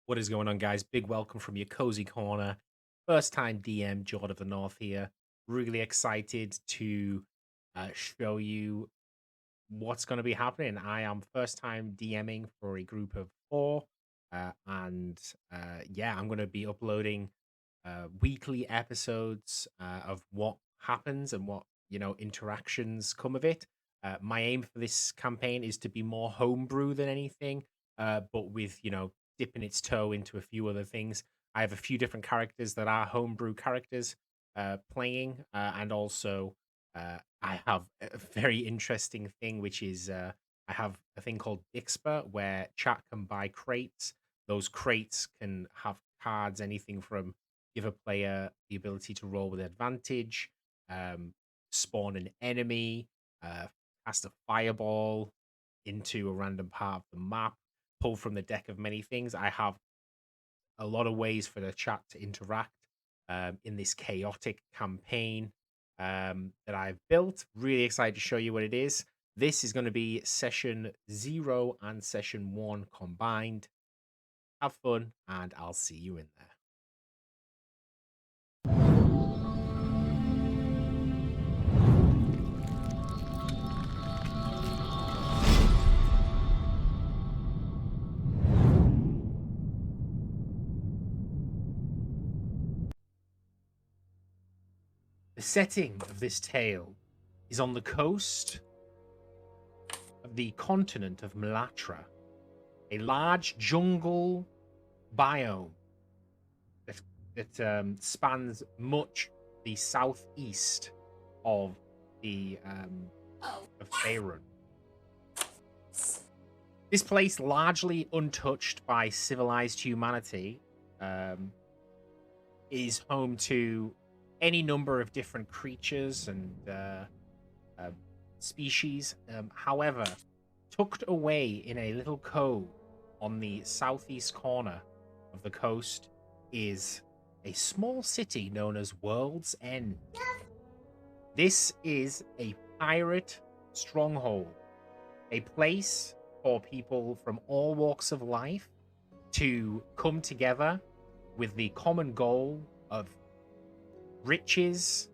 What is going on, guys? Big welcome from your cozy corner. First time DM, Jord of the North here. Really excited to show you what's going to be happening. I am first time DMing for a group of four. Yeah, I'm going to be uploading weekly episodes of what happens and what, interactions come of it. My aim for this campaign is to be more homebrew than anything, but with, dipping its toe into a few other things. I have a few different characters that are homebrew characters playing, and also I have a very interesting thing, which is I have a thing called Dixper, where chat can buy crates. Those crates can have cards, anything from give a player the ability to roll with advantage, um, spawn an enemy, cast a fireball into a random part of the map, pull from the deck of many things. I have a lot of ways for the chat to interact in this chaotic campaign that I've built. Really excited to show you what it is. This is going to be session 0 and session 1 combined. Have fun, and I'll see you in there. The setting of this tale is on the coast of the continent of Melatra, a large jungle biome that spans much the southeast of the of Faerun. This place, largely untouched by civilized humanity, um, is home to any number of different creatures and uh, species. However, tucked away in a little cove on the southeast corner of the coast is a small city known as World's End. This is a pirate stronghold, a place for people from all walks of life to come together with the common goal of riches,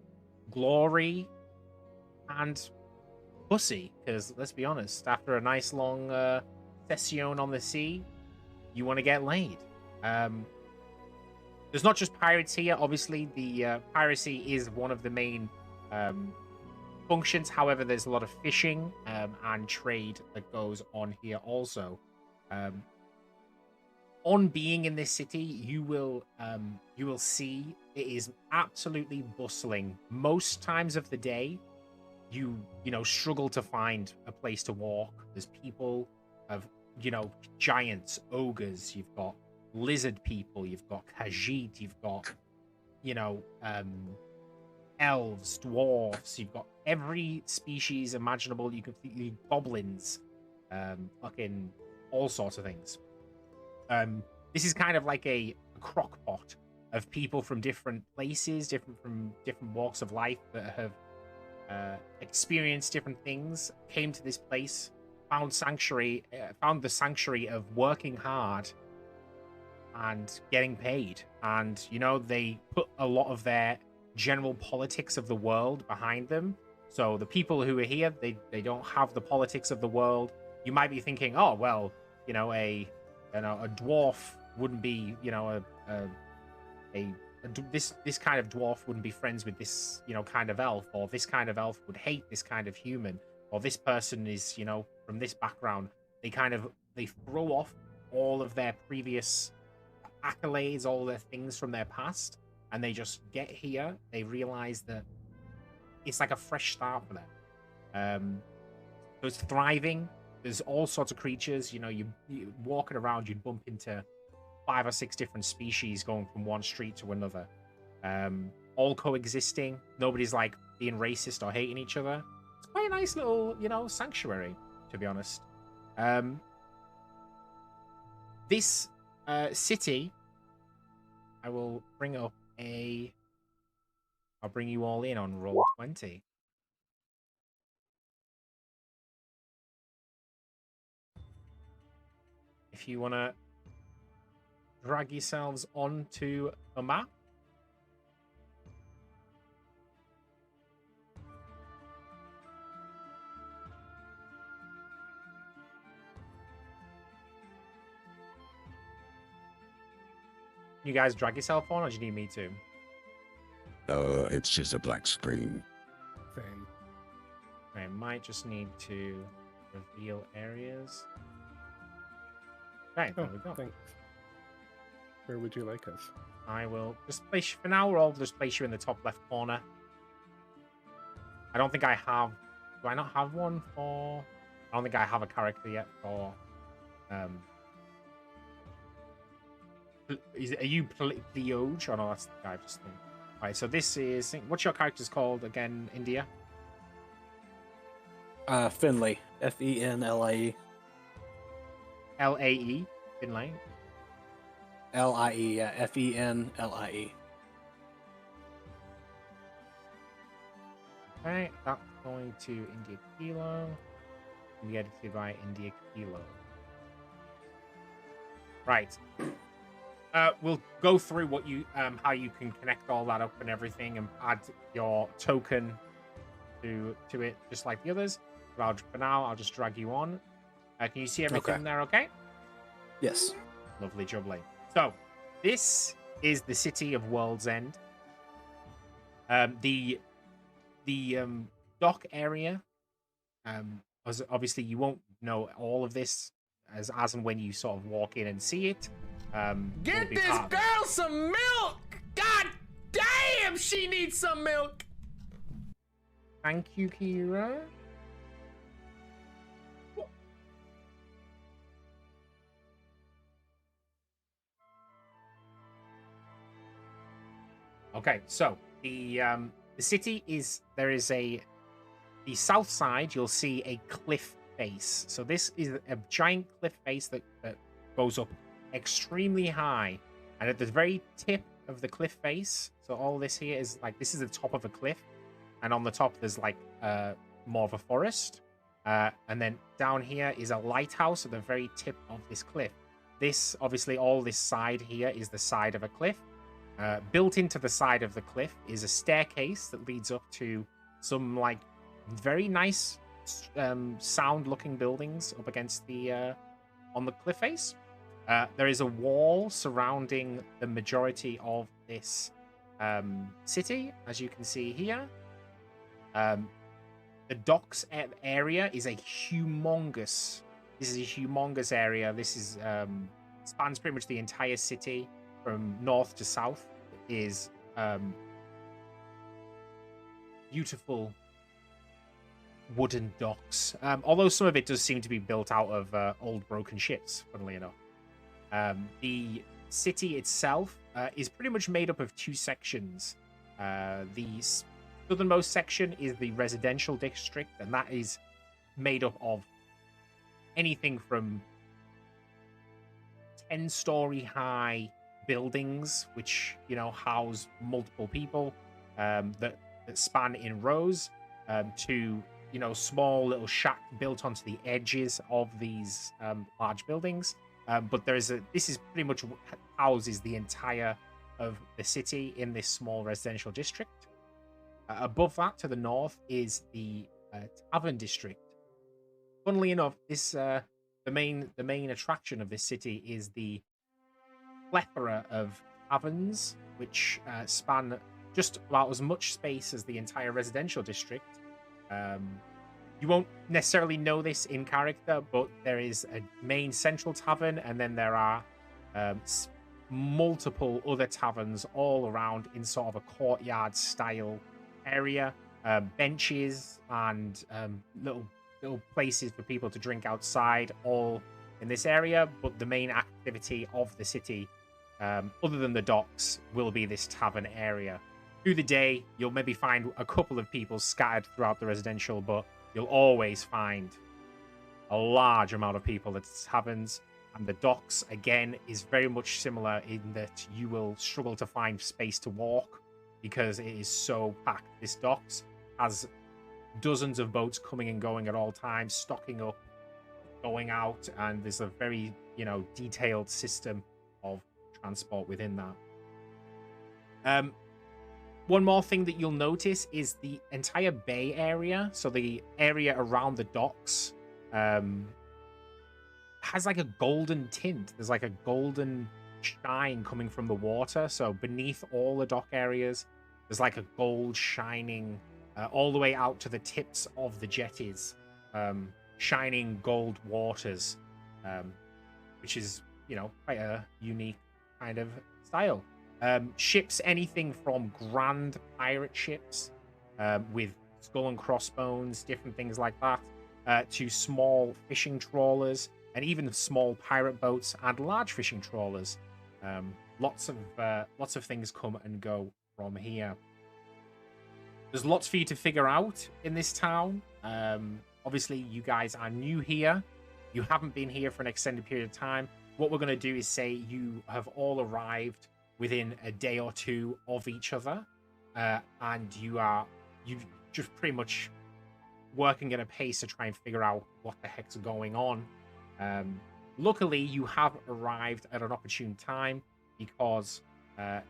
glory, and pussy. Because let's be honest, after a nice long session on the sea, you want to get laid. There's not just pirates here. Obviously, the piracy is one of the main um, functions. However, there's a lot of fishing and trade that goes on here also. Um, on being in this city, you will see it is absolutely bustling. Most times of the day, you struggle to find a place to walk. There's people of giants, ogres. You've got lizard people. You've got Khajiit. You've got you know um, elves, dwarves. You've got every species imaginable. You can see goblins, fucking all sorts of things. This is kind of like a crock pot of people from different places, different walks of life that have experienced different things, came to this place, found sanctuary, found the sanctuary of working hard and getting paid. And they put a lot of their general politics of the world behind them. So the people who are here, they don't have the politics of the world. You might be thinking, oh well, a dwarf wouldn't be, this kind of dwarf wouldn't be friends with this, kind of elf, or this kind of elf would hate this kind of human, or this person is, from this background. They throw off all of their previous accolades, all their things from their past, and they just get here. They realize that it's like a fresh start for them. So it's thriving. There's all sorts of creatures. You walking around, you'd bump into 5 or 6 different species going from one street to another, all coexisting. Nobody's like being racist or hating each other. It's quite a nice little, sanctuary, to be honest. This city, I will bring up I'll bring you all in on roll 20. If you want to drag yourselves onto the map. You guys drag yourself on, or do you need me to? It's just a black screen. Same. I might just need to reveal areas. Right, there we go. Thanks. Where would you like us? I will just place you, for now, I'll just place you in the top left corner. I don't think I have... Do I not have one for... I don't think I have a character yet for... Are you Pleoge? Oh no, that's the guy I just think. Alright, so this is... What's your character's called again, India? Finlay. Fenlie. Lae, Finlay. Lie, yeah. Fenlie. Alright, that's going to India Kilo. And be edited by India Kilo. Right. We'll go through what you how you can connect all that up and everything and add your token to it just like the others. But for now, I'll just drag you on. Can you see everything there okay? Yes. Lovely jubbly. So, this is the city of World's End. The dock area, obviously you won't know all of this as and when you sort of walk in and see it. Get this girl some milk! God damn, she needs some milk! Thank you, Kira. Okay, so the city is the south side. You'll see a cliff face. So this is a giant cliff face that goes up extremely high, and at the very tip of the cliff face. So all this here is like this is the top of a cliff, and on the top there's like more of a forest, and then down here is a lighthouse at the very tip of this cliff. This obviously all this side here is the side of a cliff. Built into the side of the cliff is a staircase that leads up to some like very nice sound-looking buildings up against the on the cliff face. There is a wall surrounding the majority of this city, as you can see here. The docks area is a humongous. This is a humongous area. This is spans pretty much the entire city from north to south. It is beautiful wooden docks. Although some of it does seem to be built out of old broken ships, funnily enough. The city itself is pretty much made up of two sections. The southernmost section is the residential district, and that is made up of anything from 10-story high buildings, which, you know, house multiple people that span in rows, to, you know, small little shack built onto the edges of these large buildings. But this is pretty much houses the entire of the city in this small residential district. Above that, to the north, is the Tavern district. Funnily enough, this the main attraction of this city is the plethora of taverns, which span just about as much space as the entire residential district. You won't necessarily know this in character, but there is a main central tavern, and then there are multiple other taverns all around in sort of a courtyard style area. Benches and little places for people to drink outside, all in this area. But the main activity of the city, other than the docks, will be this tavern area. Through the day, you'll maybe find a couple of people scattered throughout the residential, but you'll always find a large amount of people at taverns. And the docks, again, is very much similar in that you will struggle to find space to walk because it is so packed. This docks has dozens of boats coming and going at all times, stocking up, going out, and there's a very, you know, detailed system of transport within that. One more thing that you'll notice is the entire bay area, so the area around the docks, has like a golden tint. There's like a golden shine coming from the water. So beneath all the dock areas, there's like a gold shining all the way out to the tips of the jetties, shining gold waters, which is, you know, quite a unique kind of style. Ships, anything from grand pirate ships with skull and crossbones, different things like that, to small fishing trawlers, and even small pirate boats and large fishing trawlers. Lots of things come and go from here. There's lots for you to figure out in this town. Obviously, you guys are new here. You haven't been here for an extended period of time. What we're going to do is say you have all arrived within a day or two of each other, and you just pretty much working at a pace to try and figure out what the heck's going on. Luckily, you have arrived at an opportune time, because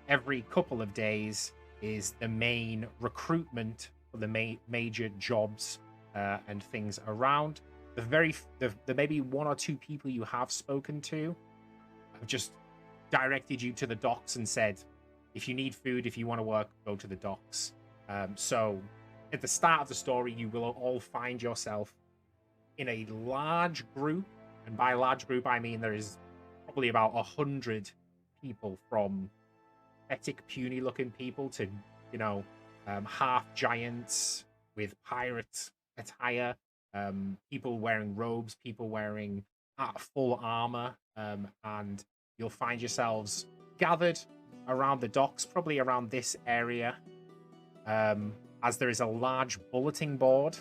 every couple of days is the main recruitment for the major jobs and things around. The maybe one or two people you have spoken to have just directed you to the docks and said, if you need food, if you want to work, go to the docks. So at the start of the story, you will all find yourself in a large group, and by large group I mean there is probably about 100 people, from pathetic, puny looking people to, you know, half giants with pirate attire, people wearing robes, people wearing full armor, and you'll find yourselves gathered around the docks, probably around this area, as there is a large bulletin board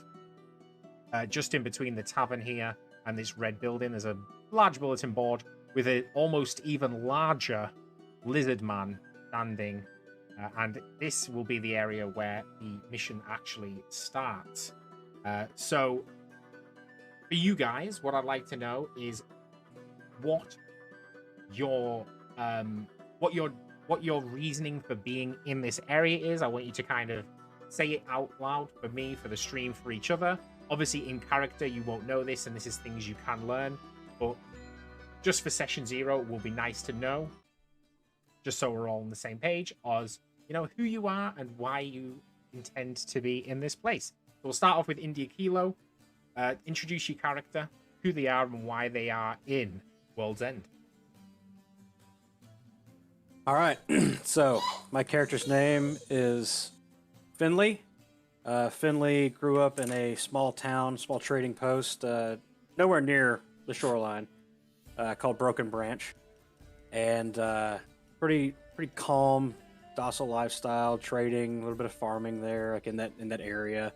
just in between the tavern here and this red building. There's a large bulletin board with an almost even larger lizard man standing, and this will be the area where the mission actually starts. So for you guys, what I'd like to know is what your reasoning for being in this area is. I want you to kind of say it out loud for me, for the stream, for each other. Obviously, in character, you won't know this, and this is things you can learn. But just for session 0, it will be nice to know, just so we're all on the same page, as, you know, who you are and why you intend to be in this place. So we'll start off with India Kilo. Introduce your character, who they are, and why they are in World's End. All right. So my character's name is Finley. Finley grew up in a small town, small trading post, nowhere near the shoreline, called Broken Branch, and pretty calm, docile lifestyle, trading, a little bit of farming there, like in that area.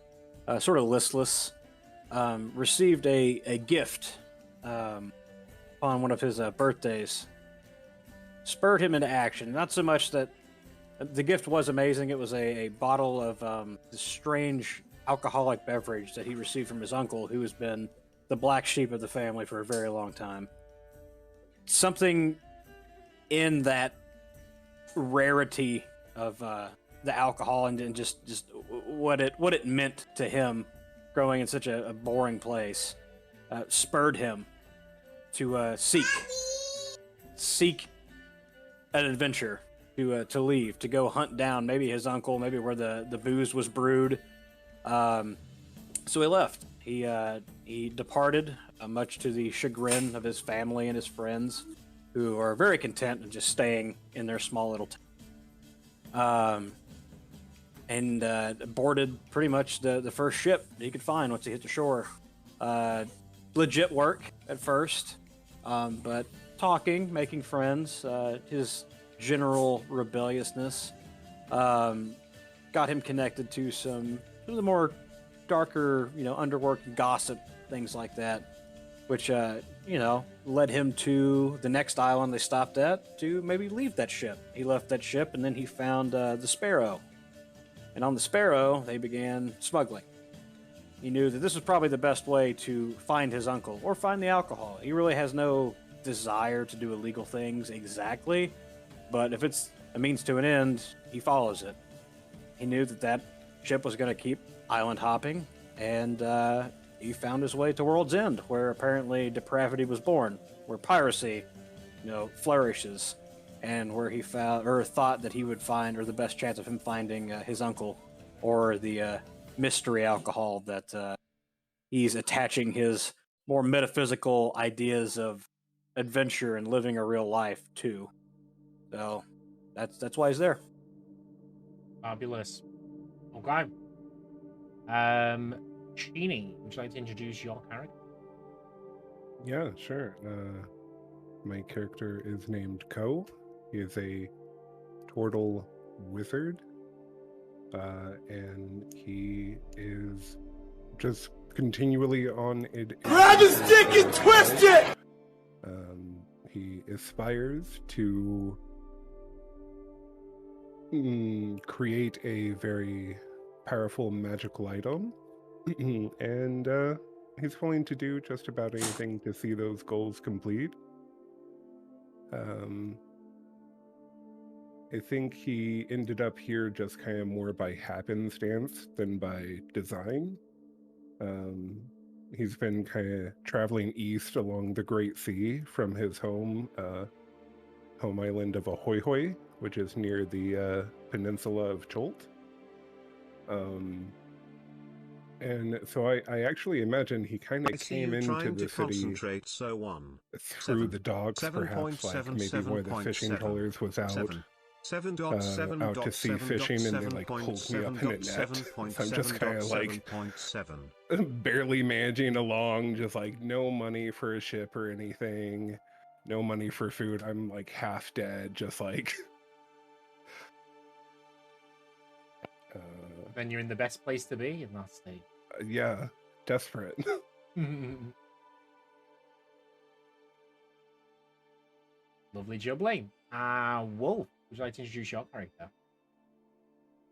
Sort of listless. Received a gift upon one of his birthdays. Spurred him into action. Not so much that the gift was amazing. It was a bottle of this strange alcoholic beverage that he received from his uncle, who has been the black sheep of the family for a very long time. Something in that rarity of the alcohol and just what it meant to him growing in such a boring place spurred him to seek an adventure, to leave, to go hunt down maybe his uncle, maybe where the booze was brewed. So he left. He departed, much to the chagrin of his family and his friends, who are very content in just staying in their small little town. And boarded pretty much the first ship he could find once he hit the shore. Legit work at first, but talking, making friends, his general rebelliousness got him connected to some of the more darker, underwork, gossip, things like that, which led him to the next island they stopped at to maybe leave that ship. He left that ship, and then he found the Sparrow. And on the Sparrow, they began smuggling. He knew that this was probably the best way to find his uncle, or find the alcohol. He really has no desire to do illegal things exactly, but if it's a means to an end, he follows it. He knew that that ship was going to keep island hopping, and he found his way to World's End, where apparently depravity was born, where piracy, flourishes, and where he found or thought that he would find, or the best chance of him finding his uncle, or the mystery alcohol that he's attaching his more metaphysical ideas of adventure and living a real life to. So that's why he's there. Fabulous. Okay. Sheeny, would you like to introduce your character? Yeah, sure. My character is named Ko. He is a turtle wizard. And he is just continually on it. Grab his dick and twist it! He aspires to create a very powerful magical item. And he's willing to do just about anything to see those goals complete. I think he ended up here just kind of more by happenstance than by design. He's been kind of traveling east along the Great Sea from his home island of Ahoy, which is near the peninsula of Cholt. And so I actually imagine he kind of came into the city through the docks, perhaps, like maybe where the fishing trawlers was out. Out to sea fishing, and they like pulled me up in a net. So I'm just kind of like barely managing along, just like no money for a ship or anything, no money for food. I'm like half dead, just like. Then you're in the best place to be in that state. Yeah, desperate. Lovely jubbly. Wolf, would you like to introduce your character?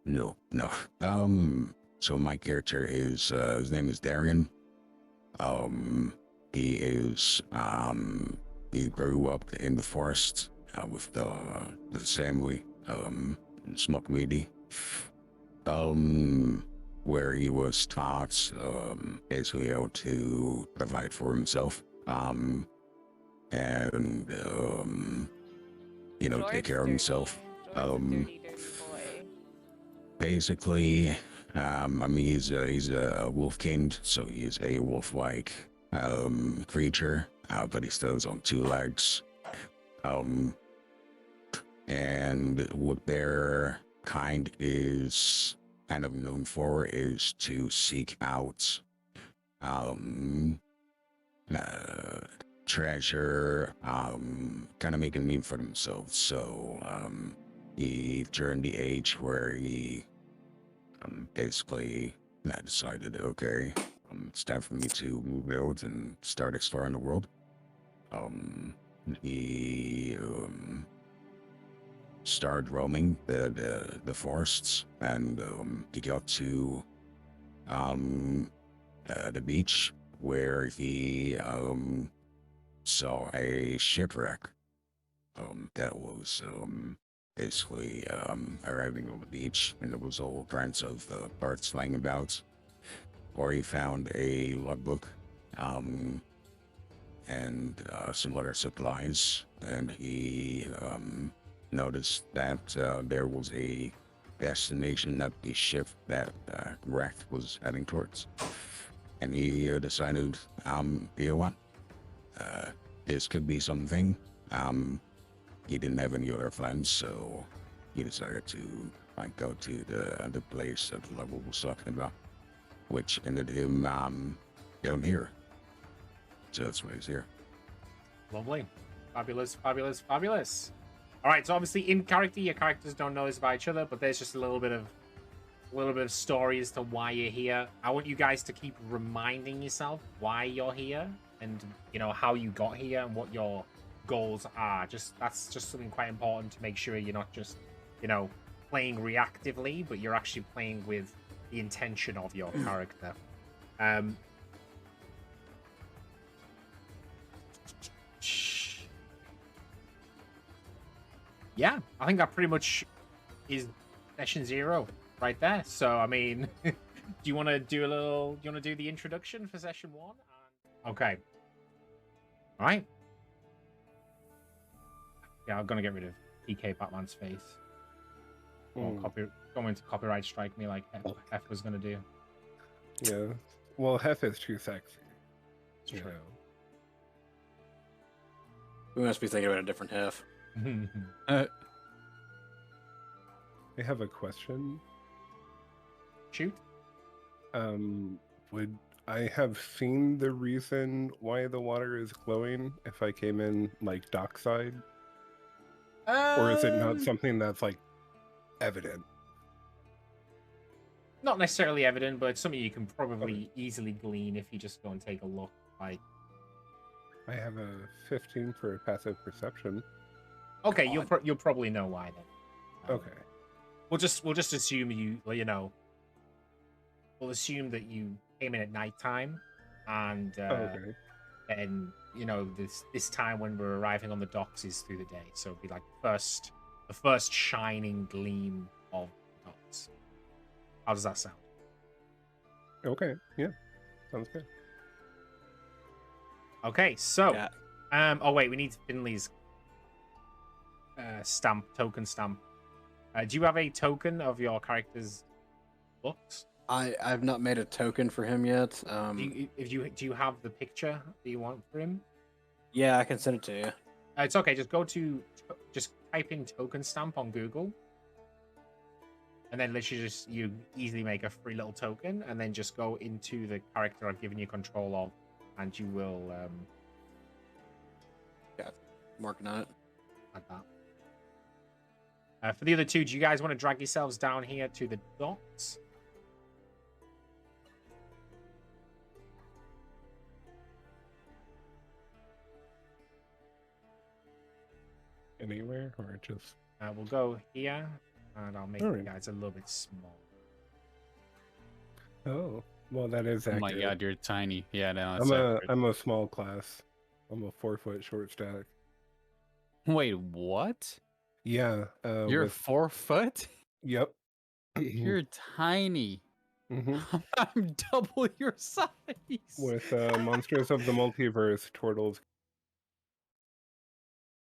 No. So my character is, his name is Darian. He is, he grew up in the forest, with the family, in Smokeweedy. Where he was taught, basically how to provide for himself. And take care of himself. Basically, he's a wolf king, so he's a wolf-like creature, but he still is on two legs. And what their kind is kind of known for is to seek out treasure, kind of make a name for themselves. So he turned the age where he basically decided, okay, it's time for me to move out and start exploring the world. He started roaming the forests, and he got to the beach, where he saw a shipwreck that was basically arriving on the beach, and there was all kinds of parts lying about. Or he found a logbook and some other supplies, and he noticed that there was a destination that the ship that wrecked was heading towards. And he decided, you know what? This could be something. He didn't have any other plans, so he decided to go to the place that the level was talking about, which ended him down here. So that's why he's here. Lovely. Fabulous. All right, so obviously in character, your characters don't know this about each other, but there's just a little bit of story as to why you're here. I want you guys to keep reminding yourself why you're here, and how you got here and what your goals are. That's just something quite important to make sure you're not just playing reactively, but you're actually playing with the intention of your character. Yeah, I think that pretty much is session 0 right there. So, I mean, do you want to do a little? Do you want to do the introduction for session 1? Okay. All right. Yeah, I'm gonna get rid of PK Batman's face. Going to copyright strike me like Heff was gonna do. Yeah. Well, Heff is too sexy. It's true. We must be thinking about a different Heff. I have a question. Shoot. Would I have seen the reason why the water is glowing if I came in like dockside? Or is it not something that's like evident? Not necessarily evident, but it's something you can probably easily glean if you just go and take a look. Like, I have a 15 for passive perception. okay, you'll probably know why then. Okay. We'll just assume we'll assume that you came in at nighttime, and Okay. and this time when we're arriving on the docks is through the day, so it'll be like the first shining gleam of the docks. How does that sound? Okay. Yeah. Sounds good. Okay, so Yeah. oh wait, we need Finley's token stamp. Do you have a token of your character's books? I've not made a token for him yet. Do you have the picture that you want for him? Yeah, I can send it to you. It's okay. Just type in token stamp on Google, and then literally you easily make a free little token, and then just go into the character I've given you control of, and you will Yeah, I'm working on it. add that. For the other two, do you guys want to drag yourselves down here to the docks? Anywhere or just... We'll go here, and I'll make All you right. guys a little bit small. Oh, well, that is Oh accurate. my god, you're tiny. Yeah, no, I'm it's a accurate. I'm a small class. I'm a 4-foot short stack. Wait, what? Yeah. You're with, 4 foot? Yep. You're tiny. hmm I'm double your size. With Monsters of the Multiverse, Turtles.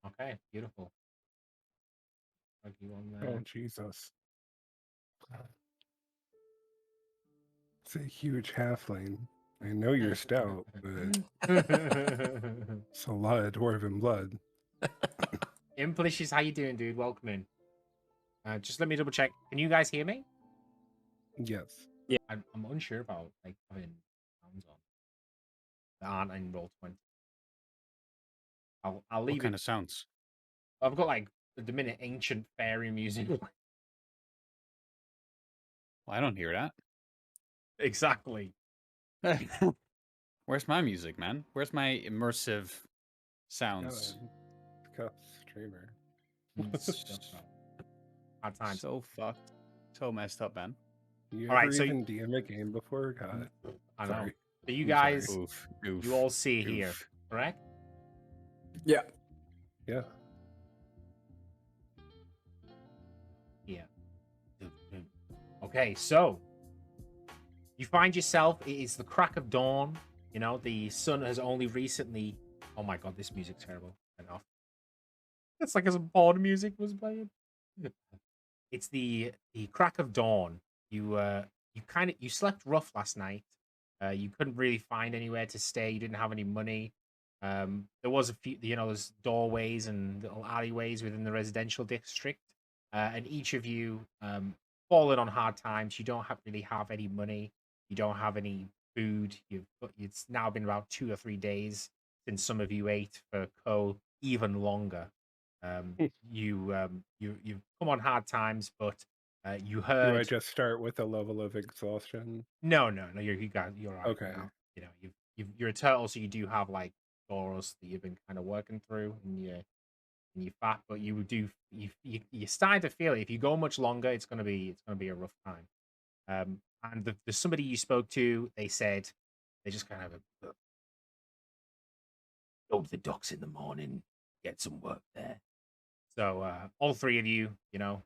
Okay, beautiful. Plug you on there. Oh, Jesus. It's a huge halfling. I know you're stout, but it's a lot of dwarven blood. Implicious, how you doing, dude? Welcome in. Just let me double check. Can you guys hear me? Yes. I'm unsure about like having sounds on that aren't in Roll20. I'll What leave kind it. of sounds? I've got like at the minute ancient fairy music. Well, I don't hear that. Exactly. Where's my music, man? Where's my immersive sounds? Cuff streamer. Hard times. So fucked. So messed up, man. You All right, ever so even DM a game before? God. I know. Sorry. So you I'm guys, sorry. Oof. you all see Oof. here, correct? Yeah. Yeah. Yeah. Okay, so you find yourself, it is the crack of dawn. You know, the sun has only recently. Oh my god, this music's terrible. Enough. It's like as Bond music was playing. It's the crack of dawn. You slept rough last night. You couldn't really find anywhere to stay. You didn't have any money. There was a few, there's doorways and little alleyways within the residential district, and each of you fallen on hard times. You don't really have any money. You don't have any food. It's now been about 2 or 3 days since some of you ate for even longer. You've come on hard times, but you heard. Do I just start with a level of exhaustion? No, you're all right. Okay. Now. You're a turtle, so you do have like Doros that you've been kind of working through, and you're fat, but you're starting to feel it. If you go much longer, it's gonna be a rough time. And the somebody you spoke to, they said they just kind of go to the docks in the morning, get some work there. So all three of you, you know,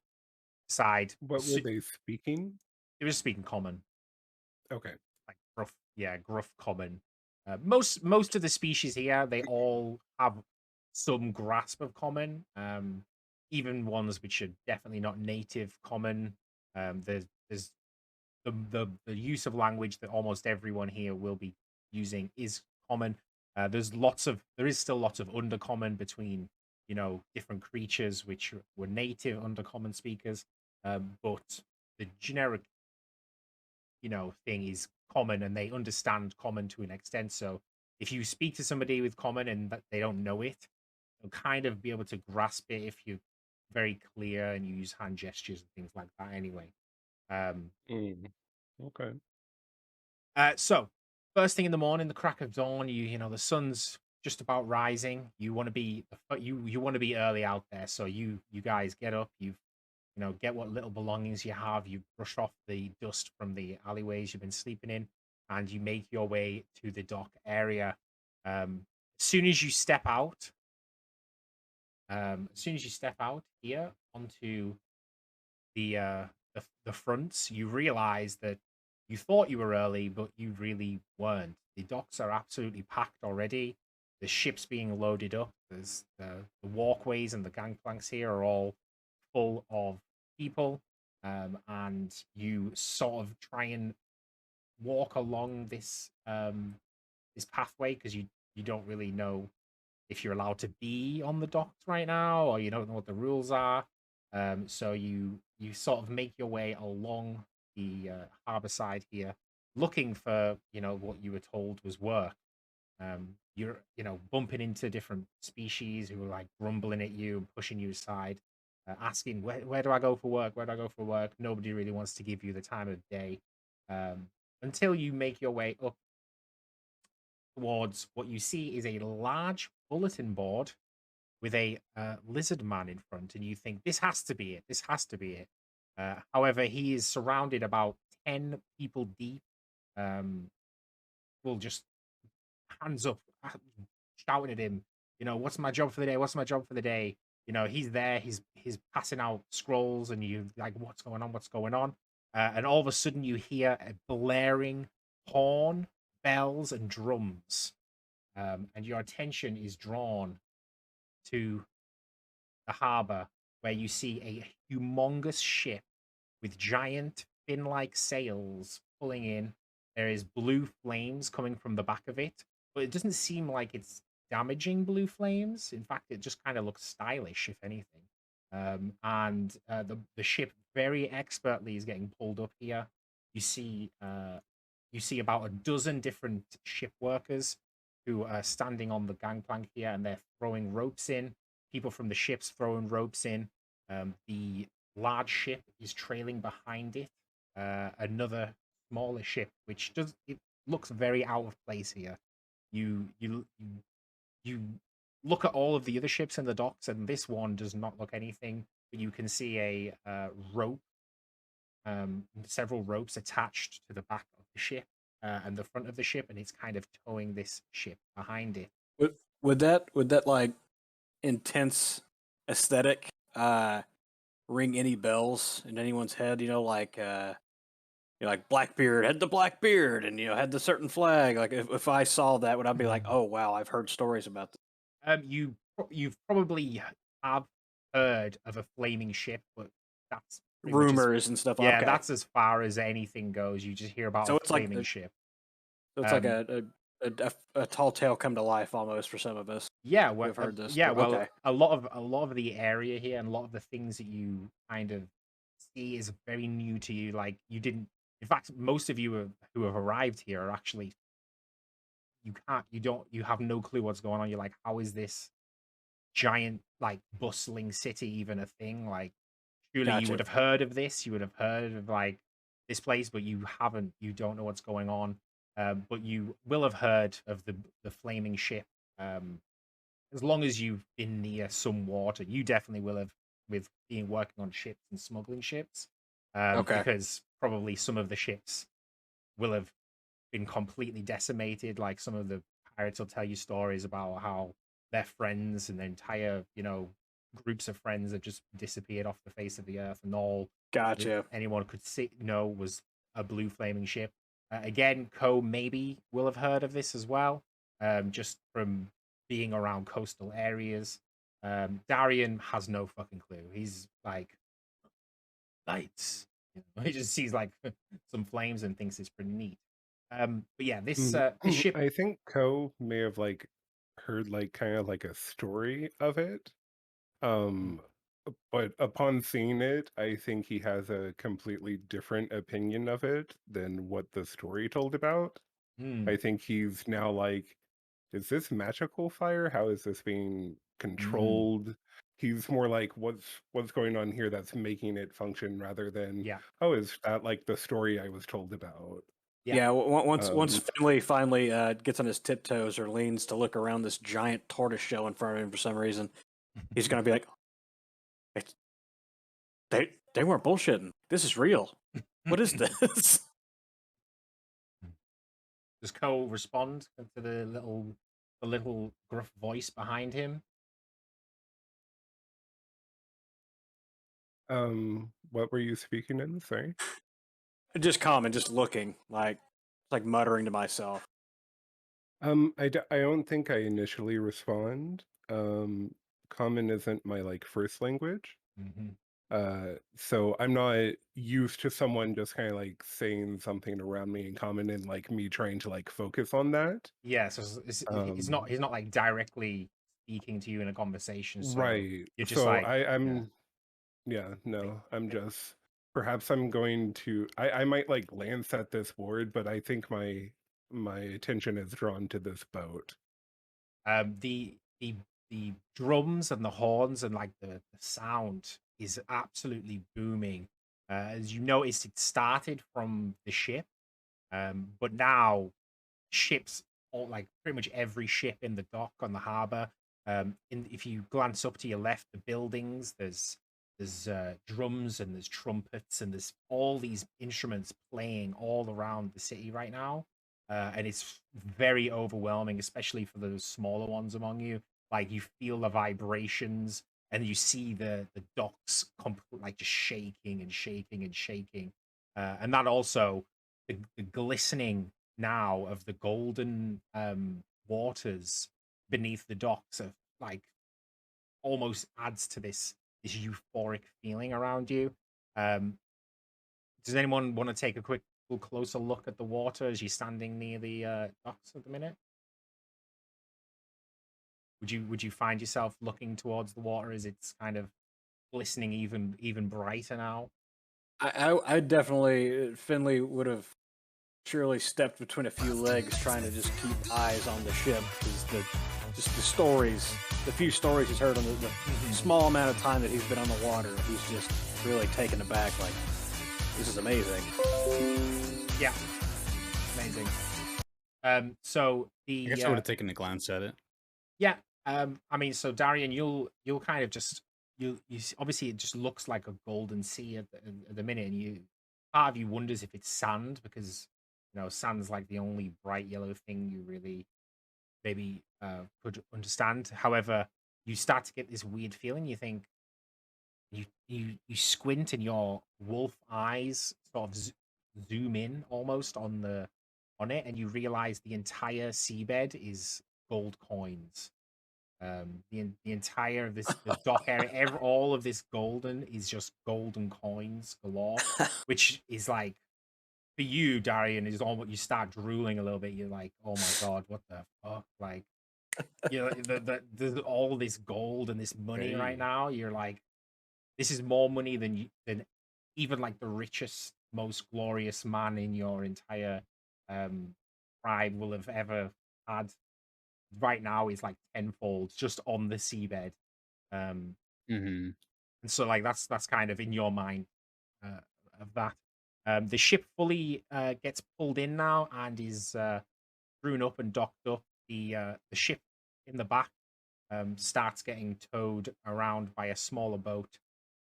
decide. What were they speaking? They were speaking common. Okay. Like gruff, yeah, gruff common. Most of the species here, they all have some grasp of common. Even ones which are definitely not native common. There's the use of language that almost everyone here will be using is common. There is still lots of undercommon between, you know, different creatures which were native undercommon speakers. But the generic, you know, thing is common, and they understand common to an extent. So if you speak to somebody with common and that they don't know it, you'll kind of be able to grasp it if you're very clear and you use hand gestures and things like that anyway. Okay. So first thing in the morning, the crack of dawn, you know, the sun's just about rising. You want to be you want to be early out there. So you guys get up, you know, get what little belongings you have, you brush off the dust from the alleyways you've been sleeping in, and you make your way to the dock area. As soon as you step out, here onto the fronts, you realize that you thought you were early, but you really weren't. The docks are absolutely packed already. The ship's being loaded up. There's the walkways and the gangplanks here are all full of people, and you sort of try and walk along this this pathway because you don't really know if you're allowed to be on the docks right now, or you don't know what the rules are. So you sort of make your way along the harbor side here, looking for, you know, what you were told was work. You're, you know, bumping into different species who are like grumbling at you and pushing you aside, asking where do I go for work? Where do I go for work? Nobody really wants to give you the time of day, until you make your way up towards what you see is a large bulletin board with a lizard man in front, and you think this has to be it. This has to be it. However, he is surrounded about 10 people deep. Will just hands up, shouting at him. You know, what's my job for the day? What's my job for the day? You know, he's there. He's passing out scrolls, and you like, what's going on? What's going on? And all of a sudden, you hear a blaring horn, bells, and drums, and your attention is drawn to the harbor, where you see a humongous ship with giant fin-like sails pulling in. There is blue flames coming from the back of it, but it doesn't seem like it's damaging blue flames. In fact, it just kind of looks stylish, if anything. And the ship very expertly is getting pulled up here. You see about a dozen different ship workers who are standing on the gangplank here, and they're throwing ropes in. People from the ships throwing ropes in. The large ship is trailing behind it. Another smaller ship, which it looks very out of place here. You look at all of the other ships in the docks, and this one does not look anything. But you can see a rope, several ropes attached to the back of the ship and the front of the ship, and it's kind of towing this ship behind it. Would that like intense aesthetic ring any bells in anyone's head? You know, like like Blackbeard had the Blackbeard, and had the certain flag. Like if I saw that, would I be like, oh wow, I've heard stories about this? You've probably have heard of a flaming ship, but that's rumors and stuff. Yeah, okay. That's as far as anything goes. You just hear about a flaming ship. So it's like a tall tale come to life almost for some of us. Yeah, we've heard this. Yeah, well, okay. a lot of the area here and a lot of the things that you kind of see is very new to you. Like you didn't. In fact, most of you who have arrived here are actually you have no clue what's going on. You're like, how is this giant, like, bustling city even a thing? Like, surely you would have heard of this. You would have heard of like this place, but you haven't. You don't know what's going on. But you will have heard of the flaming ship. As long as you've been near some water, you definitely will have, with being working on ships and smuggling ships. Because probably some of the ships will have been completely decimated. Like some of the pirates will tell you stories about how their friends and their entire, groups of friends that just disappeared off the face of the earth, and all Gotcha. anyone could know was a blue flaming ship. Again, Ko maybe will have heard of this as well, just from being around coastal areas. Darian has no fucking clue. He's like, lights. He just sees like some flames and thinks it's pretty neat. But yeah, this ship. I think Ko may have like heard like kind of like a story of it. But upon seeing it, I think he has a completely different opinion of it than what the story told about. I think he's now like, is this magical fire? How is this being controlled? He's more like, what's going on here that's making it function, rather than, oh, is that like the story I was told about? Yeah. Once Finley finally gets on his tiptoes or leans to look around this giant tortoise shell in front of him for some reason, he's gonna be like, they weren't bullshitting. This is real. What is this? Does Ko respond to the little gruff voice behind him? What were you speaking in? Sorry. Just calm and just looking, like muttering to myself. I don't think I initially respond. Common isn't my like first language. So I'm not used to someone just kind of like saying something around me in common and like me trying to like focus on that. Yeah, so he's not like directly speaking to you in a conversation. So right. You're just so like I'm I'm just perhaps I'm going to I might like glance at this board, but I think my attention is drawn to this boat. The drums and the horns and like the sound is absolutely booming. As you noticed, it started from the ship, but now ships, all like pretty much every ship in the dock on the harbor. If you glance up to your left, the buildings, there's drums and there's trumpets and there's all these instruments playing all around the city right now. And it's very overwhelming, especially for those smaller ones among you. Like you feel the vibrations, and you see the docks like just shaking and shaking and shaking, and that also the glistening now of the golden waters beneath the docks of like almost adds to this euphoric feeling around you. Does anyone want to take a quick closer look at the water as you're standing near the docks at the minute? Would you find yourself looking towards the water as it's kind of glistening even brighter now? I definitely Finley would have surely stepped between a few legs trying to just keep eyes on the ship, because the stories, the few stories he's heard on the small amount of time that he's been on the water, he's just really taken aback. Like, this is amazing. Yeah, amazing. So I guess I would have taken a glance at it. Yeah. I mean, so Darian, you'll kind of just you obviously it just looks like a golden sea at the minute, and part of you wonders if it's sand, because sand's like the only bright yellow thing you really maybe could understand. However, you start to get this weird feeling. You think you squint, and your wolf eyes sort of zoom in almost on it, and you realize the entire seabed is gold coins. The entire of the dock area, all of this golden is just golden coins galore, which is like, for you, Darian, is almost, you start drooling a little bit. You're like, oh my god, what the fuck? Like, there's all this gold and this money right now. You're like, this is more money than even like the richest, most glorious man in your entire tribe will have ever had. Right now is like tenfold just on the seabed. And so like that's kind of in your mind of that. The ship fully gets pulled in now and is strewn up and docked up. The ship in the back starts getting towed around by a smaller boat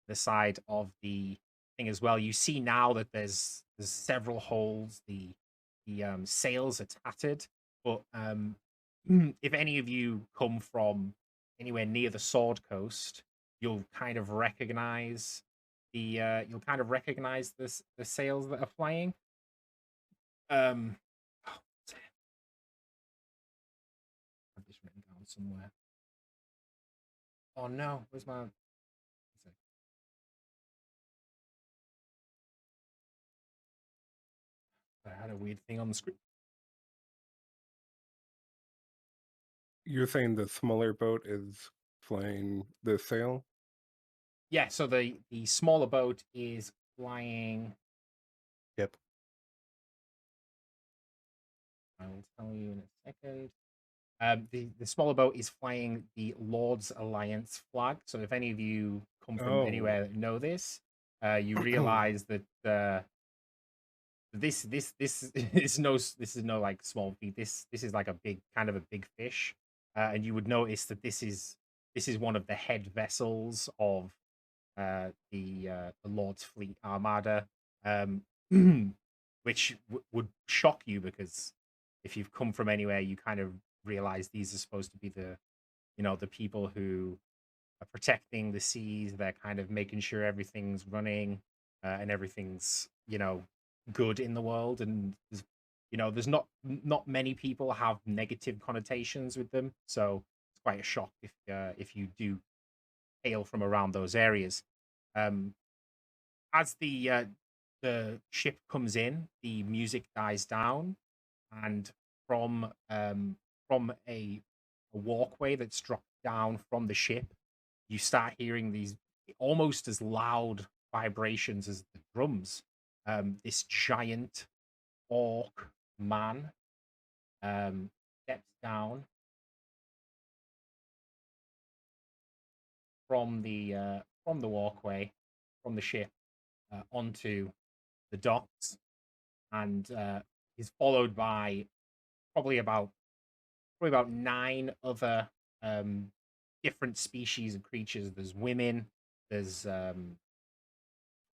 the side of the thing as well. You see now that there's several holes. The sails are tattered, but if any of you come from anywhere near the Sword Coast, you'll kind of recognize the sails that are flying. Oh, I've just written down somewhere. Oh no, where's my? I had a weird thing on the screen. You're saying the smaller boat is flying the sail? Yeah, so the smaller boat is flying. Yep. I will tell you in a second. The smaller boat is flying the Lord's Alliance flag. So if any of you come from anywhere that know this, you realize that this is no like small feat. This is like a big fish, and you would notice that this is one of the head vessels of the Lord's fleet Armada, which would shock you because if you've come from anywhere, you kind of realize these are supposed to be the people who are protecting the seas. They're kind of making sure everything's running and everything's good in the world. And there's not many people have negative connotations with them, so it's quite a shock if you do hail from around those areas. As the ship comes in, the music dies down, and from a walkway that's dropped down from the ship, you start hearing these almost as loud vibrations as the drums. This giant orc man steps down from the walkway from the ship onto the docks, and he's followed by probably about 9 other different species of creatures. There's women. There's a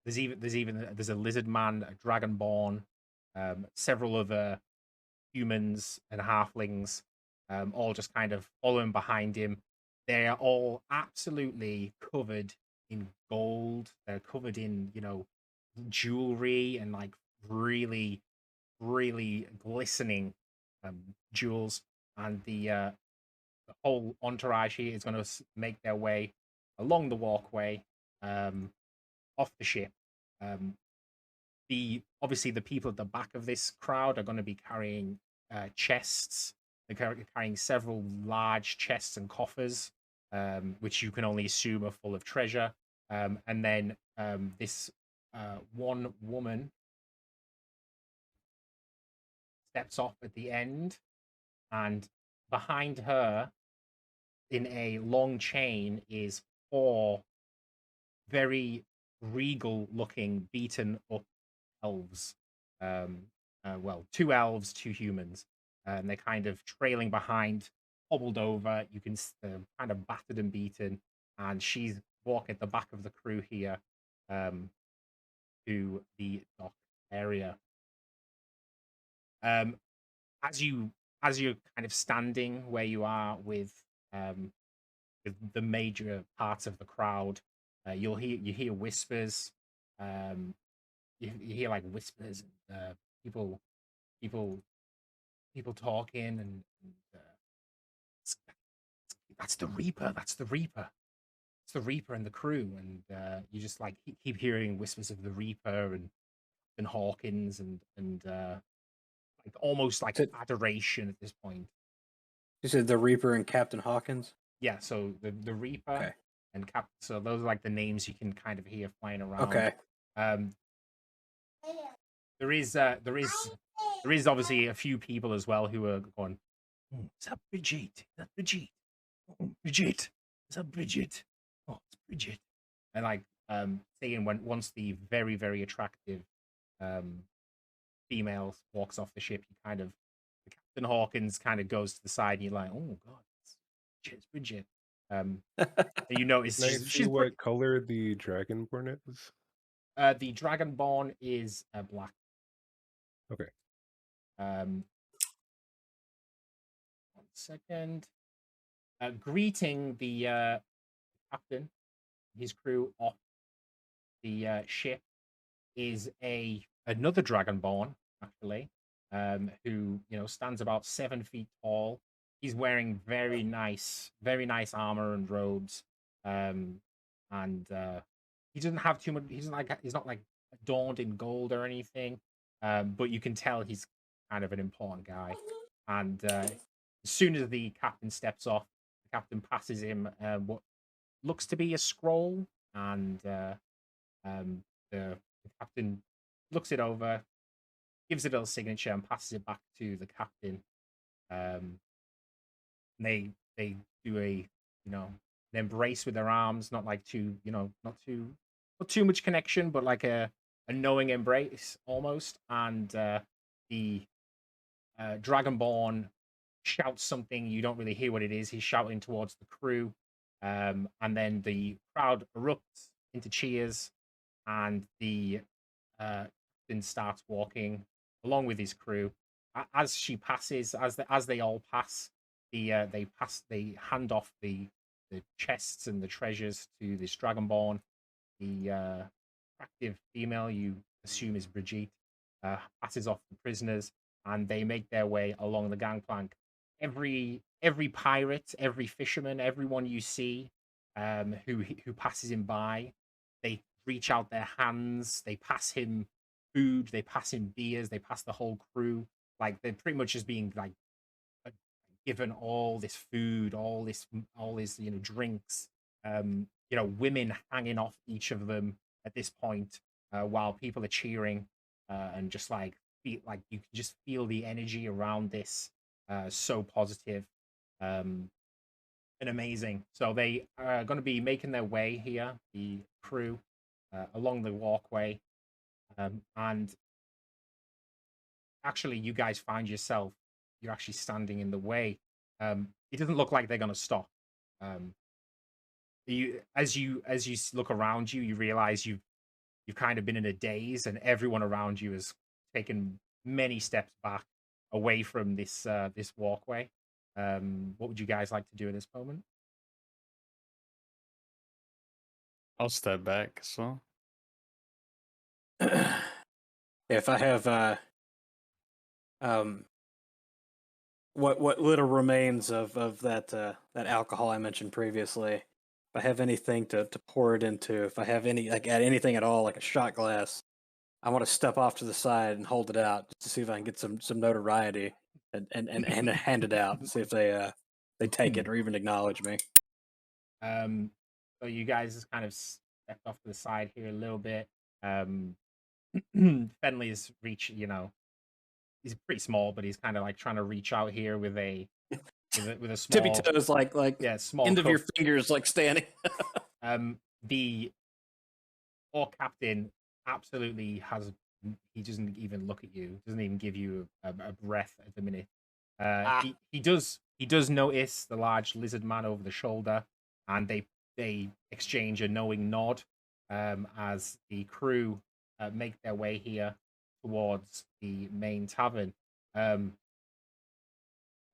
lizard man, a dragonborn, several other humans and halflings, all just kind of following behind him. They are all absolutely covered in gold. They're covered in jewelry and like really, really glistening jewels, and the whole entourage here is going to make their way along the walkway off the ship. Obviously the people at the back of this crowd are going to be carrying chests. They're carrying several large chests and coffers, which you can only assume are full of treasure. And then this one woman steps off at the end, and behind her, in a long chain, is 4 very regal-looking, beaten-up elves. 2 elves, 2 humans, and they're kind of trailing behind, hobbled over. You can kind of battered and beaten, and she's walking at the back of the crew here to the dock area. As you're kind of standing where you are with the major parts of the crowd, you hear whispers. You hear like whispers, people talking, and that's the Reaper. That's the Reaper. It's the Reaper and the crew, and you just like keep hearing whispers of the Reaper and Hawkins and like almost like adoration at this point. You said the Reaper and Captain Hawkins? Yeah, so the Reaper and Captain. So those are like the names you can kind of hear flying around. Okay. There is obviously a few people as well who are going, "Oh, is that Bridget? Is that Bridget? Oh, Bridget? Is that Bridget? Oh, it's Bridget." And like saying once the very, very attractive female walks off the ship, you kind of Captain Hawkins kind of goes to the side, and you're like, "Oh God, it's Bridget." You notice she's what color the Dragonborn is? The Dragonborn is black. Okay. 1 second. Greeting the captain his crew off the ship is another Dragonborn, actually, who stands about 7 feet tall. He's wearing very nice armor and robes, and he doesn't have too much. He's not like adorned in gold or anything, but you can tell he's kind of an important guy. And as soon as the captain steps off, the captain passes him what looks to be a scroll, and the captain looks it over, gives it a little signature, and passes it back to the captain. They do a they embrace with their arms, not like not too much connection, but like a knowing embrace almost. And the Dragonborn shouts something. You don't really hear what it is. He's shouting towards the crew, and then the crowd erupts into cheers, and the captain starts walking along with his crew. As she passes, as they all pass, they hand off the chests and the treasures to this Dragonborn. The attractive female, you assume is Brigitte, passes off the prisoners, and they make their way along the gangplank. Every pirate, every fisherman, everyone you see who passes him by, they reach out their hands, they pass him food, they pass him beers, they pass the whole crew. Like they're pretty much just being like given all this food, all this drinks. Women hanging off each of them at this point, while people are cheering, and just like you can just feel the energy around this, so positive, and amazing. So they are going to be making their way here, the crew, along the walkway, and actually, you guys find yourself, you're actually standing in the way. It doesn't look like they're going to stop. As you look around you, you realize you've kind of been in a daze, and everyone around you has taken many steps back away from this walkway. What would you guys like to do at this moment? I'll step back as well. If I have what little remains of that that alcohol I mentioned previously, if I have anything to pour it into, if I have any add anything at all, like a shot glass, I want to step off to the side and hold it out just to see if I can get some notoriety and hand it out and see if they take it or even acknowledge me. So you guys just kind of stepped off to the side here a little bit. Fenley's reach, he's pretty small, but he's kind of like trying to reach out here with a small tippy toes, like small end of your fingers, like standing. The orc captain absolutely he doesn't even look at you, doesn't even give you a breath at the minute. He does notice the large lizard man over the shoulder, and they exchange a knowing nod as the crew make their way here towards the main tavern.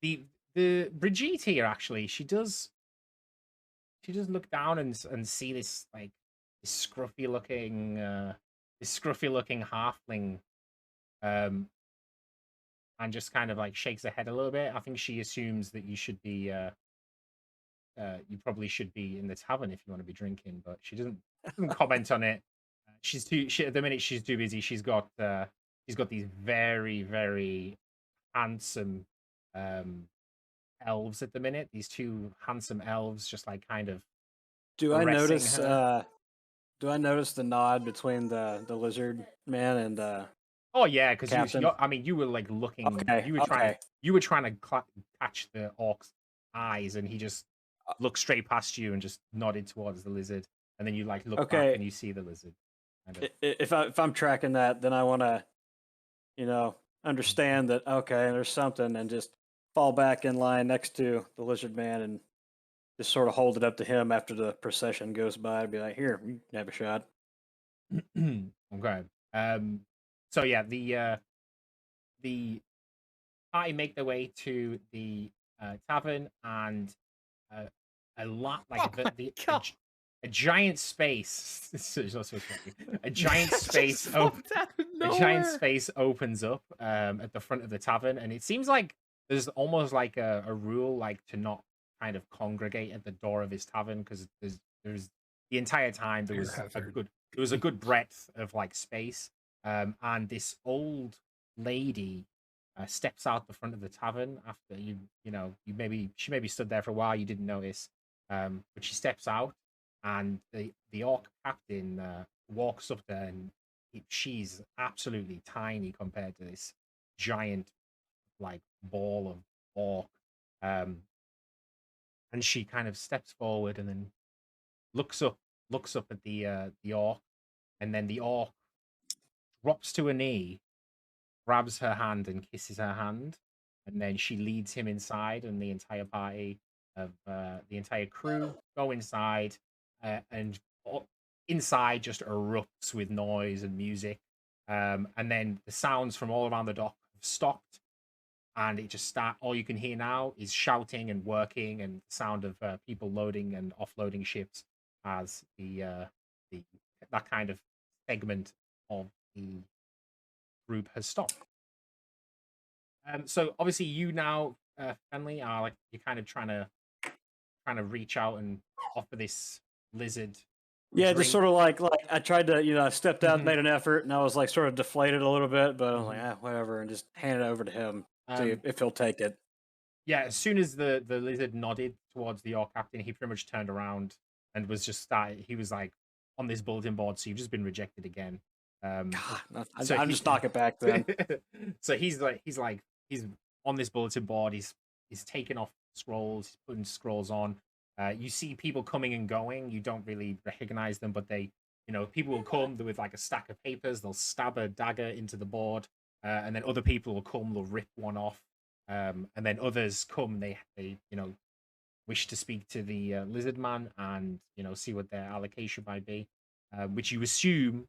The Brigitte here, actually, she does look down and see this this scruffy looking halfling, and just kind of like shakes her head a little bit. I think she assumes that you should be you probably should be in the tavern if you want to be drinking, but she doesn't comment on it. At the minute she's too busy. She's got these very, very handsome elves at the minute. These two handsome elves just like kind of do I notice her. Do I notice the nod between the lizard man and oh yeah, because you were like looking. Okay, you were trying to catch the orc's eyes, and he just looked straight past you and just nodded towards the lizard, and then you like look back and you see the lizard. If I'm tracking that, then I want to, understand that there's something, and just fall back in line next to the lizard man and just sort of hold it up to him after the procession goes by and be like, "Here, you can have a shot." Okay. So yeah, the party make their way to the tavern, and a lot like a giant space. This is also funny. A giant space. A giant space opens up at the front of the tavern, and it seems like there's almost like a rule, like to not kind of congregate at the door of his tavern, because there's the entire time there was a good breadth of like space, and this old lady steps out the front of the tavern after she maybe stood there for a while, you didn't notice, but she steps out, and the orc captain walks up there, and she's absolutely tiny compared to this giant like ball of orc, and she kind of steps forward and then looks up at the orc, and then the orc drops to a knee, grabs her hand and kisses her hand, and then she leads him inside, and the entire party of the entire crew go inside, and inside just erupts with noise and music, and then the sounds from all around the dock have stopped, and it just all you can hear now is shouting and working and the sound of people loading and offloading ships as that kind of segment of the group has stopped. So obviously you now, Fenley, are like you're kind of trying to reach out and offer this lizard. Yeah, drink. just sort of like I tried to, I stepped out, made an effort, and I was like sort of deflated a little bit, but I was like, whatever, and just handed it over to him, see if he'll take it. Yeah, as soon as the lizard nodded towards the orc captain, he pretty much turned around and was just he was like on this bulletin board, so you've just been rejected again. So I'm just knock it back then. So he's on this bulletin board. He's taking off scrolls, he's putting scrolls on. You see people coming and going. You don't really recognize them, but people will come with like a stack of papers. They'll stab a dagger into the board, and then other people will come. They'll rip one off, and then others come. They wish to speak to the lizard man and see what their allocation might be, which you assume,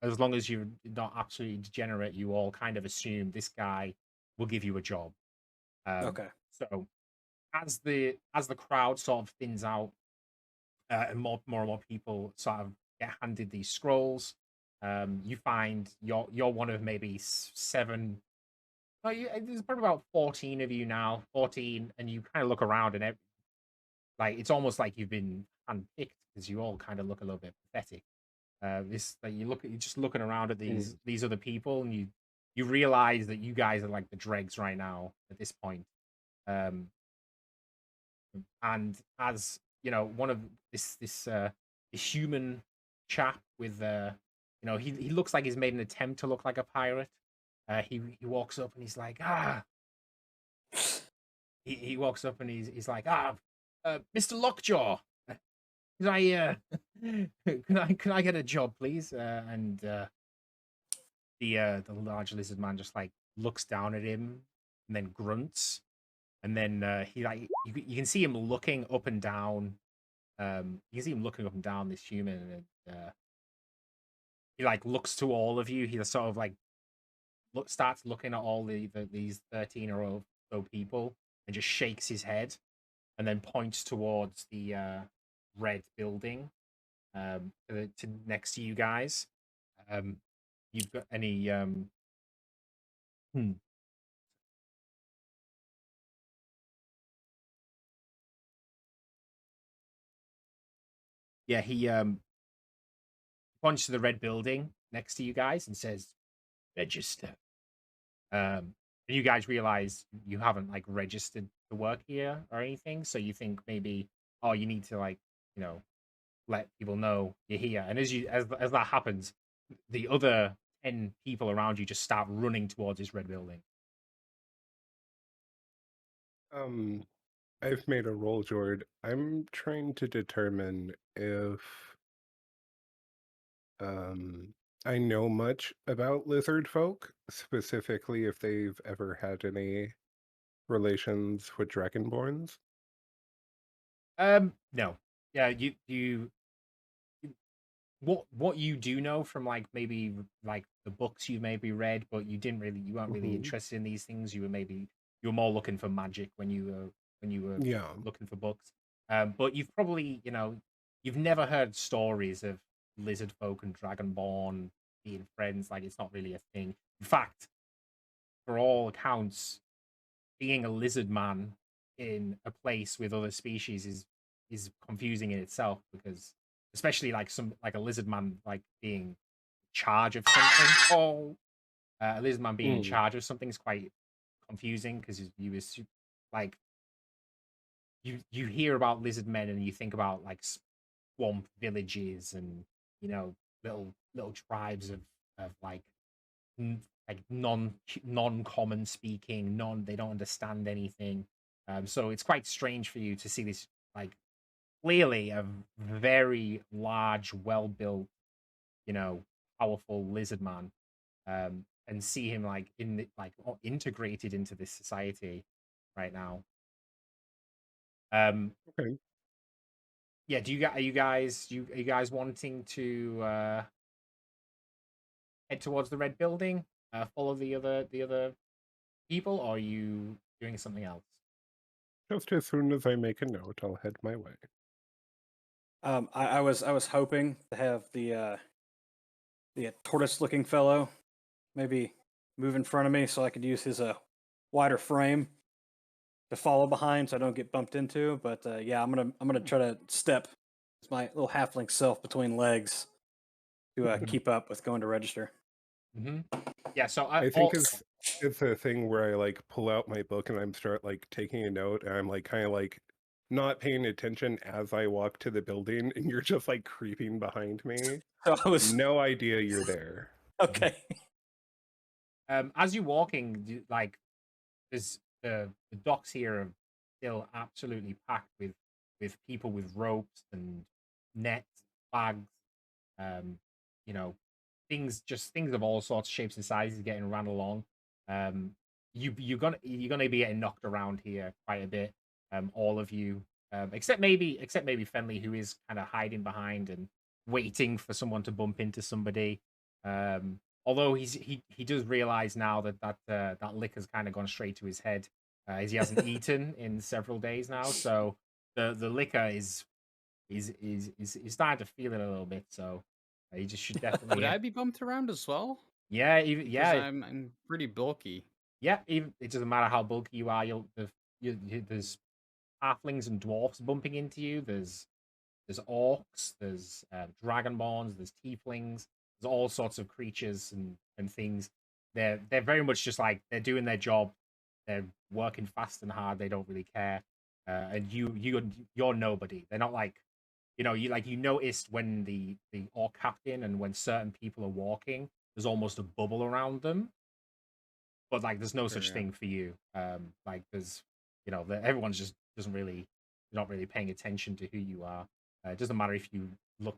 as long as you're not absolutely degenerate, you all kind of assume this guy will give you a job. Okay. So as the crowd sort of thins out, and more and more people sort of get handed these scrolls, you find you're one of maybe 7. There's probably about 14 of you now, 14, and you kind of look around, and it's almost like you've been handpicked because you all kind of look a little bit pathetic. You're just looking around at these other people, and you realize that you guys are like the dregs right now at this point. And as one of this human chap with he looks like he's made an attempt to look like a pirate. He walks up and he's like, he walks up and he's like, Mr. Lockjaw, can I get a job, please? And the large lizard man just like looks down at him and then grunts, and then you can see him looking up and down. You can see him looking up and down this human, and he like looks to all of you. He sort of like starts looking at all these 13 or so people and just shakes his head, and then points towards the red building to next to you guys. You've got any Yeah, he points to the red building next to you guys and says, "Register." And you guys realize you haven't like registered to work here or anything, so you think maybe, you need to like let people know you're here. And as that happens, the other 10 people around you just start running towards this red building. I've made a roll, Jord. I'm trying to determine if I know much about lizard folk, specifically if they've ever had any relations with dragonborns. No. Yeah, you what you do know from like maybe like the books you maybe read, but you weren't really interested in these things. You were more looking for magic when you were looking for books. But you've probably you've never heard stories of lizard folk and dragonborn being friends. Like, it's not really a thing. In fact, for all accounts, being a lizard man in a place with other species is confusing in itself, because especially like a lizard man like being in charge of something, or a lizard man being in charge of something is quite confusing, because you assume, like, you hear about lizard men and you think about like swamp villages and, you know, little tribes of like like non-common speaking, they don't understand anything. So it's quite strange for you to see this, like, clearly a very large, well-built, you know, powerful lizard man, and see him like integrated into this society right now. Okay. Yeah, are you guys wanting to head towards the red building, follow the other people, or are you doing something else? Just as soon as I make a note, I'll head my way. I was hoping to have the tortoise-looking fellow maybe move in front of me so I could use his wider frame to follow behind, so I don't get bumped into. But yeah, I'm gonna try to step my little halfling self between legs to keep up with going to register. Yeah, so I think it's a thing where I like pull out my book and I'm start like taking a note, and I'm like kind of like not paying attention as I walk to the building, and you're just like creeping behind me. So I was no idea you're there. Okay. As you're walking, like, there's the docks here are still absolutely packed with people with ropes and nets, bags, you know, things of all sorts, shapes and sizes getting run along. You're gonna be getting knocked around here quite a bit. All of you, except maybe Fenley, who is kind of hiding behind and waiting for someone to bump into somebody. Although he does realize now that liquor's kind of gone straight to his head, as he hasn't eaten in several days now. So the liquor is starting to feel it a little bit. So he just should definitely. Would I be bumped around as well? Yeah, yeah. I'm pretty bulky. Yeah, even it doesn't matter how bulky you are. There's halflings and dwarfs bumping into you. There's orcs. There's dragonborns. There's tieflings. There's all sorts of creatures and things. They're very much just like they're doing their job. They're working fast and hard. They don't really care. And you're nobody. They're not like, you noticed when the orc captain and when certain people are walking, there's almost a bubble around them. But like, there's no such thing for you. Like, there's, everyone's just you're not really paying attention to who you are. It doesn't matter if you look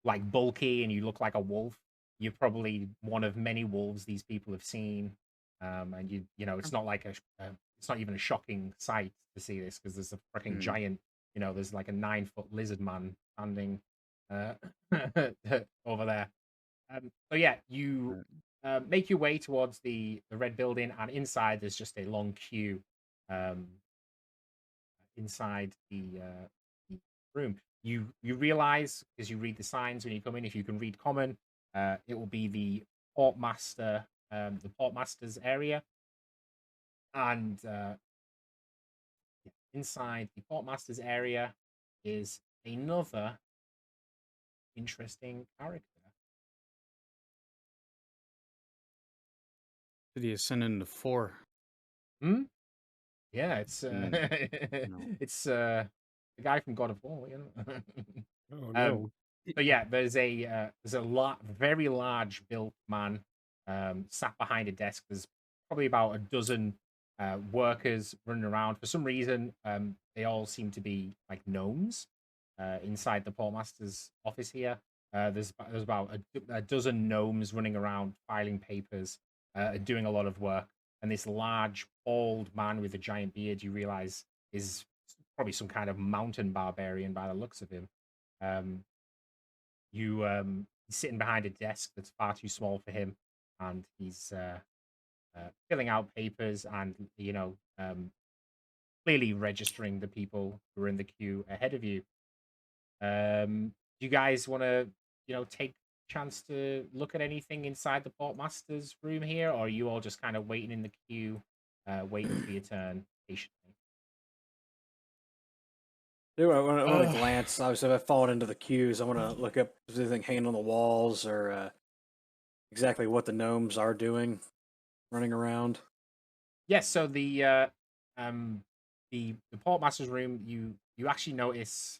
like bulky and you look like a wolf. You're probably one of many wolves these people have seen. And it's not like it's not even a shocking sight to see this, because there's a freaking giant, there's like a 9-foot lizard man standing over there. So yeah, you make your way towards the red building, and inside there's just a long queue inside the room. You realize, as you read the signs when you come in, if you can read common, it will be the portmaster's area, and inside the portmaster's area is another interesting character. Did he ascend into 4? Yeah, it's it's the guy from God of War, Oh no. So yeah, there's a very large built man sat behind a desk. There's probably about a dozen workers running around. For some reason, they all seem to be like gnomes inside the portmaster's office here. There's about a dozen gnomes running around, filing papers, doing a lot of work. And this large, bald man with a giant beard, you realize, is probably some kind of mountain barbarian by the looks of him. He's sitting behind a desk that's far too small for him, and he's filling out papers and, clearly registering the people who are in the queue ahead of you. Do you guys want to, take a chance to look at anything inside the Portmaster's room here, or are you all just kind of waiting in the queue, waiting for your turn patiently? I want to glance. Obviously, if I've fallen into the queues, I want to look up if there's anything hanging on the walls or exactly what the gnomes are doing, running around. Yes. So the Portmaster's room, you actually notice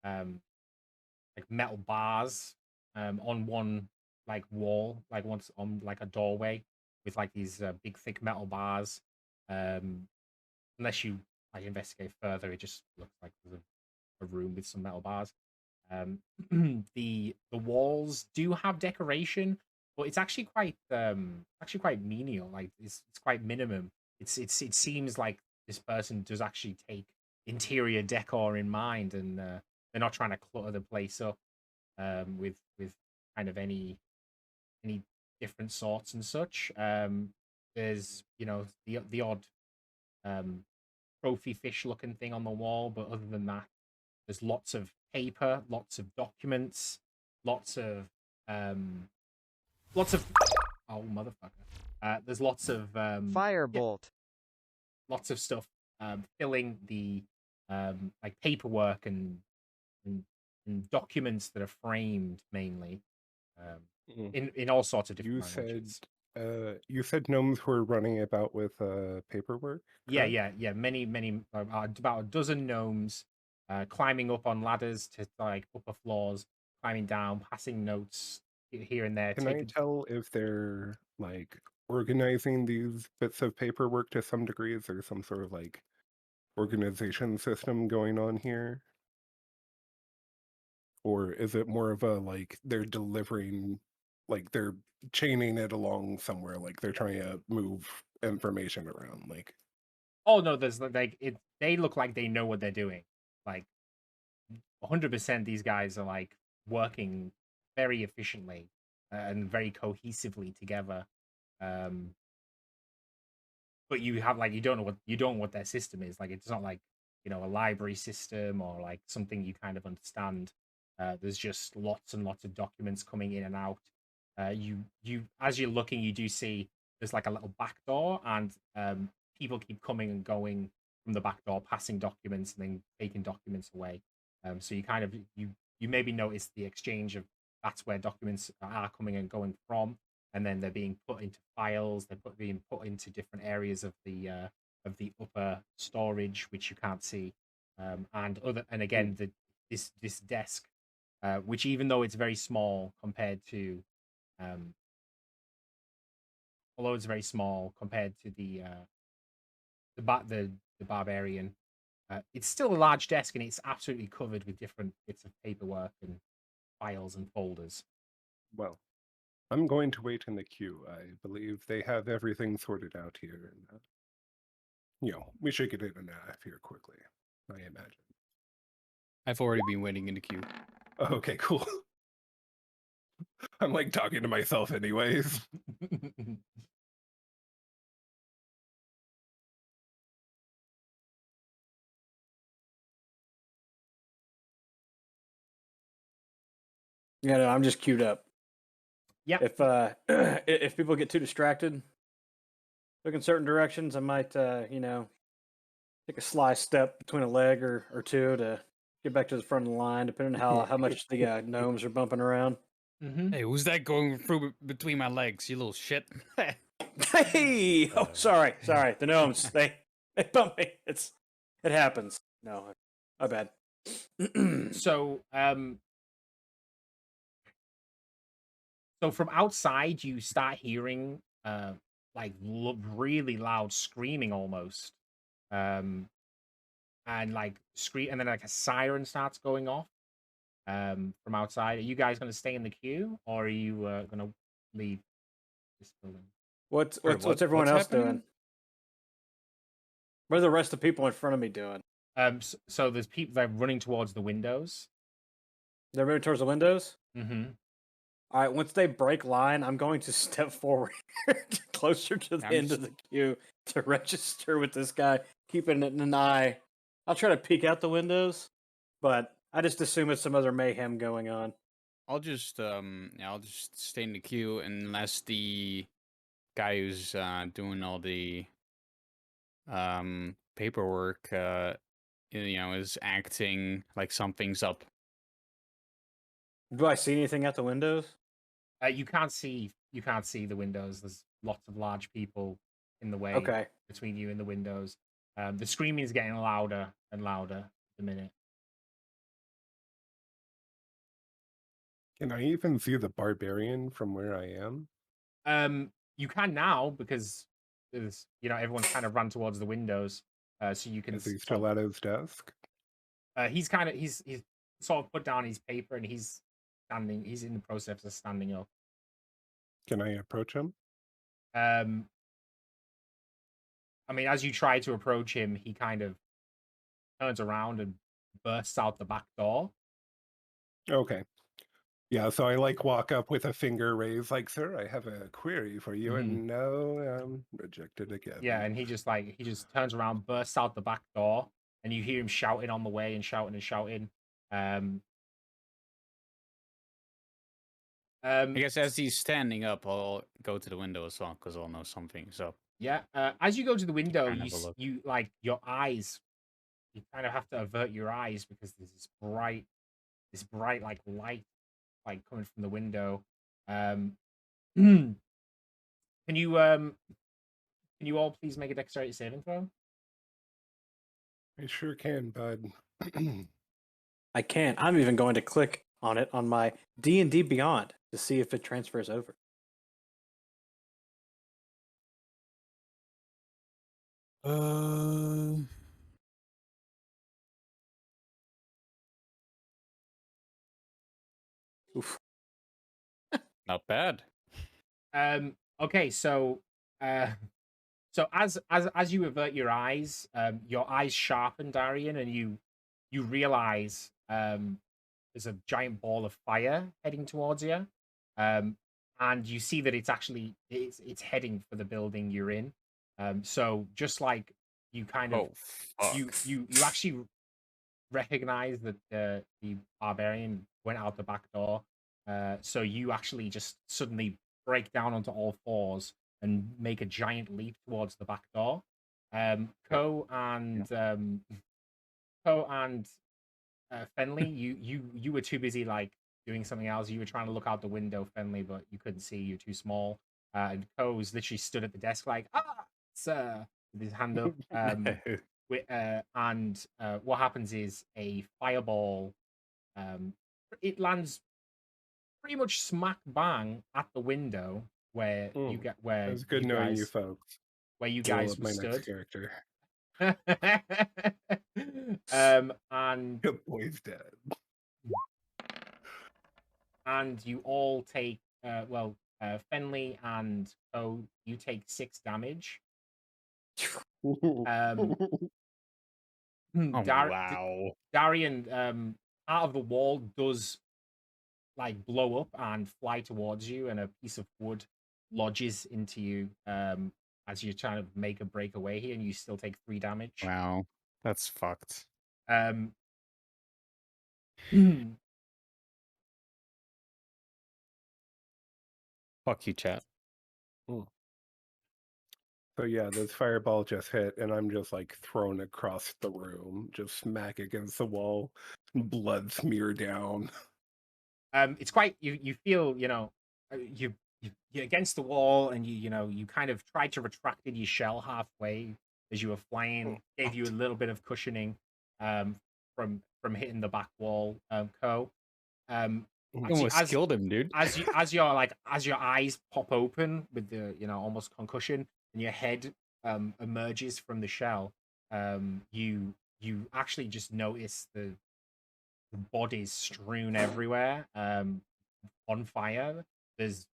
like metal bars on one like wall, like once on like a doorway with like these big thick metal bars. Unless you like investigate further, it just looks like there's a room with some metal bars. The walls do have decoration, but it's actually quite menial. Like it's quite minimum. It seems like this person does actually take interior decor in mind, and they're not trying to clutter the place up with kind of any different sorts and such. There's the odd trophy fish looking thing on the wall, but other than that, there's lots of paper, lots of documents, lots of oh motherfucker. There's lots of Firebolt. Lots of stuff filling the like paperwork and documents that are framed mainly in all sorts of different languages. You said gnomes were running about with paperwork? Correct? Yeah. Many about a dozen gnomes climbing up on ladders to like upper floors, climbing down, passing notes here and there. Can I tell if they're like organizing these bits of paperwork to some degree? Is there some sort of like organization system going on here? Or is it more of a like they're delivering, like they're chaining it along somewhere, like they're trying to move information around? Like, oh no, there's like they look like they know what they're doing. Like 100% these guys are like working very efficiently and very cohesively together. But you have like you don't know what their system is. Like it's not like a library system or like something you kind of understand. There's just lots and lots of documents coming in and out. You as you're looking, you do see there's like a little back door, and people keep coming and going from the back door, passing documents and then taking documents away. So you kind of you maybe notice the exchange of that's where documents are coming and going from, and then they're being put into files. They're being put into different areas of the upper storage, which you can't see, and again this desk, which even though it's very small compared to, although it's very small compared to the barbarian, it's still a large desk, and it's absolutely covered with different bits of paperwork and files and folders. well, I'm going to wait in the queue. I believe they have everything sorted out here, and we should get in and out of here quickly, I imagine. I've already been waiting in the queue. Okay, cool. I'm like talking to myself anyways. Yeah, no, I'm just queued up. Yeah. If people get too distracted, look in certain directions, I might take a sly step between a leg or two to get back to the front of the line, depending on how much the gnomes are bumping around. Mm-hmm. Hey, who's that going through between my legs? You little shit. Hey! Oh, sorry. The gnomes they bump me. It happens. No, my bad. So from outside, you start hearing like really loud screaming almost, and like and then like a siren starts going off from outside. Are you guys going to stay in the queue, or are you going to leave this building? What's everyone else doing? What are the rest of the people in front of me doing? So there's people that are running towards the windows. They're moving towards the windows? Mm-hmm. All right, once they break line, I'm going to step forward closer to the end of the queue to register with this guy, keeping it in an eye. I'll try to peek out the windows, but I just assume it's some other mayhem going on. I'll just stay in the queue unless the guy who's doing all the paperwork is acting like something's up. Do I see anything at the windows? You can't see the windows. There's lots of large people in the way between you and the windows. The screaming is getting louder and louder at the minute. Can I even see the barbarian from where I am? You can now because there's everyone's kind of run towards the windows, so you can. Is he still at his desk? He's sort of put down his paper and he's standing. He's in the process of standing up. Can I approach him? I mean, as you try to approach him, he kind of turns around and bursts out the back door. Okay. Yeah, so I walk up with a finger raised, sir, I have a query for you, and no, rejected again. Yeah, and he just turns around, bursts out the back door, and you hear him shouting on the way and shouting and shouting. I guess as he's standing up, I'll go to the window as well because I'll know something. So yeah, as you go to the window, you your eyes, you kind of have to avert your eyes because there's this bright light coming from the window. Can you all please make a dexterity saving throw? I sure can, bud. I can. I'm even going to click on it on my D&D Beyond to see if it transfers over. Oof. Not bad. Okay, so as you avert your eyes sharpen, Darian, and you realize there's a giant ball of fire heading towards you, and you see that it's heading for the building you're in. So just like you kind of you actually recognize that the barbarian went out the back door. So you actually just suddenly break down onto all fours and make a giant leap towards the back door. Ko and Fenley, you were too busy doing something else. You were trying to look out the window, Fenley, but you couldn't see. You're too small. And Ko was literally stood at the desk sir, with his hand up. What happens is a fireball. It lands pretty much smack bang at the window where you get where. It's good knowing you folks. Where you guys were stood. Next character. And the boy's dead. And you all take Fenley and you take 6 damage. Wow. Darian, out of the wall does blow up and fly towards you, and a piece of wood lodges into you as you're trying to make a breakaway here, and you still take 3 damage. Wow, that's fucked. Fuck you, chat. So yeah, this fireball just hit, and I'm just thrown across the room, just smack against the wall, blood smear down. It's quite you feel you're against the wall, and you kind of tried to retract your shell halfway as you were flying. Gave you a little bit of cushioning from hitting the back wall. Ko. Almost killed him, dude. As your eyes pop open with the almost concussion, and your head emerges from the shell, you actually just notice the bodies strewn everywhere, on fire. There's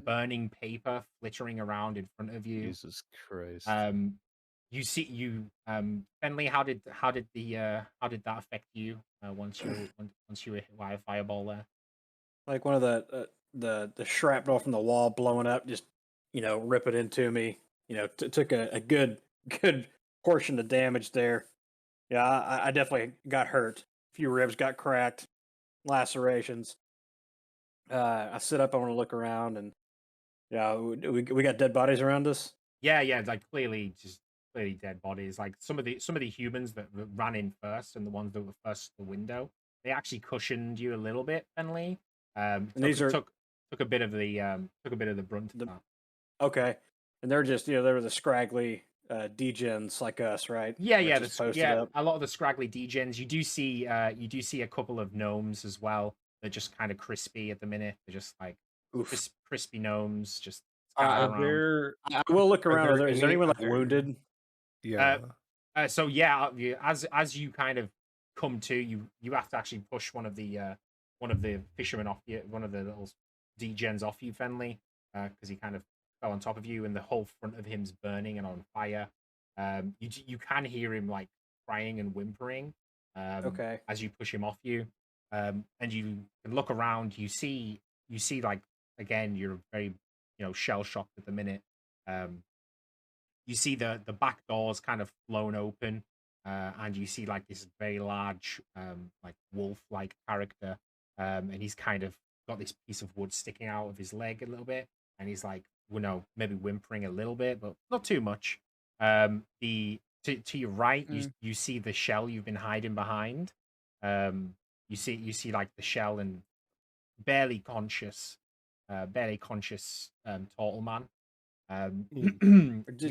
burning paper flittering around in front of you. Jesus Christ. You see Fenley, how did that affect you once you were hit by a fireball there? One of the shrapnel from the wall blowing up, just rip it into me. Took a good portion of damage there. Yeah, I definitely got hurt. few ribs got cracked, lacerations. I sit up. I want to look around, and yeah, we got dead bodies around us. Yeah, like clearly dead bodies. Like some of the humans that ran in first and the ones that were first to the window, they actually cushioned you a little bit, Finley. And took a bit of the brunt of that. Okay, and they're just they were the scraggly degens like us, right? Yeah, Up. A lot of the scraggly degens. You do see a couple of gnomes as well. They're just kind of crispy at the minute. They're just like crispy gnomes. Just I will look around. Is there anyone like wounded? Yeah. So yeah, as you kind of come to, you have to actually push one of the fishermen off you, one of the little degens off you, Fenley, because he kind of fell on top of you, and the whole front of him's burning and on fire. You can hear him like crying and whimpering. Okay. As you push him off you, and you can look around. You see like, again, you're very shell shocked at the minute. You see the back doors kind of flown open, and you see like this very large like wolf-like character, and he's kind of got this piece of wood sticking out of his leg a little bit, and he's like, maybe whimpering a little bit, but not too much. To your right, you see the shell you've been hiding behind. You see like the shell and barely conscious Turtle Man.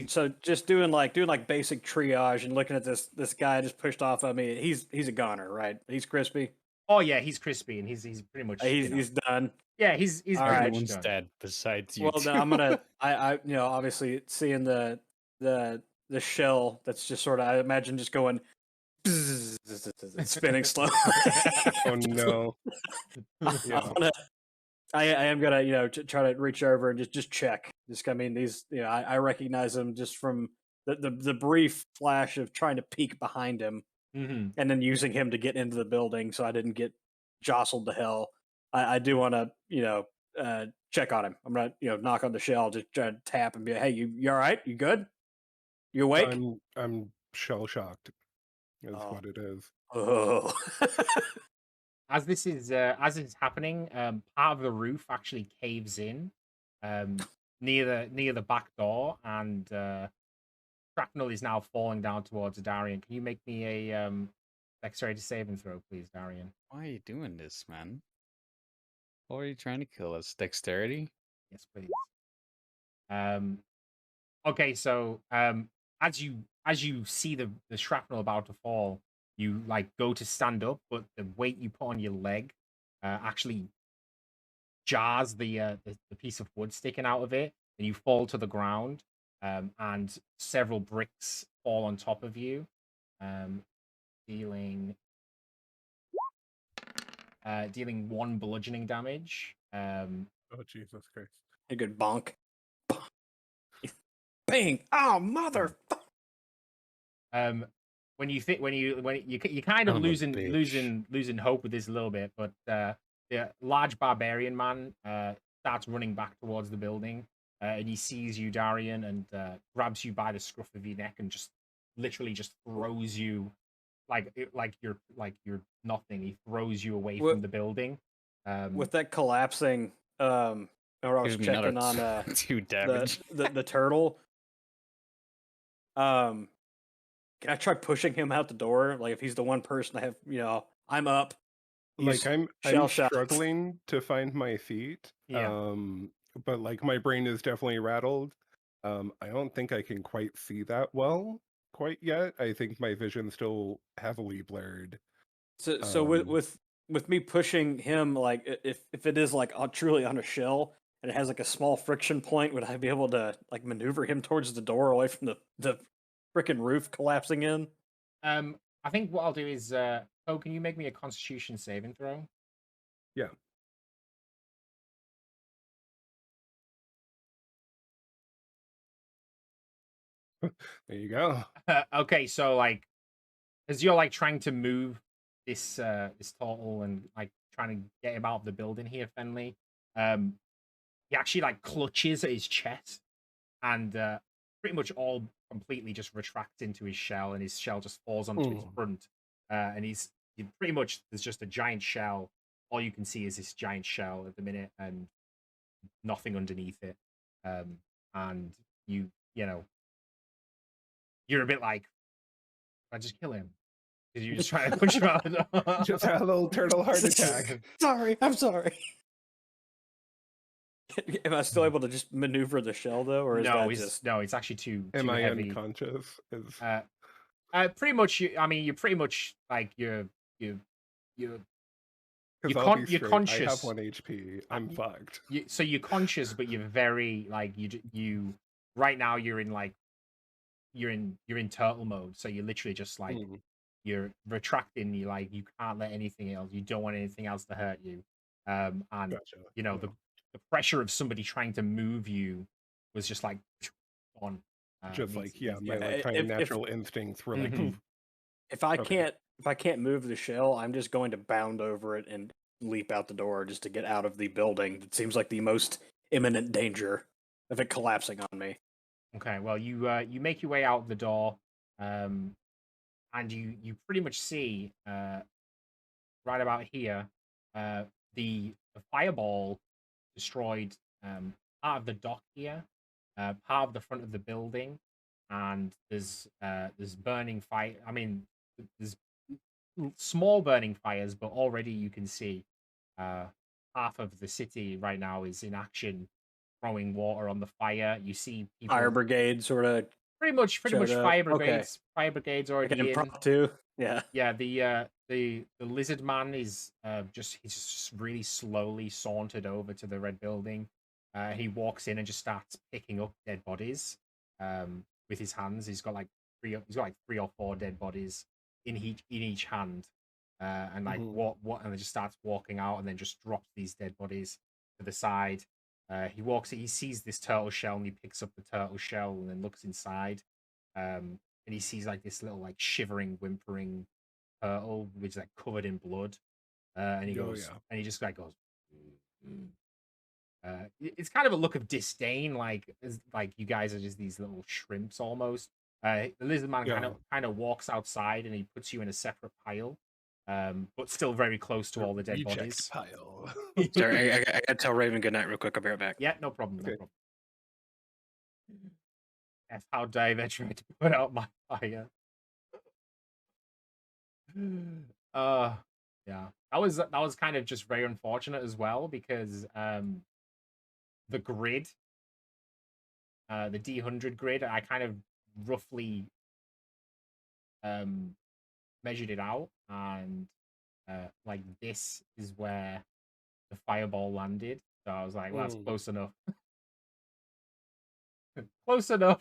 So just doing like basic triage and looking at this guy just pushed off of me. He's a goner, right? He's crispy. Oh yeah, he's crispy, and he's pretty much he's done. Yeah, he's everyone's dead besides you. Well, then I'm gonna I obviously seeing the shell that's just sort of, I imagine, just going spinning slow. Oh no. Yeah. I am gonna try to reach over and just check. These I recognize them just from the brief flash of trying to peek behind him, and then using him to get into the building so I didn't get jostled to hell. I do want to check on him. I'm gonna knock on the shell, just try to tap and be like, hey, you all right? You good? You awake? I'm shell shocked. Is what it is. Oh. As this is happening, part of the roof actually caves in near the back door, and shrapnel is now falling down towards Darian. Can you make me a dexterity saving throw, please, Darian? Why are you doing this, man? Why are you trying to kill us? Dexterity? Yes, please. Okay, so as you see the shrapnel about to fall, you like go to stand up, but the weight you put on your leg actually jars the piece of wood sticking out of it, and you fall to the ground, and several bricks fall on top of you, dealing 1 bludgeoning damage. Oh Jesus Christ! A good bonk. Bang! Oh mother! When you kind of losing hope with this a little bit, but the large barbarian man starts running back towards the building, and he sees you, Darian, and grabs you by the scruff of your neck and just literally just throws you like you're nothing. He throws you away from the building. With that collapsing, I was checking on 2 damage. the turtle. Can I try pushing him out the door? Like, if he's the one person I have, I'm up. Like, I'm struggling to find my feet. Yeah. But like my brain is definitely rattled. I don't think I can quite see that well quite yet. I think my vision's still heavily blurred. So with me pushing him, like if it is like truly on a shell and it has like a small friction point, would I be able to like maneuver him towards the door away from the frickin' roof collapsing in? I think what I'll do is, can you make me a Constitution saving throw? Yeah. There you go. Okay, so like, as you're like trying to move this turtle and like trying to get him out of the building here, Fenley, he actually like clutches at his chest, and pretty much all completely just retracts into his shell, and his shell just falls onto his front, and he's you pretty much there's just a giant shell. All you can see is this giant shell at the minute, and nothing underneath it. And you know, you're a bit like, I just kill him. Because you just try to push him out the door. Just had a little turtle heart attack. Sorry, I'm sorry. Am I still able to just maneuver the shell though, or is no, that it's just... no, it's actually too Am I heavy. unconscious? Pretty much. I mean, you're pretty much like you're conscious. I have 1 HP. I'm fucked. So you're conscious, but you're very like you. Right now, you're in turtle mode. So you're literally just like you're retracting. You like you can't let anything else. You don't want anything else to hurt you. And Gotcha. you know the pressure of somebody trying to move you was just like on. Just like my like, kind of natural instincts were like. If I can't move the shell, I'm just going to bound over it and leap out the door just to get out of the building. It seems like the most imminent danger of it collapsing on me. Okay, well you make your way out the door, and you pretty much see right about here the fireball destroyed part of the dock here, part of the front of the building, and there's burning fire. I mean, there's small burning fires, but already you can see half of the city right now is in action, throwing water on the fire. You see people, Fire brigade sort of pretty much fire brigades. Okay. Fire brigades already like in. Impromptu. Yeah. Yeah, the lizard man is he's just really slowly sauntered over to the red building. He walks in and just starts picking up dead bodies with his hands. He's got like three or four dead bodies in each hand, and like and then just starts walking out and then just drops these dead bodies to the side. He sees this turtle shell and he picks up the turtle shell and then looks inside. And he sees like this little like shivering, whimpering turtle which is like covered in blood. And he goes, and he just like goes. It's kind of a look of disdain, like you guys are just these little shrimps almost. The lizard man kind of walks outside and he puts you in a separate pile, but still very close to all the dead bodies. Pile. Sorry, I gotta tell Raven good night real quick. I'll be right back. Yeah, no problem. Okay. No problem. That's how dare they try to put out my fire. Yeah, that was kind of just very unfortunate as well because the grid, the D100 grid, I kind of roughly measured it out, and like this is where the fireball landed. So I was like, well, that's close enough. Close enough.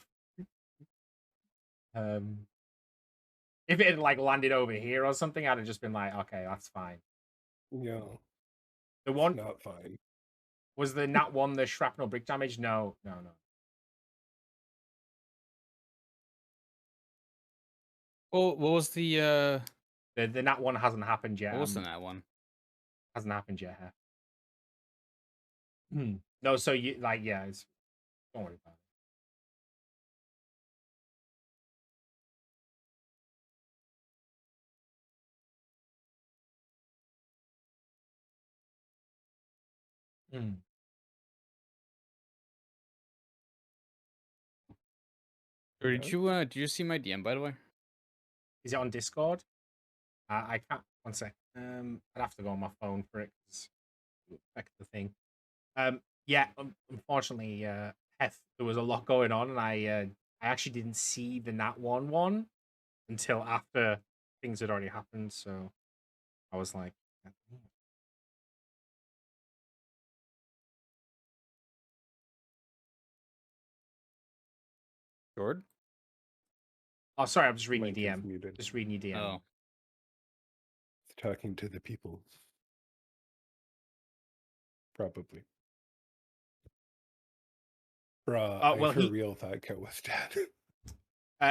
If it had like landed over here or something, I'd have just been like, okay, that's fine. Yeah. The one not fine. Was the Nat one the shrapnel brick damage? No. Well, what was the Nat one hasn't happened yet. What was the Nat one? Hasn't happened yet, Heff. No, so you like don't worry about it. Did you see my DM, by the way? Is it on Discord? I can't. One sec. I'd have to go on my phone for it because affect the thing. Yeah. Unfortunately, Heff, there was a lot going on, and I actually didn't see the Nat 1 until after things had already happened. So I was like. Jord? Oh, sorry, I'm just reading your DM. Just reading your DM. Oh. Talking to the people. Probably. Bruh, well, I for real thought Cat was dead.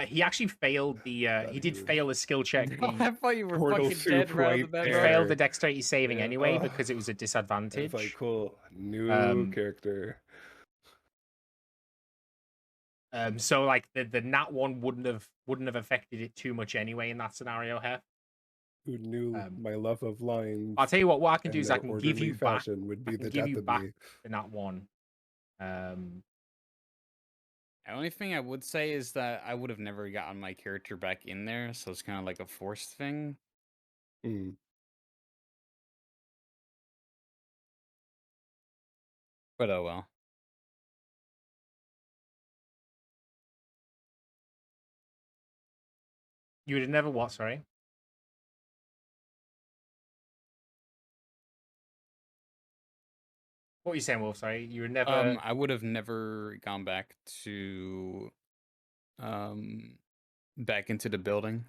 He actually failed the. He did fail a skill check. I thought you were fucking dead right off the He failed the dexterity saving anyway because it was a disadvantage. It's like cool new character. So like the Nat 1 wouldn't have affected it too much anyway in that scenario, Heff. Who knew my love of lines? I'll tell you what I can do and is I their can give orderly you back. fashion would I be can the give death you of back me. in that one. The only thing I would say is that I would have never gotten my character back in there, so it's kind of like a forced thing. Mm. But oh well. You would have never what? Sorry. What were you saying, Wolf? Sorry, you would never. I would have never gone back to, back into the building.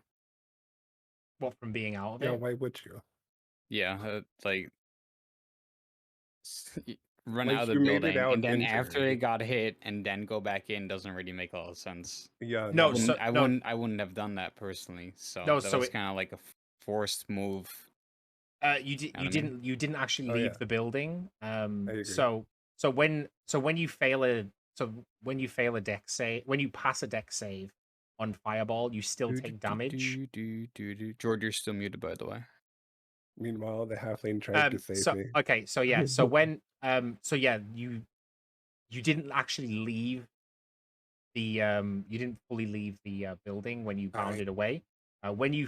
What, from being out of Yeah, it? why would you? Yeah, like run Like, out of the you made it building, out and then after injured. it got hit, and then go back in doesn't really make a lot of sense. Yeah, No, no. so I no, wouldn't have done that personally. So no, that so was it, kind of like a forced move. you did, You know what I mean? you didn't actually Oh, leave yeah. the building. I agree. So when you fail a deck save, when you pass a deck save on Fireball, you still take damage. George, you're still muted, by the way. Meanwhile, the halfling tried to save me. Okay, so yeah, so when so yeah, you didn't actually leave the you didn't fully leave the building when you bounded away. When you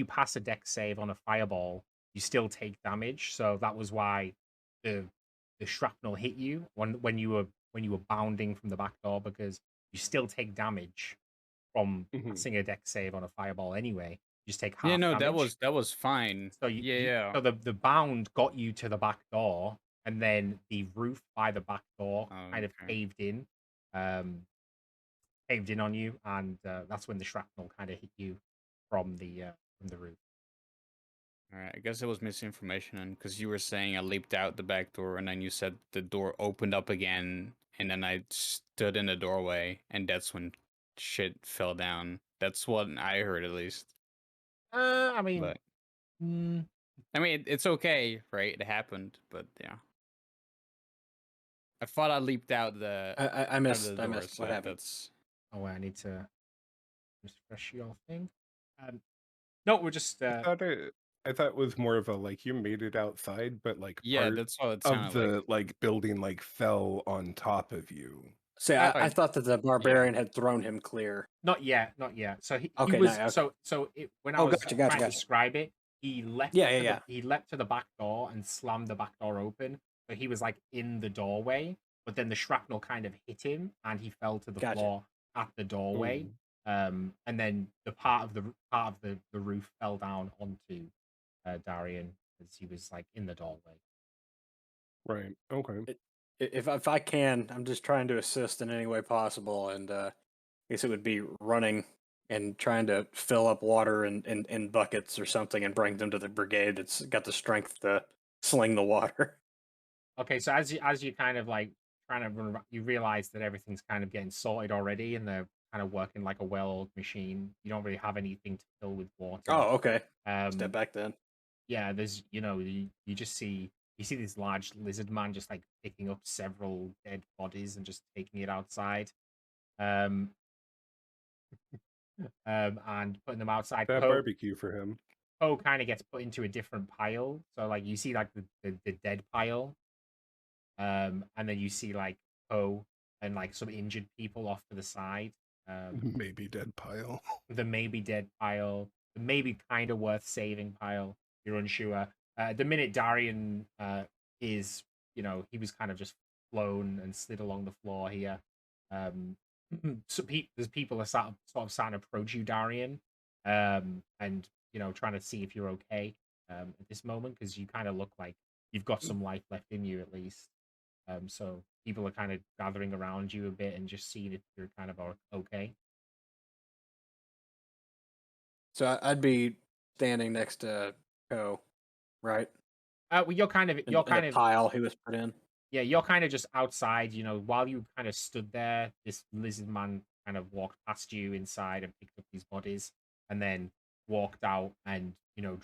pass a deck save on a Fireball, you still take damage. So that was why the shrapnel hit you when you were bounding from the back door, because you still take damage from passing a deck save on a Fireball anyway. You just take half Yeah, no, damage. that was fine. So yeah. so the bound got you to the back door, and then the roof by the back door kind of caved in on you, and that's when the shrapnel kind of hit you from the roof. All right, I guess it was misinformation, and because you were saying I leaped out the back door, and then you said the door opened up again, and then I stood in the doorway, and that's when shit fell down. That's what I heard, at least. I mean, but, I mean, it's okay, right? It happened, but yeah. I thought I leaped out the. I missed. Out the I door, missed so what happened. That's... Oh, wait, I need to refresh your thing. No, we're just. I thought it was more of a, like, you made it outside, but like part that's what it of sounded the like building like fell on top of you. See, I thought that the barbarian had thrown him clear. Not yet, not yet. So he Okay, was no, okay. so when I was trying to gotcha. describe it, he leapt he leapt to the back door and slammed the back door open. So he was like in the doorway, but then the shrapnel kind of hit him and he fell to the floor at the doorway. And then the part of the roof fell down onto Darian as he was like in the doorway. Right. Okay. If I can, I'm just trying to assist in any way possible, and I guess it would be running and trying to fill up water in buckets or something and bring them to the brigade that's got the strength to sling the water. Okay, so as you kind of like trying to run, you realize that everything's kind of getting sorted already, and they're kind of working like a well-oiled machine. You don't really have anything to fill with water. Oh, okay. Step back then. Yeah, there's you just see this large lizard man just like picking up several dead bodies and just taking it outside, and putting them outside. That barbecue for him. Poe kind of gets put into a different pile, so like you see like the dead pile, and then you see like Poe and like some injured people off to the side. Maybe dead pile. The maybe dead pile, the maybe kind of worth saving pile. You're unsure. The minute Darian is, he was kind of just flown and slid along the floor here. So there's people are sort of starting to approach you, Darian, and trying to see if you're okay at this moment, because you kind of look like you've got some life left in you at least. So people are kind of gathering around you a bit and just seeing if you're kind of okay. So I'd be standing next to Poe, right? Well, you're kind of in the pile he was put in. Yeah, you're kind of just outside. While you kind of stood there, this lizard man kind of walked past you inside and picked up these bodies, and then walked out and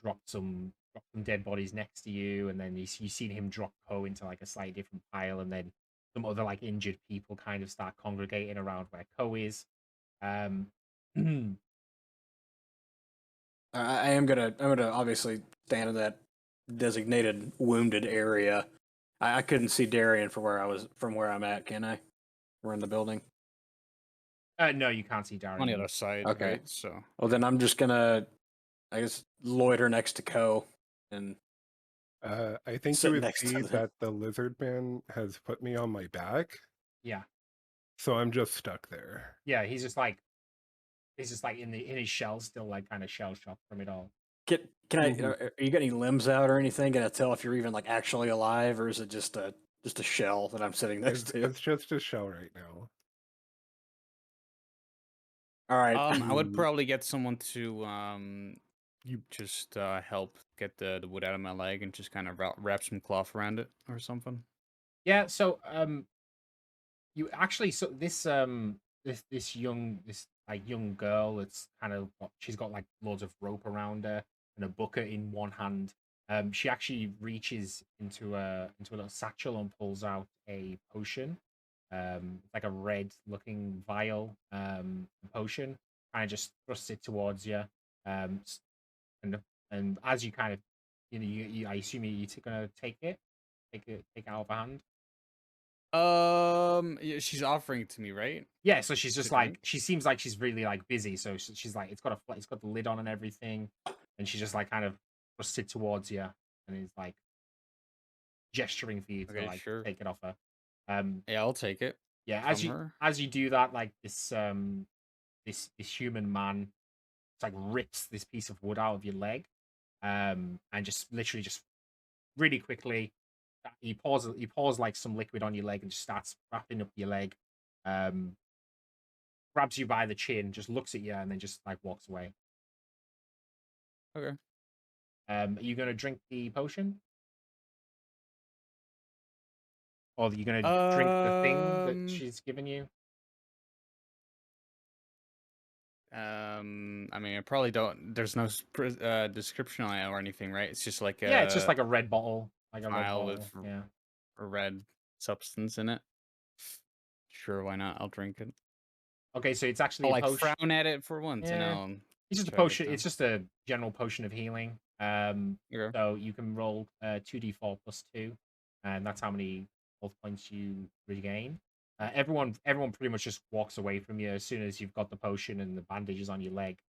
dropped some dead bodies next to you, and then you seen him drop Poe into like a slightly different pile, and then some other like injured people kind of start congregating around where Poe is. I'm gonna obviously stand in that designated wounded area. I couldn't see Darian from where I'm at, can I? We're in the building. No, you can't see Darian. On the other side, Okay. right? So. Well, then I'm just gonna, I guess, loiter next to Ko and. I think sit you would next to see them. that the lizard man has put me on my back, Yeah. so I'm just stuck there. Yeah, he's just like in his shell, still like kind of shell shocked from it all. Can I? Are you got any limbs out or anything? Can I tell if you're even like actually alive, or is it just a shell that I'm sitting next to? It's just a shell right now. All right. I would probably get someone to you just help get the wood out of my leg and just kind of wrap some cloth around it or something. Yeah. So you actually this young girl. It's kind of she's got like loads of rope around her and a bucket in one hand. She actually reaches into a little satchel and pulls out a potion. Like a red looking vial potion, kind of just thrusts it towards you. And as you kind of, you I assume you're gonna take it out of her hand. Yeah, she's offering it to me, right? Yeah, so she's just like, she seems like she's really like busy. So she's like, it's got the lid on and everything, and she just like kind of thrusts it towards you, and is like gesturing for you to take it off her. Yeah, I'll take it. Yeah, as you do that, like this human man, it's like rips this piece of wood out of your leg, and just literally just really quickly, he pours like some liquid on your leg and just starts wrapping up your leg, grabs you by the chin, just looks at you, and then just like walks away. Okay. Are you gonna drink the potion? Or are you going to drink the thing that she's given you? I mean, I probably don't. There's no description on it or anything, right? It's just like it's just like a red bottle, like a red vial bottle. with Yeah, a red substance in it. Sure, why not? I'll drink it. Okay, so it's actually I'll like frown at it for once, and I'll. It's just a potion. It's just a general potion of healing. Okay. So you can roll 2d4 plus 2, and that's how many health points you regain. Everyone pretty much just walks away from you as soon as you've got the potion and the bandages on your leg.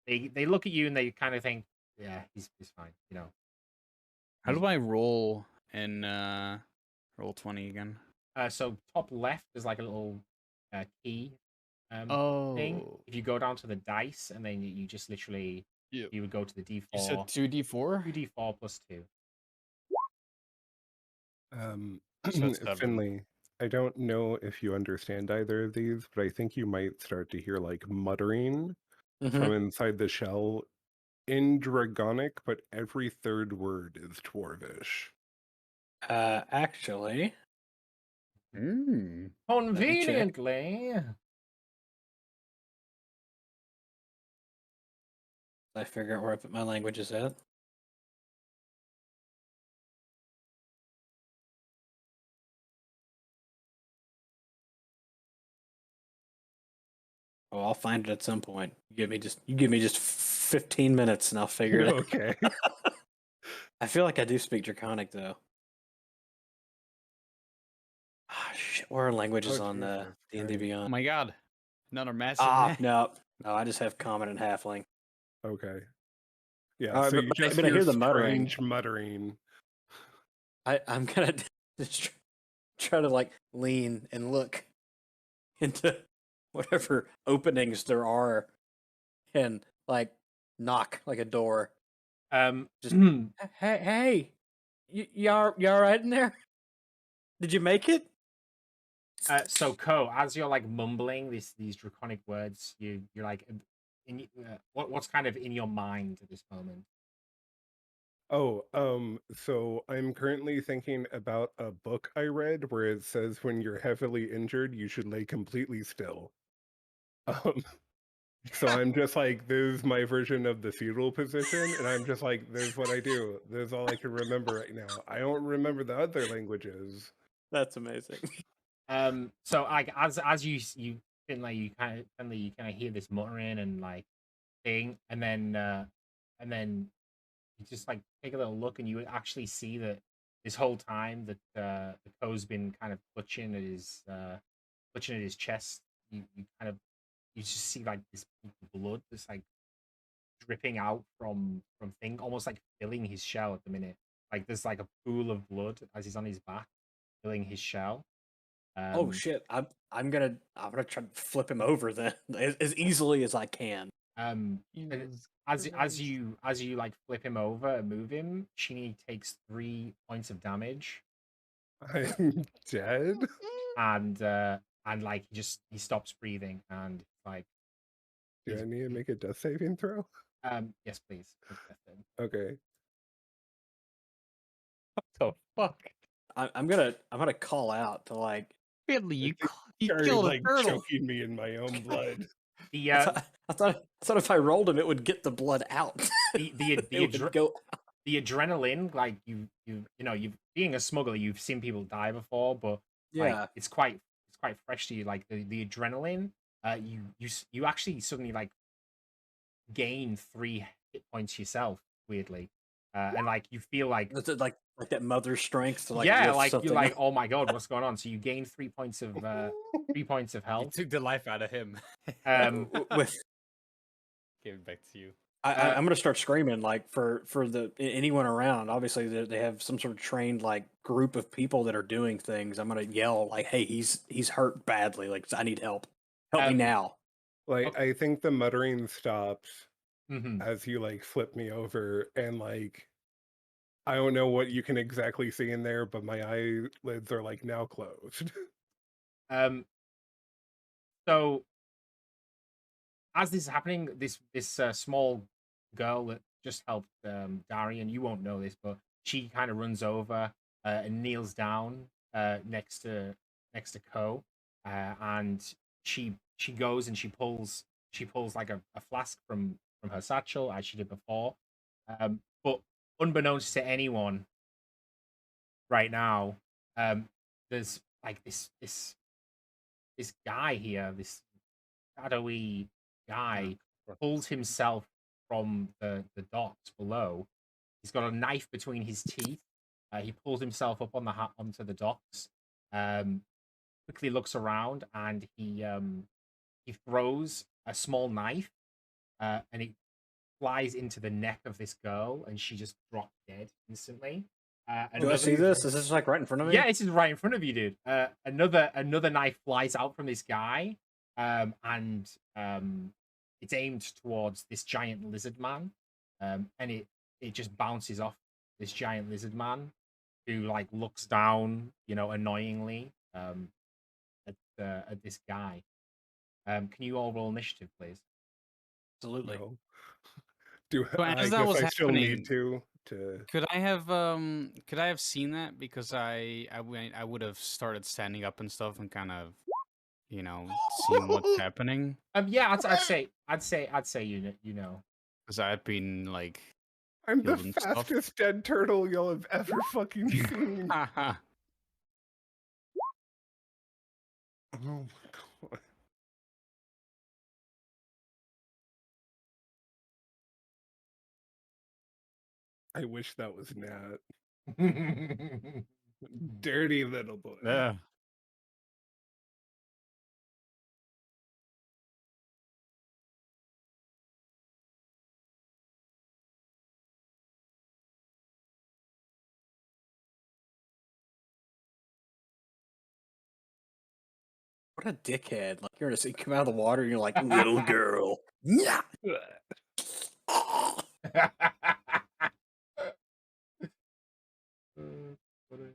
They look at you and they kind of think, yeah, he's fine, you know. How do I roll in roll 20 again? So top left is like a little key thing. If you go down to the dice and then you just literally you would go to the D4. You said 2d4? 2d4 plus 2. Finley, I don't know if you understand either of these, but I think you might start to hear like muttering from inside the shell in Dragonic, but every third word is Dwarvish. Actually. Conveniently. I figure out where I put my languages at. Oh, I'll find it at some point. You give me just 15 minutes and I'll figure it out. Okay. I feel like I do speak Draconic though. Ah, shit. What are languages on D&D Beyond? Oh my god. Another massive no, I just have Common and Halfling. Okay. Yeah, so you just but I hear the muttering. muttering. I'm gonna just try to like lean and look into whatever openings there are and like knock like a door. Just hey, you all right in there? Did you make it? So Ko, as you're like mumbling these draconic words, you're like, what's kind of in your mind at this moment? So I'm currently thinking about a book I read where it says when you're heavily injured, you should lay completely still. So I'm just like, this is my version of the fetal position, and I'm just like, this is what I do. This is all I can remember right now. I don't remember the other languages. That's amazing. So like as you kind of hear this muttering and like thing, and then and then you just like take a little look, and you would actually see that this whole time that the Ko's been kind of clutching at his chest. You kind of you just see like this blood that's like dripping out from thing, almost like filling his shell at the minute. Like there's like a pool of blood as he's on his back, filling his shell. Oh shit! I'm gonna try to flip him over then as easily as I can. And as you like flip him over and move him, Chini takes 3 points of damage, I'm dead. and like he stops breathing, and like Do I need to make a death saving throw? yes, please. Make a death save. Okay. What the fuck? I'm gonna call out to like. Finley, you Started, killed a like turtle. choking me in my own blood. The I thought if I rolled him, it would get the blood out. the adrenaline, like you being a smuggler, you've seen people die before, but Yeah. like, it's quite fresh to you. Like the adrenaline, you actually suddenly like gain 3 hit points yourself, weirdly, and like you feel like Is it like that mother strength to like yeah, lift like something you're like, up? oh my god, what's going on? So you gain 3 points of 3 points of You health. took the life out of him. With Give it back to you. I'm gonna start screaming like for anyone around. Obviously, they have some sort of trained like group of people that are doing things. I'm gonna yell like, "Hey, he's hurt badly. Like, I need help. Help me now." Like I think the muttering stops Mhm. as you like flip me over, and like I don't know what you can exactly see in there, but my eyelids are like now closed. So as this is happening, this small girl that just helped Darian, you won't know this, but she kind of runs over and kneels down next to Ko, and she goes and she pulls like a flask from her satchel as she did before, but unbeknownst to anyone right now, there's like this guy here, this shadowy guy, pulls himself from the docks below. He's got a knife between his teeth. He pulls himself up on onto the docks. Quickly looks around, and he throws a small knife, and it flies into the neck of this girl, and she just dropped dead instantly. Do I see this? Is this like right in front of me? Yeah, this is right in front of you, dude. Another knife flies out from this guy, and it's aimed towards this giant lizard man, and it just bounces off this giant lizard man, who like looks down, annoyingly, at this guy. Can you all roll initiative, please? Absolutely. No. Do So I as guess that was I still happening, need to Could I have seen that, because I would have started standing up and stuff and kind of, seeing what's happening, Yeah, I'd say you know. because I've been like I'm the killing stuff. fastest dead turtle you'll have ever fucking seen. Haha. Oh my god. I wish that was Nat. Dirty little boy. Yeah. What a dickhead! Like you come out of the water, and you're like, little girl. Yeah.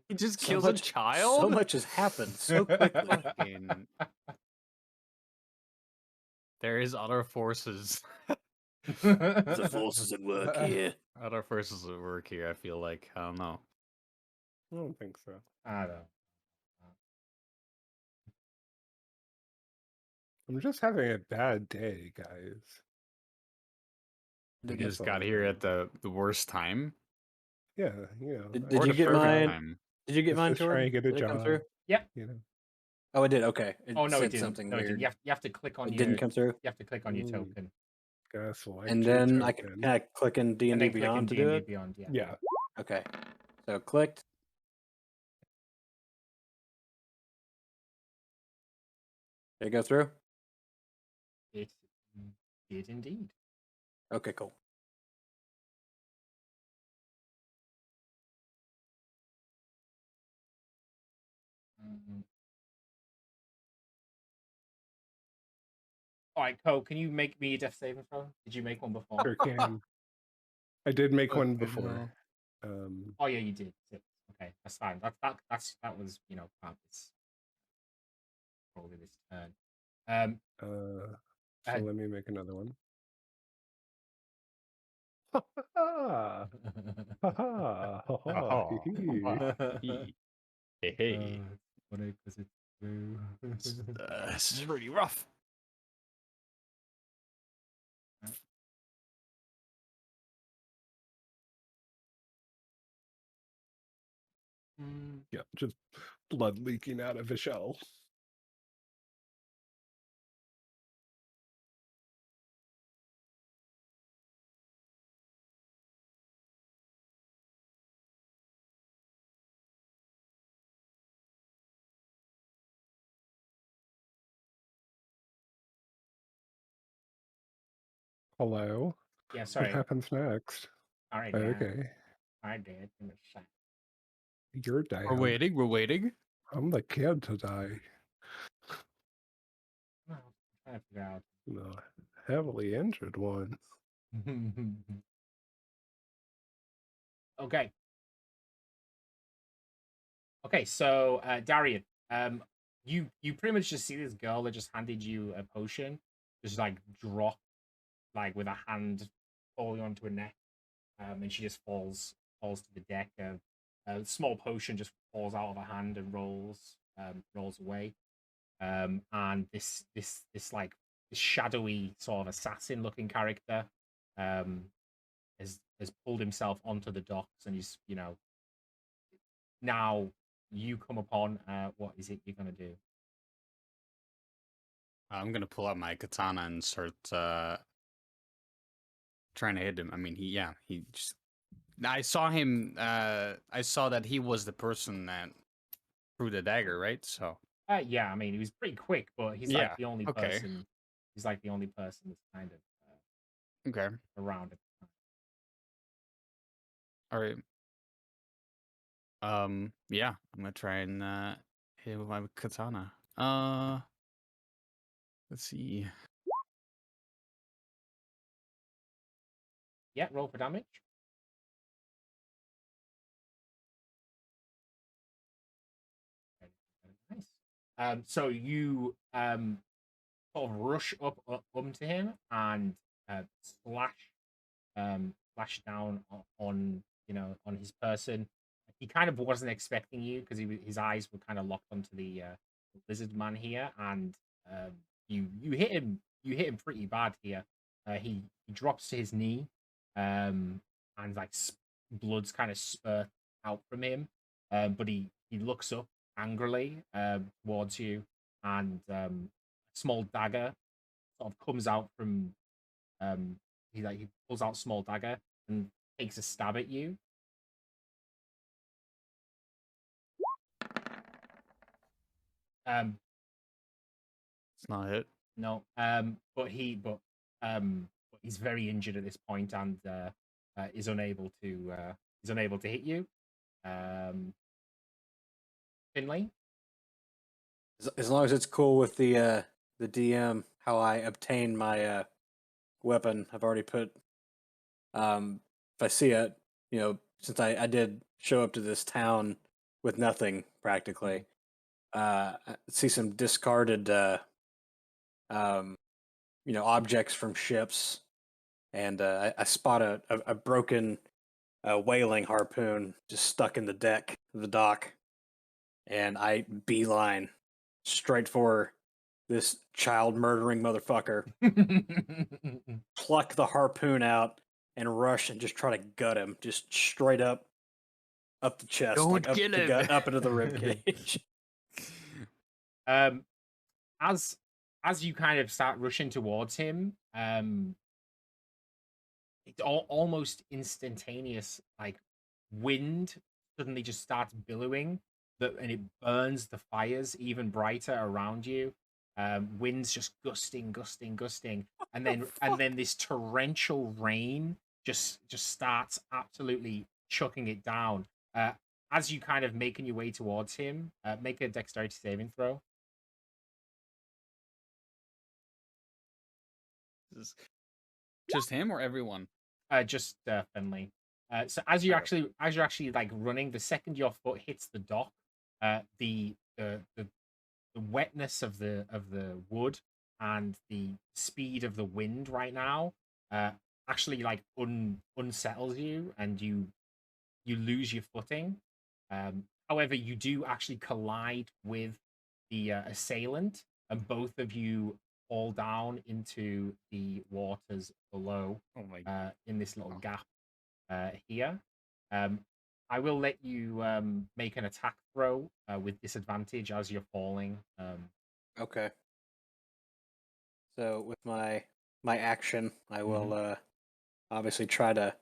He just So killed much- a child? So much has happened so quickly. Fucking- There is other forces. The forces at work here. Other forces at work here, I feel like. I don't know. I don't think so. I don't. I'm just having a bad day, guys. You just got here at the worst time. Yeah, you know. Did I Or you the just get perfect try- mine? time. Did you get just mine, to try Jordan? and get a Did it come job. through? You know. Oh, it did. Okay. It Oh no, said it didn't. something No, it weird. didn't. You have to click on It your. didn't come through. You have to click on your Ooh. token. And then I can I click in D&D Beyond to do it? Beyond, yeah. Yeah. Okay. So clicked. Did it go through? It did indeed. Okay, cool. All right, Cole, can you make me a death saving throw? Did you make one before? Sure can. I did make one before. Oh yeah, you did. Okay, that's fine. That was part of this probably this turn. So let me make another one. Ha ha ha ha Hey. This is really rough. Yeah, just blood leaking out of a shell. Hello? Yeah, sorry. What happens next? All right, okay. All right, Dad. Give me a sec. You're down. We're waiting. I'm the kid to die. No, I'm trying to figure out. The heavily injured one. Okay. Okay, so Darian, you pretty much just see this girl that just handed you a potion, just like drop, like with a hand falling onto her neck, and she just falls to the deck. A small potion just falls out of her hand and rolls away. And this like this shadowy sort of assassin looking character has pulled himself onto the docks, and he's now you come upon what is it you're gonna do? I'm gonna pull out my katana and start trying to hit him. I mean, he just. I saw him. I saw that he was the person that threw the dagger, right? So. Yeah, I mean, he was pretty quick, but he's like the only person. He's like the only person that's kind of around it. All right. Yeah, I'm gonna try and hit with my katana. Let's see. Yeah, roll for damage. Nice. So you sort of rush up to him and slash down on on his person. He kind of wasn't expecting you because his eyes were kind of locked onto the lizard man here, and you hit him pretty bad here. He drops to his knee, and like blood's kind of spurt out from him, but he looks up angrily towards you, and a small dagger sort of comes out from he pulls out a small dagger and takes a stab at you. It's not it. No. But he's very injured at this point and is unable to hit you. Finley? As long as it's cool with the DM, how I obtain my weapon, I've already put. If I see it, since I did show up to this town with nothing practically, I see some discarded, objects from ships, and I spot a broken whaling harpoon just stuck in the deck of the dock, and I beeline straight for this child murdering motherfucker, pluck the harpoon out, and rush and just try to gut him, just straight up the chest, Don't up kill the him. gut, up into the ribcage. As you kind of start rushing towards him, it's almost instantaneous. Like wind suddenly just starts billowing, and it burns the fires even brighter around you. Winds just gusting, gusting, gusting, and then this torrential rain just starts absolutely chucking it down. As you kind of making your way towards him, make a dexterity saving throw. Just him or everyone? Just Finley. So as you're actually like running, the second your foot hits the dock, the wetness of the wood and the speed of the wind right now actually like unsettles you, and you lose your footing. However, you do actually collide with the assailant, and both of you fall down into the waters below. Oh my God. In this little gap here. I will let you make an attack throw with disadvantage as you're falling. Okay. So with my action, I will obviously try to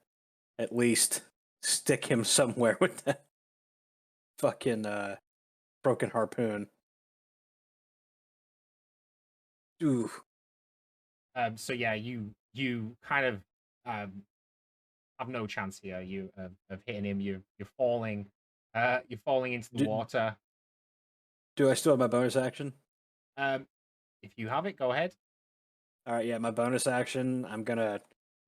at least stick him somewhere with that fucking broken harpoon. Ooh. So yeah, you kind of have no chance here. You of hitting him. You're falling. You're falling into the water. Do I still have my bonus action? If you have it, go ahead. All right, yeah, my bonus action. I'm gonna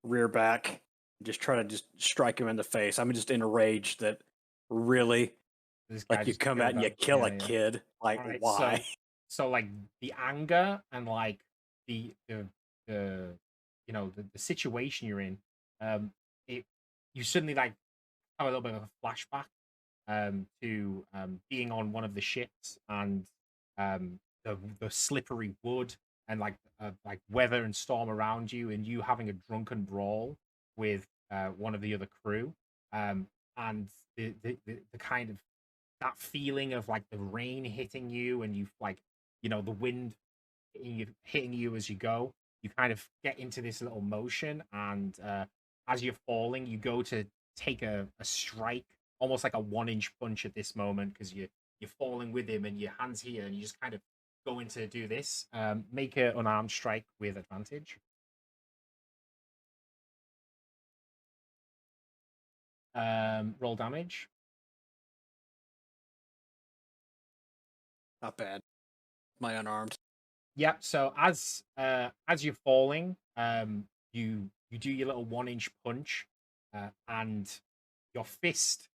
rear back, just try to just strike him in the face. I'm just in a rage that really, like, you come out and you kill a kid. Like, right, why? So like the anger and like the you know the situation you're in, you suddenly like have a little bit of a flashback to being on one of the ships, and the slippery wood and like weather and storm around you, and you having a drunken brawl with one of the other crew, and the kind of that feeling of like the rain hitting you, and you like, you know, the wind hitting you as you go. You kind of get into this little motion, and as you're falling, you go to take a strike, almost like a 1-inch punch at this moment, because you're falling with him and your hands here, and you just kind of go into do this. Make an unarmed strike with advantage. Roll damage. Not bad. My unarmed. Yeah. So as you're falling, you do your little 1-inch punch, and your fist,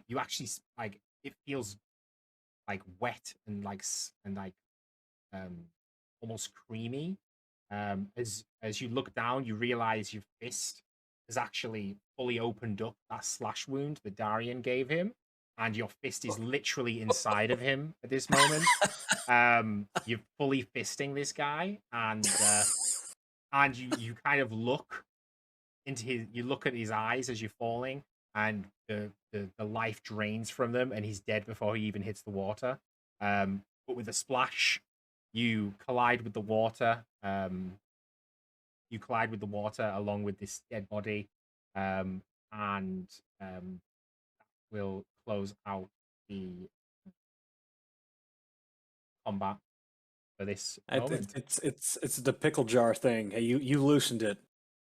you actually like it feels like wet and like almost creamy. As you look down, you realize your fist has actually fully opened up that slash wound that Darian gave him, and your fist is literally inside of him at this moment. You're fully fisting this guy, and you kind of look into you look at his eyes as you're falling, and the life drains from them, and he's dead before he even hits the water. But with a splash, you collide with the water. You collide with the water along with this dead body, and will close out the combat for this moment. It's the pickle jar thing. Hey, you loosened it.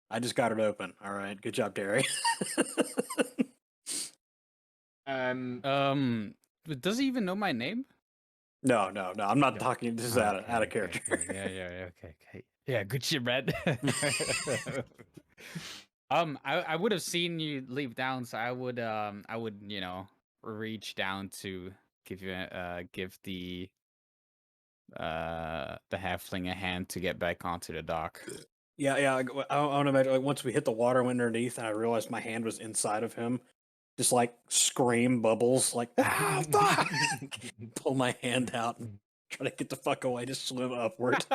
I just got it open. All right, good job, Derry. Does he even know my name? No. I'm not talking. This is out of character. Yeah. Okay. Yeah, good shit, Brad. I would have seen you leap down, so I would reach down to give the halfling a hand to get back onto the dock. Yeah. I want to imagine, like, once we hit the water, went underneath, and I realized my hand was inside of him. Just like scream bubbles, like, ah, fuck! Pull my hand out and try to get the fuck away, just swim upward.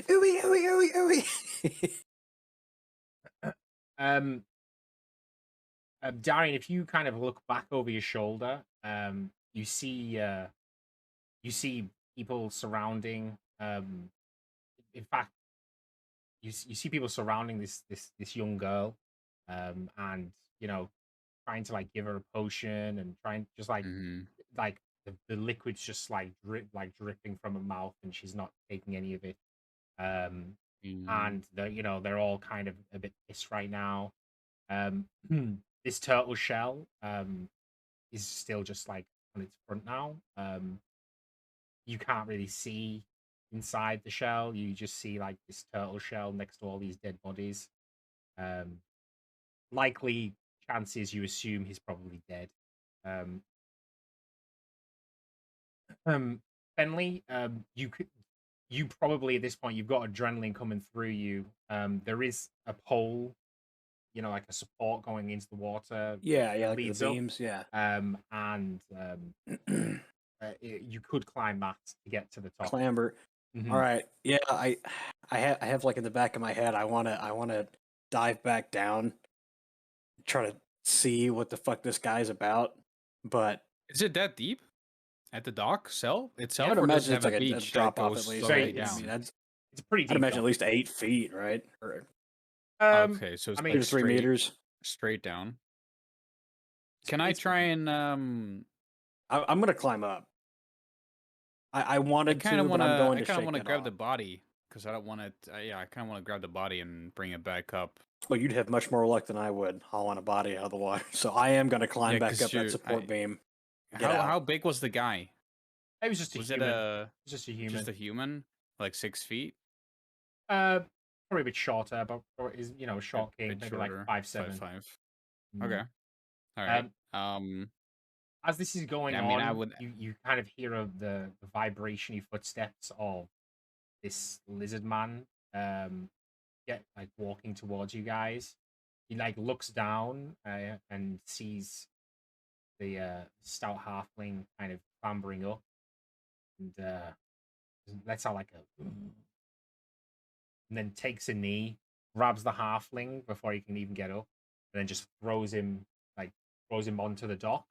Ooey. Darian, if you kind of look back over your shoulder, you see people surrounding. In fact, you see people surrounding this young girl, and you know, trying to like give her a potion and trying just like the liquid's just like dripping from her mouth, and she's not taking any of it. Um, and they're all kind of a bit pissed right now. Um, this turtle shell is still just like on its front now. You can't really see inside the shell. You just see like this turtle shell next to all these dead bodies. Likely chances you assume he's probably dead. Bentley, you probably at this point you've got adrenaline coming through you. There is a pole, like a support going into the water. Yeah, like the leads up. beams, yeah. You could climb that to get to the top. Clamber. Mhm. All right. Yeah, I have like in the back of my head, I wanna dive back down, try to see what the fuck this guy's about. But Is it that deep? At the dock cell itself? I'd Or does imagine it it's have like a a beach drop that off goes at least. all the way Straight, down? I mean, it's pretty deep. I'd imagine though. at least 8 feet, right? Or Okay, so it's I mean, 2 like to 3 straight, meters. straight down. Can I try and I'm gonna climb up. I wanted kind of to, want but I'm going to I kind of shake want to that grab off. the body because I don't want to. Yeah, I kind of want to grab the body and bring it back up. Well, you'd have much more luck than I would hauling a body out of the water. So I am going to climb Yeah, back 'cause up that support beam. Get out. How big was the guy? It was just a Was human. it It was just a human. just a human? Like 6 feet? Probably a bit shorter, but is a short king, Bit maybe like shorter, 5'7". 5'5". Mm. Okay. All right. As this is going I on, mean, I would. you kind of hear of the vibration-y footsteps of this lizard man get like walking towards you guys. He like looks down and sees the stout halfling kind of clambering up, and lets out like and then takes a knee, grabs the halfling before he can even get up, and then just throws him onto the dock.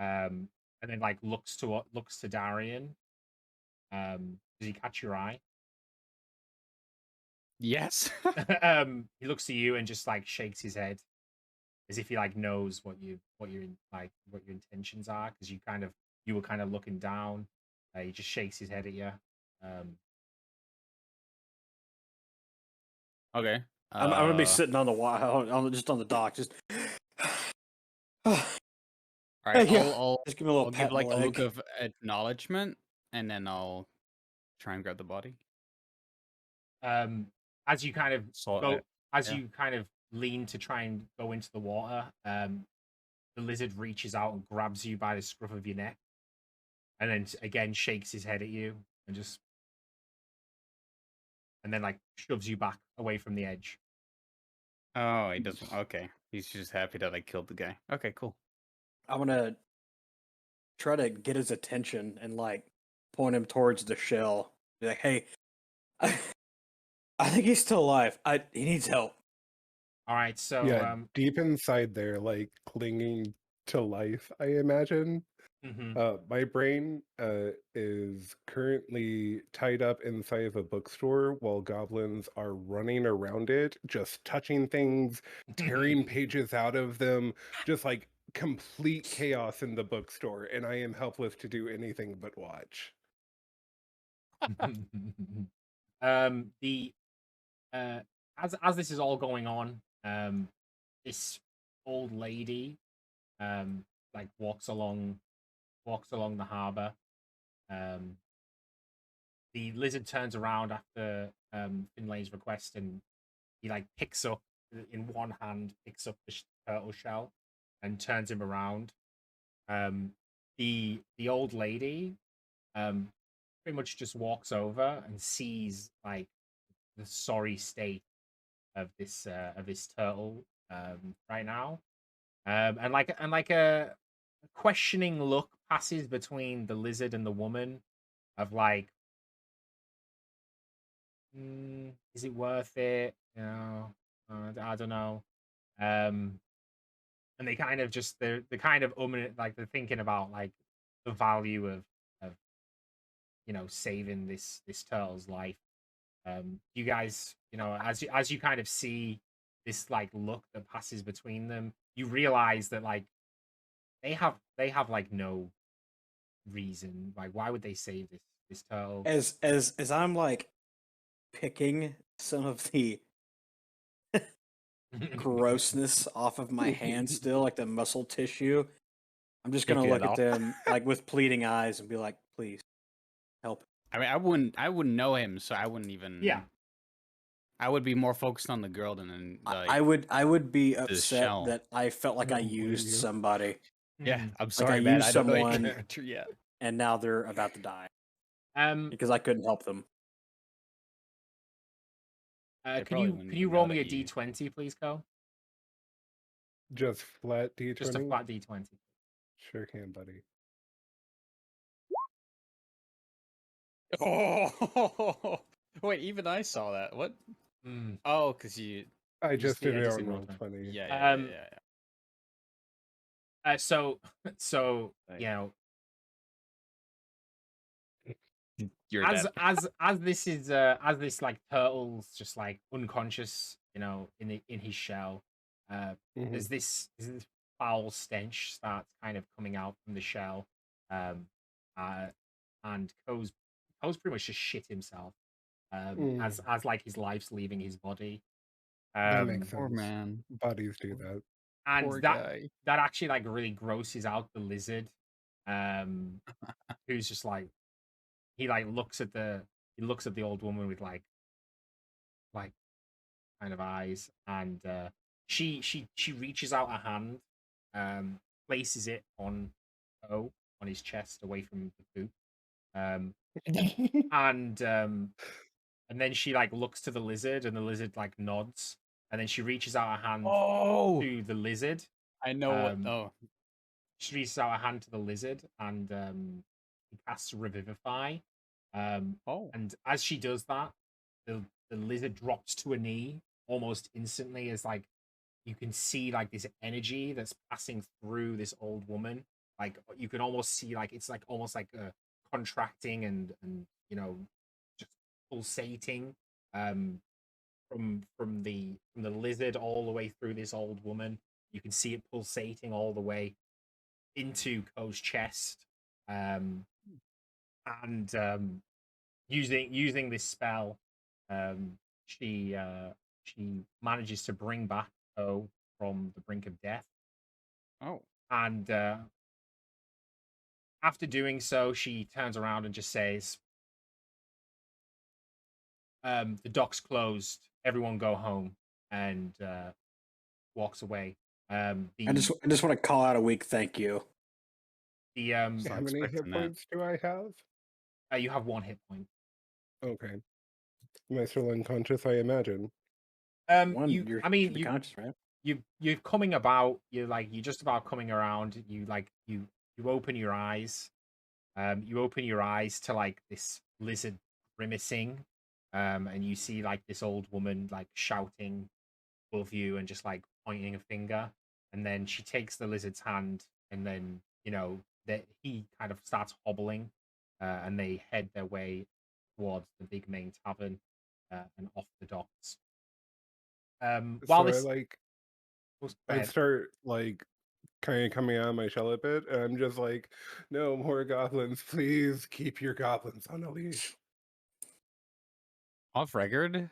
And then like looks to Darian. Does he catch your eye? Yes. He looks to you and just like shakes his head, as if he like knows what your intentions are, because you were kind of looking down. He just shakes his head at you. Okay. I'm going to be sitting on the just on the dock, just. All right. Yeah. I'll Just give me a little I'll pat give in the like a look leg. of acknowledgement, and then I'll try and grab the body. As you kind of Yeah. you kind of lean to try and go into the water, the lizard reaches out and grabs you by the scruff of your neck, and then again shakes his head at you and then like shoves you back away from the edge. Oh, he doesn't. Okay, he's just happy that I killed the guy. Okay, cool. I'm going to try to get his attention and like point him towards the shell. Be like, hey, I think he's still alive. He needs help. All right, so yeah, deep inside there, like clinging to life, I imagine. My brain is currently tied up inside of a bookstore while goblins are running around it, just touching things, tearing pages out of them, just like complete chaos in the bookstore, and I am helpless to do anything but watch. As this is all going on, this old lady like walks along the harbor. The lizard turns around after Finlay's request, and he like picks up in one hand the turtle shell and turns him around. The old lady pretty much just walks over and sees like the sorry state of this turtle right now, and like a questioning look passes between the lizard and the woman, of like, is it worth it? I don't know. And they kind of just they're kind of like they're thinking about like the value of saving this turtle's life. You guys, as you kind of see this like look that passes between them, you realize that like they have like no reason. Like, why would they save this turtle? As I'm like picking some of the grossness off of my hand still, like the muscle tissue, I'm just gonna look at them like with pleading eyes and be like, please help. I mean, I wouldn't know him, so I wouldn't even. Yeah. I would be more focused on the girl than like, I would be upset shell. that I felt like I used somebody. Yeah, I'm Like sorry, I man. used I don't know your someone, character yet. and now they're about to die because I couldn't help them. Can you roll me a d20, please, Cole? Just flat D20? Just a flat d20. Sure can, buddy. Oh, wait, even I saw that. What? Oh, because I just did it just on did roll roll 20. yeah. So you know, You're as dead. as this is as this like turtle's just like unconscious, in his shell, there's this foul stench starts kind of coming out from the shell, and Ko's pretty much just shit himself, as like his life's leaving his body. That makes sense. Poor man. Bodies do that. And Poor that guy. that actually like really grosses out the lizard, who's just like he looks at the old woman with like kind of eyes, and she reaches out a hand, places it on his chest away from the poop, and then she like looks to the lizard, and the lizard like nods, and then she reaches out a hand to the lizard. I know what. She reaches out a hand to the lizard, and he casts Revivify. And as she does that, the lizard drops to a knee almost instantly, as like you can see like this energy that's passing through this old woman. Like you can almost see like it's like almost like contracting and just pulsating from the lizard all the way through this old woman. You can see it pulsating all the way into Ko's chest, and using this spell, she manages to bring back Ko from the brink of death. And after doing so, she turns around and just says, "The dock's closed. Everyone go home," and walks away. I just want to call out a weak thank you. How many hit points do I have? You have 1 hit point. Okay. Am I still unconscious? I imagine. You're conscious, right? You're coming about. You're just about coming around. You open your eyes. You open your eyes to like this lizard grimacing, and you see like this old woman like shouting above you and just like pointing a finger, and then she takes the lizard's hand, and then that he kind of starts hobbling, and they head their way towards the big main tavern, and off the docks. While so this, I start like kind of coming out of my shell a bit, and I'm just like, no more goblins, please keep your goblins on a leash. Off record,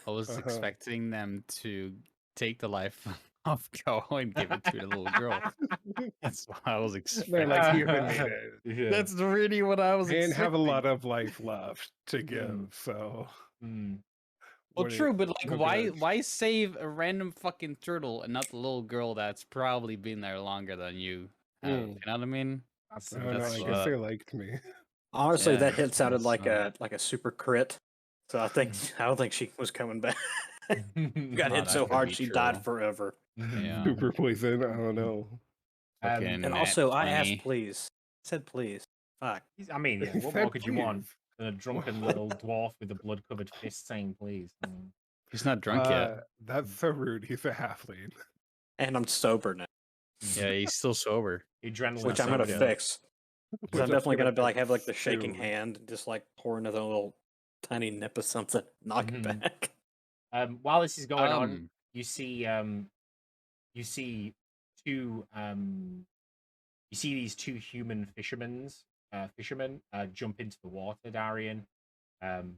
I was expecting them to take the life of Ko and give it to the little girl. That's what I was expecting. Like euthanated. Yeah. That's really what I was expecting. And have a lot of life left to give, so... Well, true, but like, why save a random fucking turtle and not the little girl that's probably been there longer than you? You know what I mean? I guess they liked me. Honestly, that hit sounded like a super crit. So I don't think she was coming back. Got hit so hard she died forever. Yeah. Super poison. I don't know. And also, I asked please. I said please. Fuck. I mean, yeah, what more could you want than a drunken little dwarf with a blood-covered fist saying please? He's not drunk yet. That's so rude. He's a halfling. And I'm sober now. Yeah, he's still sober. Adrenaline, which I'm gonna fix. Because I'm definitely gonna be like have like the shaking hand, just like pour another little tiny nip of something. Knock it back. While this is going on, you see two you see these two human fishermen jump into the water, Darian, and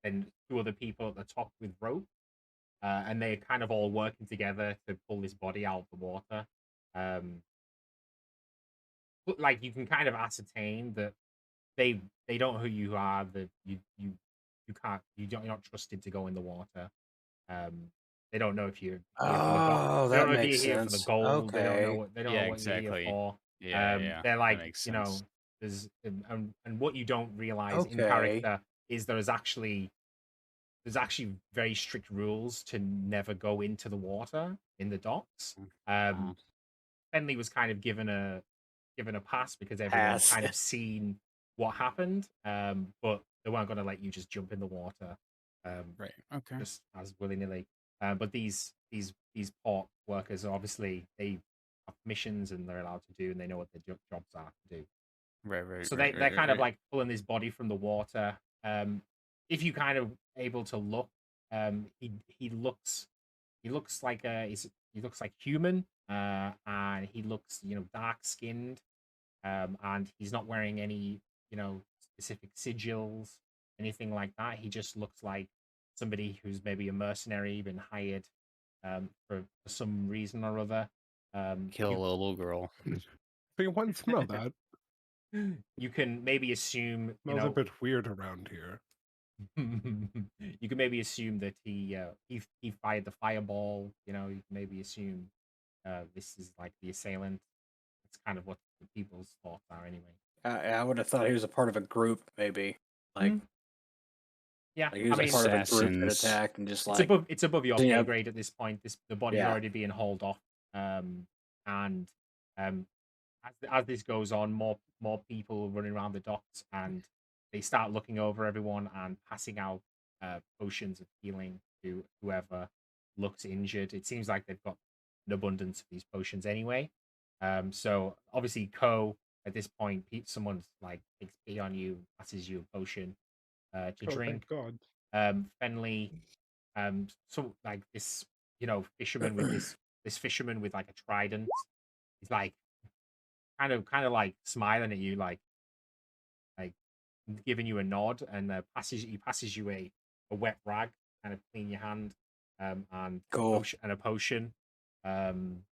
then two other people at the top with rope, and they're kind of all working together to pull this body out of the water. But like you can kind of ascertain that they don't know who you are, that you can't, you're not trusted to go in the water. They don't know if you're here for the gold. They don't know if you're here for the gold. They don't know what you're here for. They're like, you know, there's and what you don't realize in character is there's actually very strict rules to never go into the water in the docks. Fenley was kind of given a pass because everyone's kind of seen what happened, but they weren't going to let you just jump in the water, right? Okay, just as willy nilly. But these port workers obviously they have missions and they're allowed to do, and they know what their jobs are to do. Right. So they're kind of like pulling this body from the water. If you kind of able to look, he looks like he looks like human, and he looks, you know, dark skinned, and he's not wearing any, you know, specific sigils, anything like that. He just looks like somebody who's maybe a mercenary, been hired for some reason or other. Kill a little girl. So you want to smell that? You can maybe assume, smells a bit weird around here. You can maybe assume that he fired the fireball. You know, you can maybe assume this is like the assailant. That's kind of what the people's thoughts are, anyway. I would have thought he was a part of a group, maybe. Like, yeah, like he was a part of a group that attacked, and just like it's above your pay grade at this point. The body's already being hauled off, and as this goes on, more people running around the docks, and they start looking over everyone and passing out potions of healing to whoever looks injured. It seems like they've got an abundance of these potions anyway. So obviously, at this point, someone's like takes pity on you, passes you a potion to drink. Thank God. Fenley, so like this, you know, fisherman with this fisherman with like a trident. He's like kind of like smiling at you, like giving you a nod, and he passes you a wet rag, kind of clean your hand, and a potion. And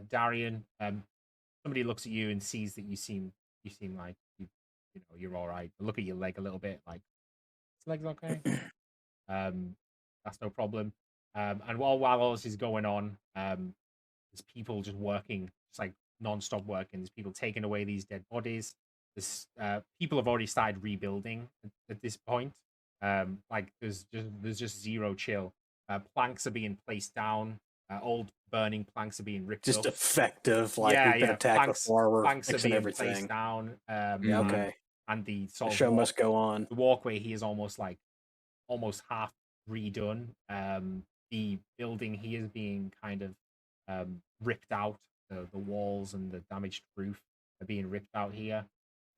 Darian, somebody looks at you and sees that you seem like you know, you're all right. Look at your leg a little bit, like, this leg's okay. That's no problem. And while all this is going on, there's people just working, just like non-stop working. There's people taking away these dead bodies. People have already started rebuilding at this point. Like there's just zero chill. Planks are being placed down. Old burning planks are being ripped up. Just effective, like we've been attacked before. We're planks are being everything placed down. Okay. And the show must go on. The walkway here is almost half redone. The building here is being kind of ripped out. The walls and the damaged roof are being ripped out here.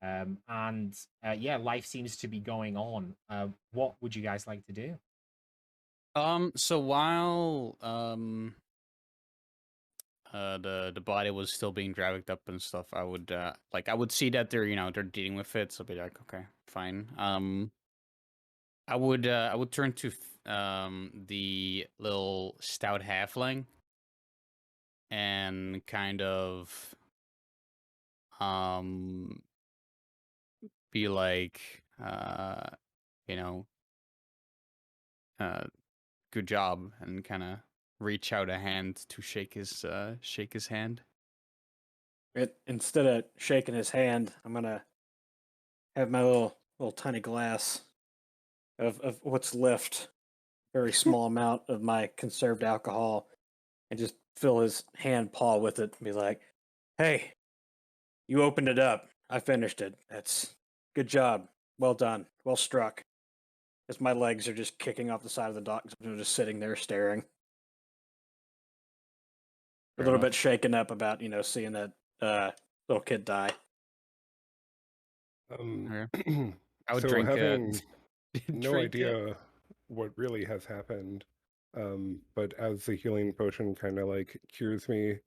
Life seems to be going on. What would you guys like to do? So while the body was still being dragged up and stuff, I would see that they're dealing with it, so I'd be like, okay, fine. I would turn to the little stout halfling and kind of be like, good job, and kind of reach out a hand to shake his hand. Instead of shaking his hand, I'm gonna have my little tiny glass of what's left, very small amount of my conserved alcohol, and just fill his hand paw with it and be like, hey, you opened it up. I finished it. That's good job. Well done. Well struck. As my legs are just kicking off the side of the dock, I'm just sitting there staring. A little bit shaken up about, seeing that little kid die. I would so drink having no drink it. idea what really has happened, but as the healing potion kind of like cures me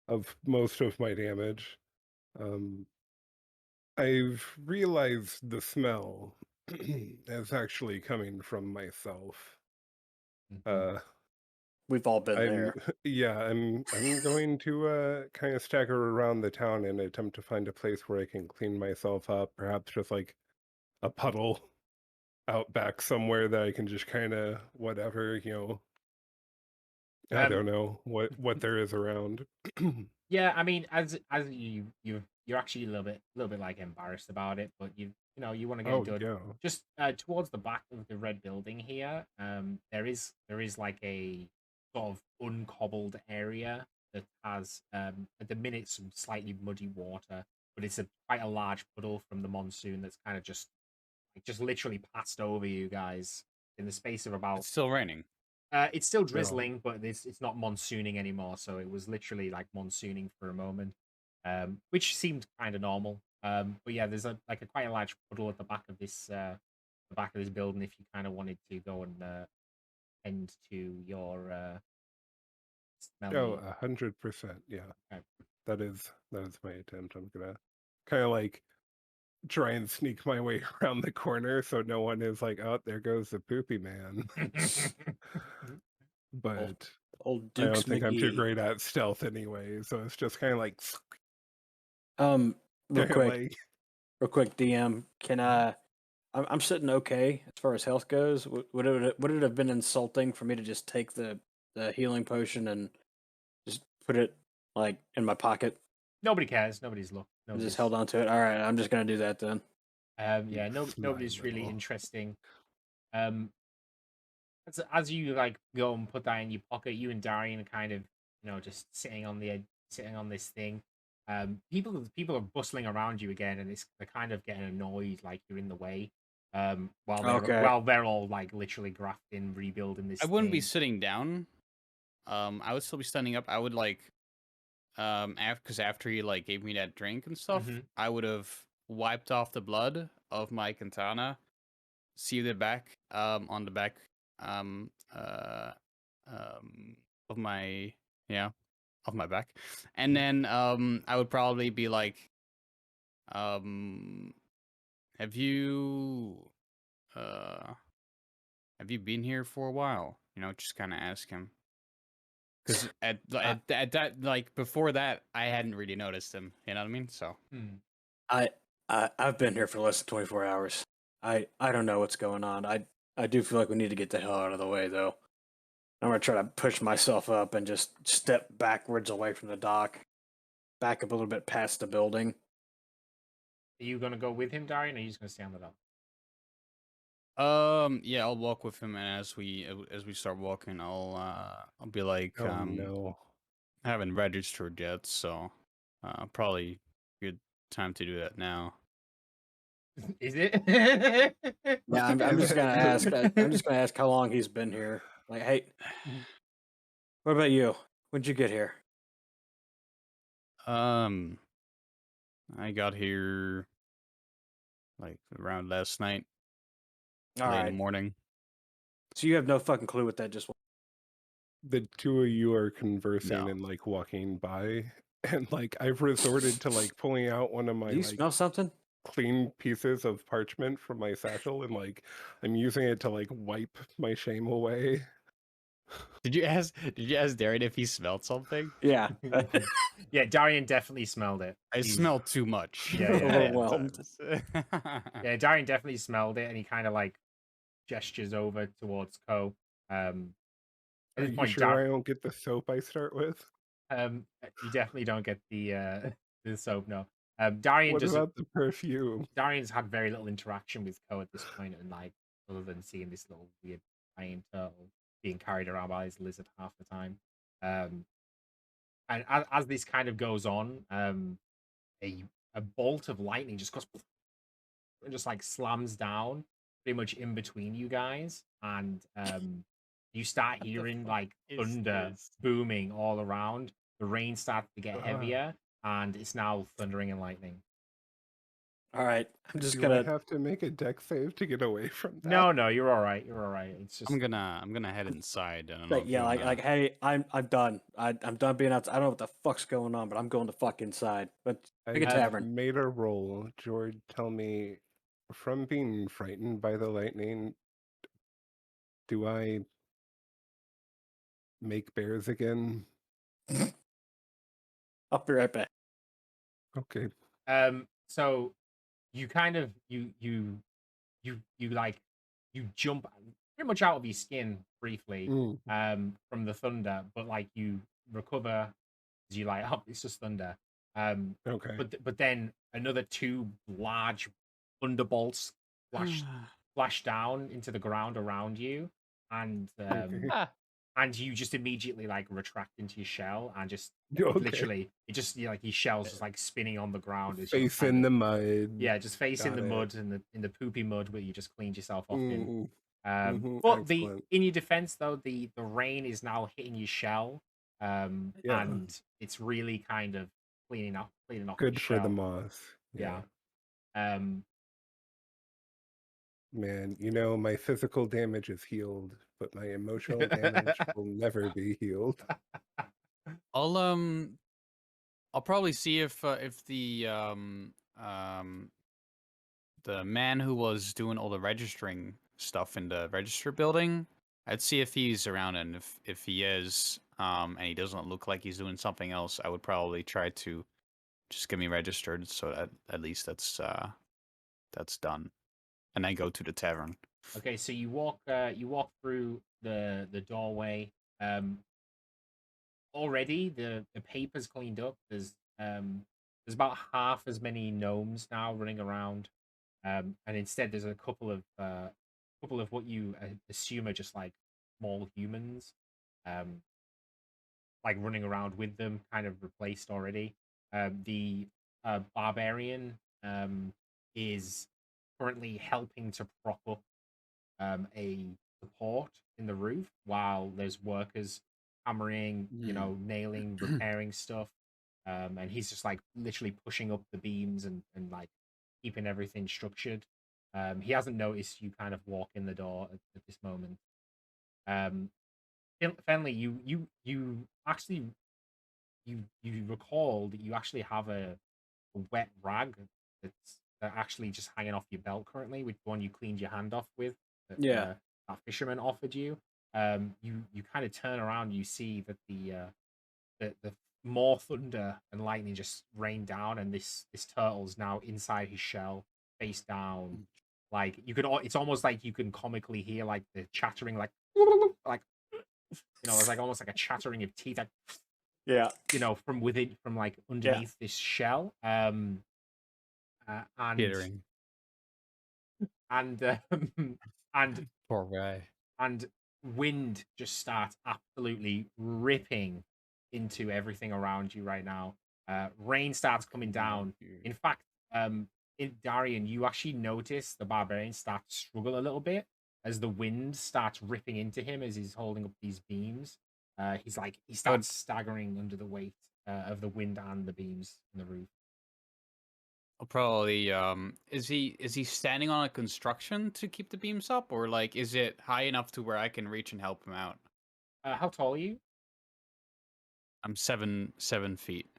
of most of my damage, um, I've realized the smell is actually coming from myself. Mhm. We've all been I'm there. yeah, I'm going to kind of stagger around the town and attempt to find a place where I can clean myself up, perhaps just like a puddle out back somewhere that I can just kind of whatever, I Um, don't know what there is around. yeah, I mean, as you're actually a little bit like embarrassed about it, but you want to get it Oh done. yeah. Just towards the back of the red building here, there is like a sort of uncobbled area that has at the minute some slightly muddy water, but it's quite a large puddle from the monsoon that's kind of just literally passed over you guys in the space of about It's still raining. it's still No. drizzling, but it's not monsooning anymore. So it was literally like monsooning for a moment, which seemed kind of normal. But yeah, there's a quite a large puddle at the back of this building. If you kind of wanted to go and tend to your Oh, smelly. 100%. Yeah. Okay. That is my attempt. I'm gonna kind of like try and sneak my way around the corner so no one is like, oh, there goes the poopy man. Old, But old I don't Dukes think I'm too McGee. great at stealth anyway, so it's just kind of like, Real kind of quick, like, DM. Can I'm sitting okay as far as health goes. Would it have been insulting for me to just take the healing potion and just put it like in my pocket? Nobody cares. Nobody's look. Just Nobody's. held on to it. All right, I'm just gonna do that then. Yeah. No. my Nobody's really little. interesting. Um. As you like go and put that in your pocket, you and Darian are kind of just sitting on the sitting on this thing. People are bustling around you again, and they're kind of getting annoyed, like you're in the way. Okay. While they're all like literally grafting, rebuilding this I wouldn't be thing. sitting down. I would still be standing up. I would like, because after he like gave me that drink and stuff, Mhm. I would have wiped off the blood of my katana, sealed it back, on the back, um, uh, of my of my back, and then I would probably be like, um, have you uh have you been here for a while? Just kind of ask him. Because at that, like, before that, I hadn't really noticed him. You know what I mean? So Hmm. I've been here for less than 24 hours. I don't know what's going on. I do feel like we need to get the hell out of the way though. I'm gonna try to push myself up and just step backwards away from the dock, back up a little bit past the building. Are you gonna go with him, Darian, or are you just gonna stay on the dock? yeah, I'll walk with him, and as we start walking, I'll be like, Oh no. I haven't registered yet, so probably good time to do that now. Is it? Yeah, I'm just gonna ask. I'm just gonna ask how long he's been here. Like, hey, what about you? When'd you get here? Um, I got here like around last night, All late in the right. morning. So you have no fucking clue what that just was. The two of you are conversing No. and like walking by, and like I've resorted to like pulling out one of my Do you like smell something? clean pieces of parchment from my satchel, and like I'm using it to like wipe my shame away. Did you ask Darren if he smelled something? Yeah. Yeah, Darian definitely smelled it. I smell too much. Yeah, yeah. Overwhelmed. Yeah, Darian definitely smelled it, and he kind of like gestures over towards Ko. At Are this you point, sure I don't get the soap I start with? you definitely don't get the soap. No, Darian What just about the perfume? Darian's had very little interaction with Ko at this point, and like other than seeing this little weird giant turtle being carried around by his lizard half the time. And as this kind of goes on, a bolt of lightning just goes and just like slams down pretty much in between you guys, and you start hearing like thunder booming all around. The rain starts to get heavier, and it's now thundering and lightning. All right, I'm just Do gonna I have to make a deck save to get away from that? No, you're all right. You're all right. It's just I'm gonna head inside. I don't know. like, If yeah, you like, wanna... like, hey, I'm done. I'm done being outside. I don't know what the fuck's going on, but I'm going to fuck inside. But pick a I tavern. made a roll. George, tell me, from being frightened by the lightning, do I make bears again? I'll be right back. Okay. So you kind of you like you jump pretty much out of your skin briefly from the thunder, but like you recover as you like, oh, it's just thunder. Okay. But then another two large thunderbolts flash down into the ground around you, and and you just immediately like retract into your shell and just literally it just like your shell's just like spinning on the ground as face in the mud. Yeah, just face in the mud and in the poopy mud where you just cleaned yourself off in. But Excellent. in your defense though, the rain is now hitting your shell, and it's really kind of cleaning off Good your for the shell. moth. Yeah. Man, you know, my physical damage is healed, but my emotional damage will never be healed. I'll probably see if the man who was doing all the registering stuff in the register building, I'd see if he's around, and if he is, and he doesn't look like he's doing something else, I would probably try to just get me registered, so that at least that's done, and then go to the tavern. Okay, so you walk through the doorway. Already the paper's cleaned up. There's about half as many gnomes now running around, and instead there's a couple of what you assume are just like small humans, like running around with them, kind of replaced already. The barbarian is currently helping to prop up a support in the roof while there's workers hammering, nailing, repairing stuff. And he's just like literally pushing up the beams and like keeping everything structured. He hasn't noticed you kind of walk in the door at this moment. Fenley, you actually you recall that you actually have a wet rag that actually just hanging off your belt currently, with the one you cleaned your hand off with. That fisherman offered you. You kind of turn around, you see that the more thunder and lightning just rain down, and this turtle's now inside his shell, face down. Like you could, it's almost like you can comically hear like the chattering, like it's like almost like a chattering of teeth, like, from within, from like underneath this shell. And Kidding. and Poor guy. And wind just starts absolutely ripping into everything around you right now. Rain starts coming down. In fact, Darian, you actually notice the barbarian start to struggle a little bit as the wind starts ripping into him as he's holding up these beams. He starts staggering under the weight of the wind and the beams in the roof. I'll probably is he standing on a construction to keep the beams up, or like is it high enough to where I can reach and help him out? How tall are you? I'm 7 feet.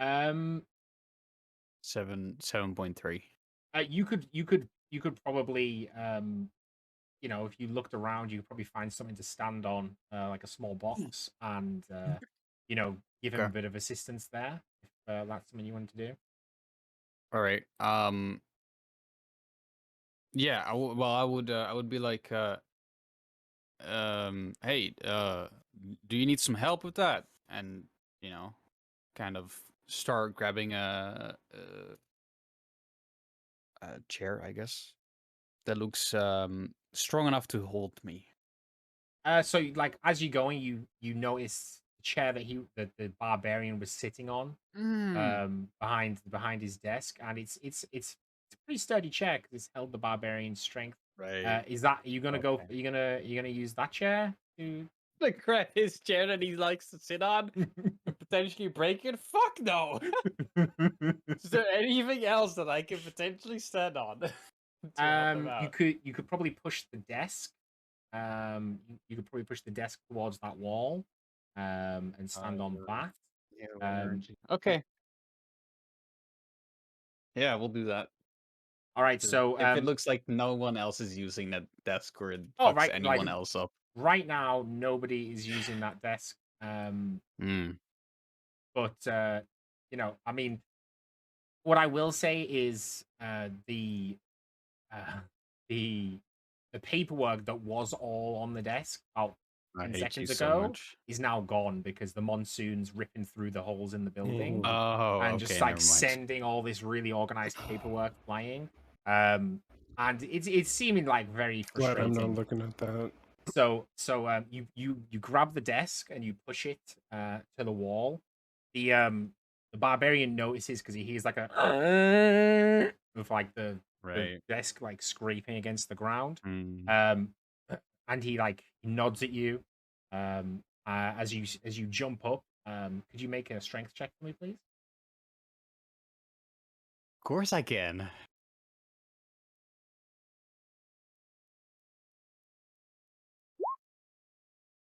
7.3. You could probably if you looked around, you could probably find something to stand on, like a small box, and give him a bit of assistance there if that's something you want to do. All right. Yeah. I would be like, hey, do you need some help with that? And kind of start grabbing a chair, I guess, that looks strong enough to hold me. So like as you're going, you notice the chair that the barbarian was sitting on, behind his desk, and it's a pretty sturdy chair because it's held the barbarian's strength. Right. Are you gonna go? Are you gonna use that chair to like grab his chair that he likes to sit on? potentially break it? Fuck no. Is there anything else that I could potentially stand on? You could probably push the desk. You could probably push the desk towards that wall, and stand on that. Okay. Yeah, we'll do that. All right. So if it looks like no one else is using that desk or it Oh, fucks right, anyone like- else up. right now, nobody is using that desk. But you know, I mean, what I will say is the paperwork that was all on the desk about I 10 hate seconds you so ago much. is now gone because the monsoon's ripping through the holes in the building Oh, and okay, just never like mind. sending all this really organized paperwork flying. And it's seeming like very Glad I'm frustrating. not looking at that. So you grab the desk and you push it to the wall. The barbarian notices because he hears like a with like the desk like scraping against the ground. And he like nods at you as you jump up. Could you make a strength check for me, please? Of course I can.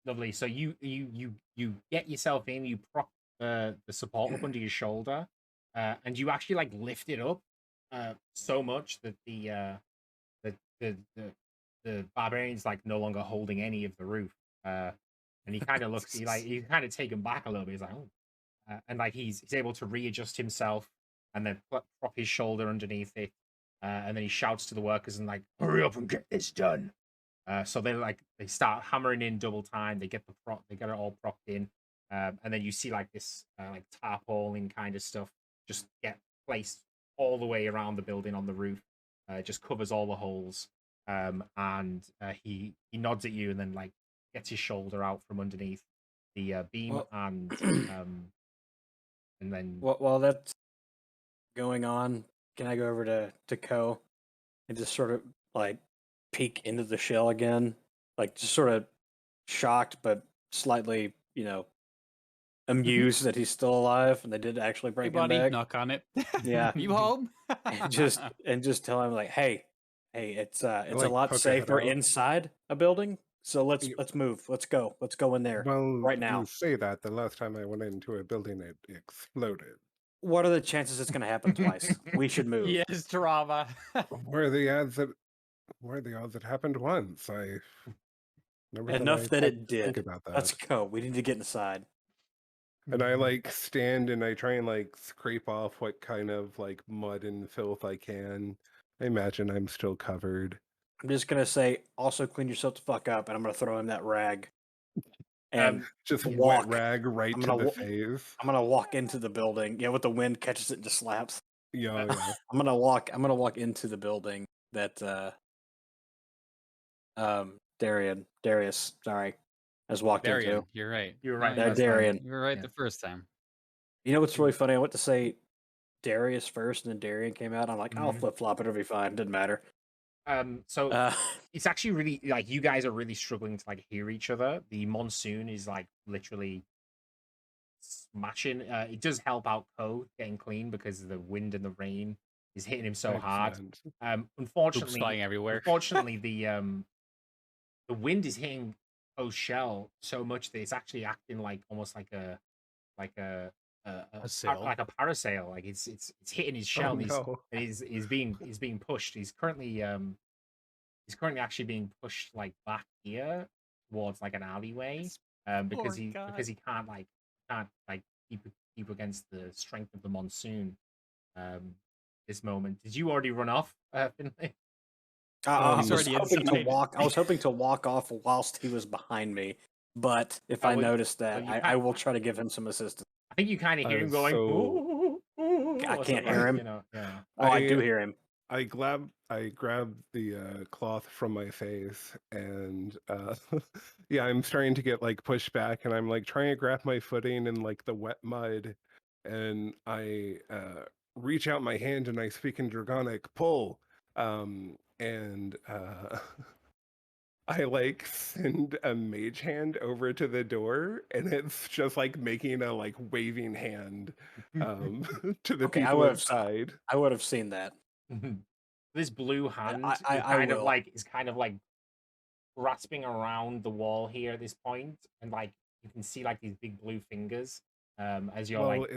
Lovely. So you get yourself in. You prop the support up under your shoulder, and you actually like lift it up so much that the barbarian's like no longer holding any of the roof. And he kind of looks, you kind of taken back a little bit. He's like, oh, and like he's able to readjust himself and then prop his shoulder underneath it, and then he shouts to the workers and like, hurry up and get this done. So they start hammering in double time. They get it all propped in, and then you see like this like tarpaulin kind of stuff just get placed all the way around the building on the roof. Just covers all the holes. And he nods at you and then like gets his shoulder out from underneath the beam and then while that's going on, can I go over to Ko and just sort of like peek into the shell again, like just sort of shocked but slightly, amused that he's still alive and they did actually break him back. Knock on it. Yeah, You home? and just tell him like, hey, it's like, a lot poke your head safer out. inside a building. So let's move. Let's go in there right now. You say that. The last time I went into a building, it exploded. What are the chances it's going to happen twice? We should move. Yes, drama. Where are the odds it happened once? I never Enough that it think did. about that. Let's go. We need to get inside. And I like stand and I try and like scrape off what kind of like mud and filth I can. I imagine I'm still covered. I'm just gonna say, also clean yourself the fuck up, and I'm gonna throw him that rag. And just walk. wet rag right to the face. I'm gonna walk into the building. Yeah, with the wind catches it and just slaps. Yeah. I'm gonna walk into the building that Darius, sorry, has walked into. You're right. You were right. Darian. You were right the first time. You know what's really funny? I went to say Darius first, and then Darian came out. I'm like, I'll flip flop. It'll be fine. Didn't matter. So it's actually really like you guys are really struggling to like hear each other. The monsoon is like literally smashing. It does help out Ko getting clean because the wind and the rain is hitting him so hard. Unfortunately, flying everywhere. Unfortunately, the wind is hitting Ko's shell so much that it's actually acting like almost like a sail. like a parasail. Like it's hitting his shell. And he's being pushed. He's currently actually being pushed like back here towards like an alleyway because he can't keep against the strength of the monsoon this moment. Did you already run off, Finley? I was hoping to walk off whilst he was behind me, but if I noticed that, I will try to give him some assistance. I think you kind of hear him going. Ooh, I can't hear him. Yeah. I do hear him. I grabbed the cloth from my face and yeah, I'm starting to get like pushed back and I'm like trying to grab my footing in like the wet mud and I reach out my hand and I speak in Draconic, pull, and I like send a mage hand over to the door, and it's just like making a like waving hand to the Okay, people inside. I would have seen that. This blue hand I will. is kind of like grasping around the wall here at this point, and like you can see like these big blue fingers as you're Well, like.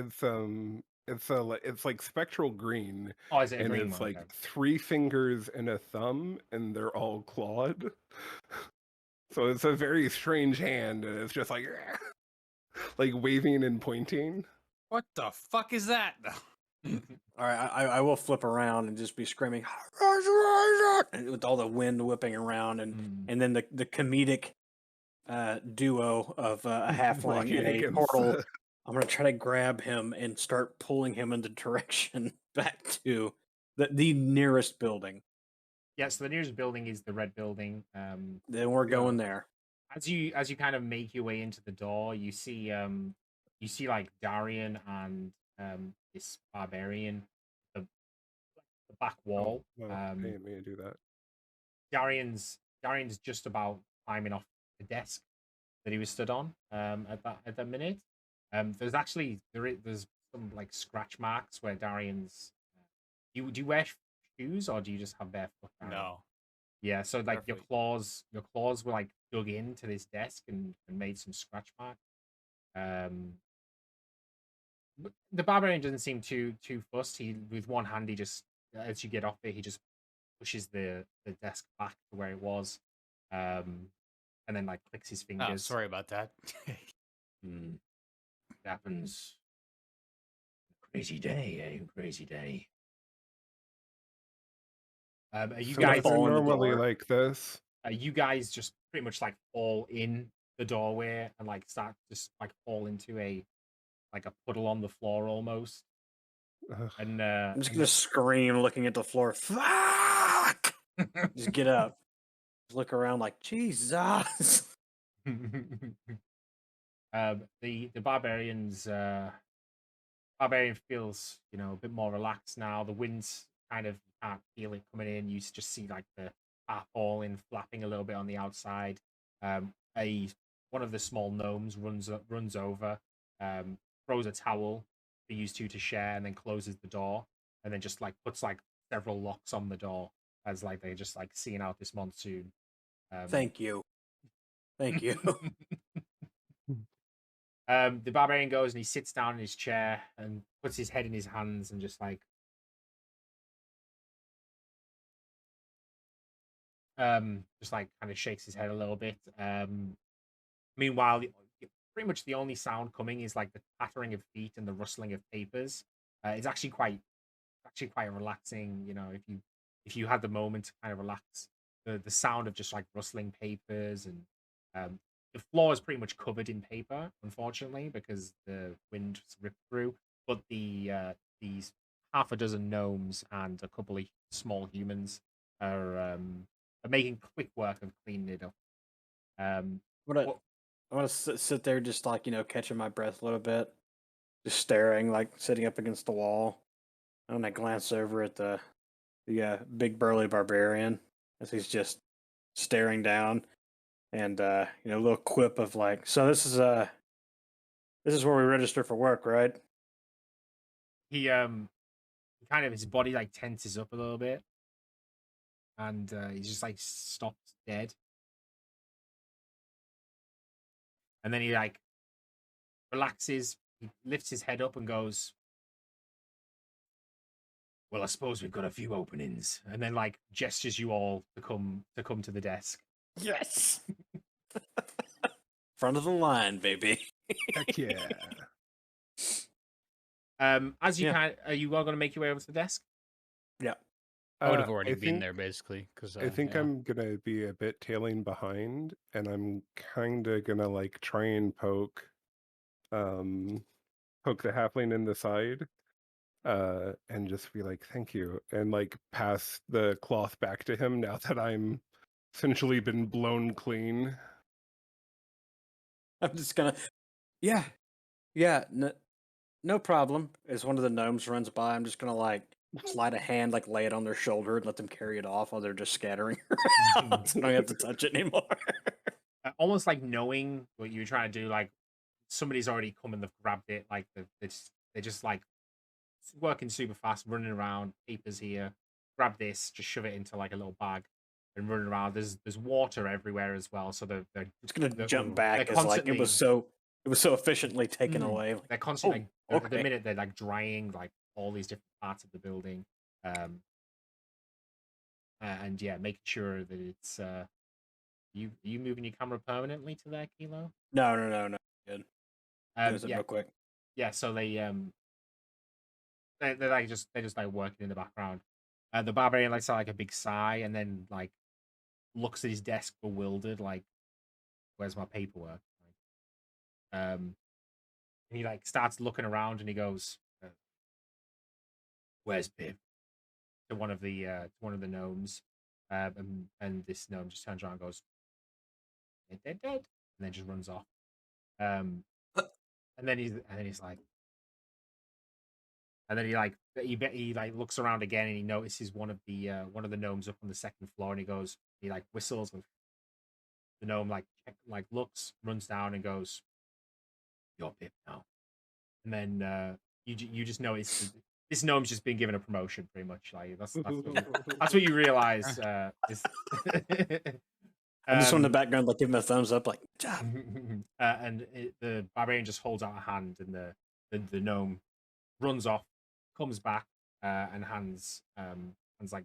it's like spectral green, Oh, is it a and green it's one? like Okay. 3 fingers and a thumb, and they're all clawed. So it's a very strange hand, and it's just like like waving and pointing. What the fuck is that? All right, I will flip around and just be screaming and with all the wind whipping around, and then the comedic duo of a halfling and a portal. I'm gonna try to grab him and start pulling him in the direction back to the nearest building. Yeah, so the nearest building is the red building. Then we're going there. As you kind of make your way into the door, you see like Darian and this barbarian, the back wall. Oh, I didn't mean to do that. Darian's just about climbing off the desk that he was stood on at that minute. There's actually there's some like scratch marks where Darian's. Do you wear shoes or do you just have bare foot? No. Yeah, so like Perfect. your claws were like dug into this desk and made some scratch marks. But the barbarian doesn't seem too fussed. He with one hand he just as you get off it, he just pushes the desk back to where it was. And then like clicks his fingers. Oh, sorry about that. It happens. Crazy day, eh? Crazy day. Are you So guys is it normally like this? You guys just pretty much like fall in the doorway and like start just like fall into a puddle on the floor almost. And I'm just gonna scream, looking at the floor. Fuck! Just get up. Just look around like Jesus. The barbarian feels a bit more relaxed now. The wind's kind of can't feel it coming in. You just see like the tarpaulin flapping a little bit on the outside. One of the small gnomes runs over, throws a towel for you two to share, and then closes the door, and then just like puts like several locks on the door as like they're just like seeing out this monsoon. Thank you. The barbarian goes and he sits down in his chair and puts his head in his hands and just like kind of shakes his head a little bit. Meanwhile, pretty much the only sound coming is like the pattering of feet and the rustling of papers. It's actually quite relaxing. If you had the moment to kind of relax, the sound of just like rustling papers and the floor is pretty much covered in paper, unfortunately, because the wind ripped through. But these half a dozen gnomes and a couple of small humans are making quick work of cleaning it up. I'm gonna sit there, just like catching my breath a little bit, just staring, like sitting up against the wall. And I glance over at the big burly barbarian as he's just staring down, and a little quip of like, so this is where we register for work, right? He kind of his body like tenses up a little bit, and he just like stops dead, and then he like relaxes. He lifts his head up and goes, "Well, I suppose we've got a few openings," and then like gestures you all to come to the desk. Yes. Front of the line, baby. Heck yeah. As you can, are you all going to make your way over to the desk? Yeah. I would have already been there basically, because I think I'm gonna be a bit tailing behind, and I'm kind of gonna like try and poke the halfling in the side, and just be like, "Thank you," and like pass the cloth back to him now that I'm essentially been blown clean. I'm just gonna, no problem. As one of the gnomes runs by, I'm just gonna like slide a hand, like lay it on their shoulder, and let them carry it off while they're just scattering around. So I don't have to touch it anymore. Almost like knowing what you're trying to do, like somebody's already come and they've grabbed it, like they're just like working super fast, running around, papers here, grab this, just shove it into like a little bag and running around. There's water everywhere as well, so they're It's gonna jump back they're as like it was so efficiently taken away. Like, they're constantly okay. at the minute they're like drying like all these different parts of the building, and yeah, making sure that it's you moving your camera permanently to there, Kilo? No. Good. Yeah, real quick. Yeah, so they're just like working in the background. The barbarian lets out like a big sigh and then like looks at his desk bewildered, like, "Where's my paperwork?" And he like starts looking around and he goes, "Where's Pip?" To one of the gnomes, and this gnome just turns around and goes, "Dead," and then just runs off. And then he's like. And then he looks around again and he notices one of the gnomes up on the second floor and he like whistles and the gnome like looks, runs down and goes, "You're Pip now." And then you just notice this gnome's just been given a promotion pretty much. Like that's what you realize. I'm just from the background, like giving him a thumbs up, like job. The barbarian just holds out a hand and the gnome runs off, comes back and hands like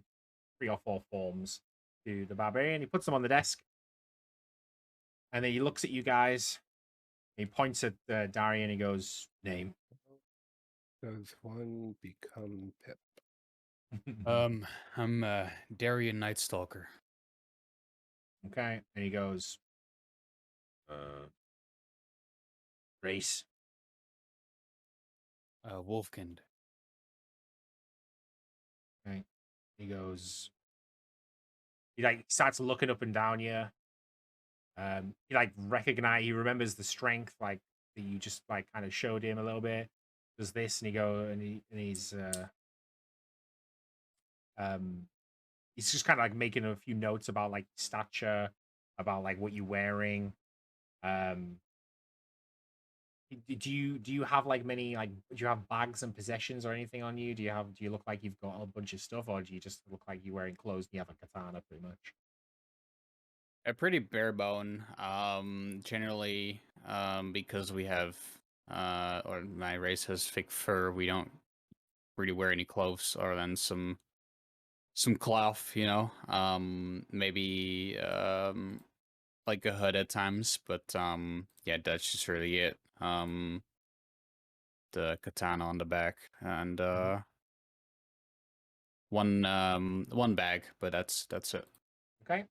3 or 4 forms to the barbarian. He puts them on the desk, and then he looks at you guys. He points at Darian. And he goes, "Name." Does one become Pip? I'm Darian Nightstalker. Okay, and he goes, "Race." Wolfkind. Okay, he goes. He like starts looking up and down you. He like he remembers the strength like that you just like kind of showed him a little bit. Does this and he's just kind of like making a few notes about like stature, about like what you're wearing. Do you have like many like do you have bags and possessions or anything on you? Do you look like you've got a bunch of stuff, or do you just look like you're wearing clothes and you have a katana pretty much? A pretty bare bone. Generally, because we have or my race has thick fur, we don't really wear any clothes other than some cloth, you know. Maybe like a hood at times, but yeah, that's just really it. The katana on the back and one bag, but that's it. Okay.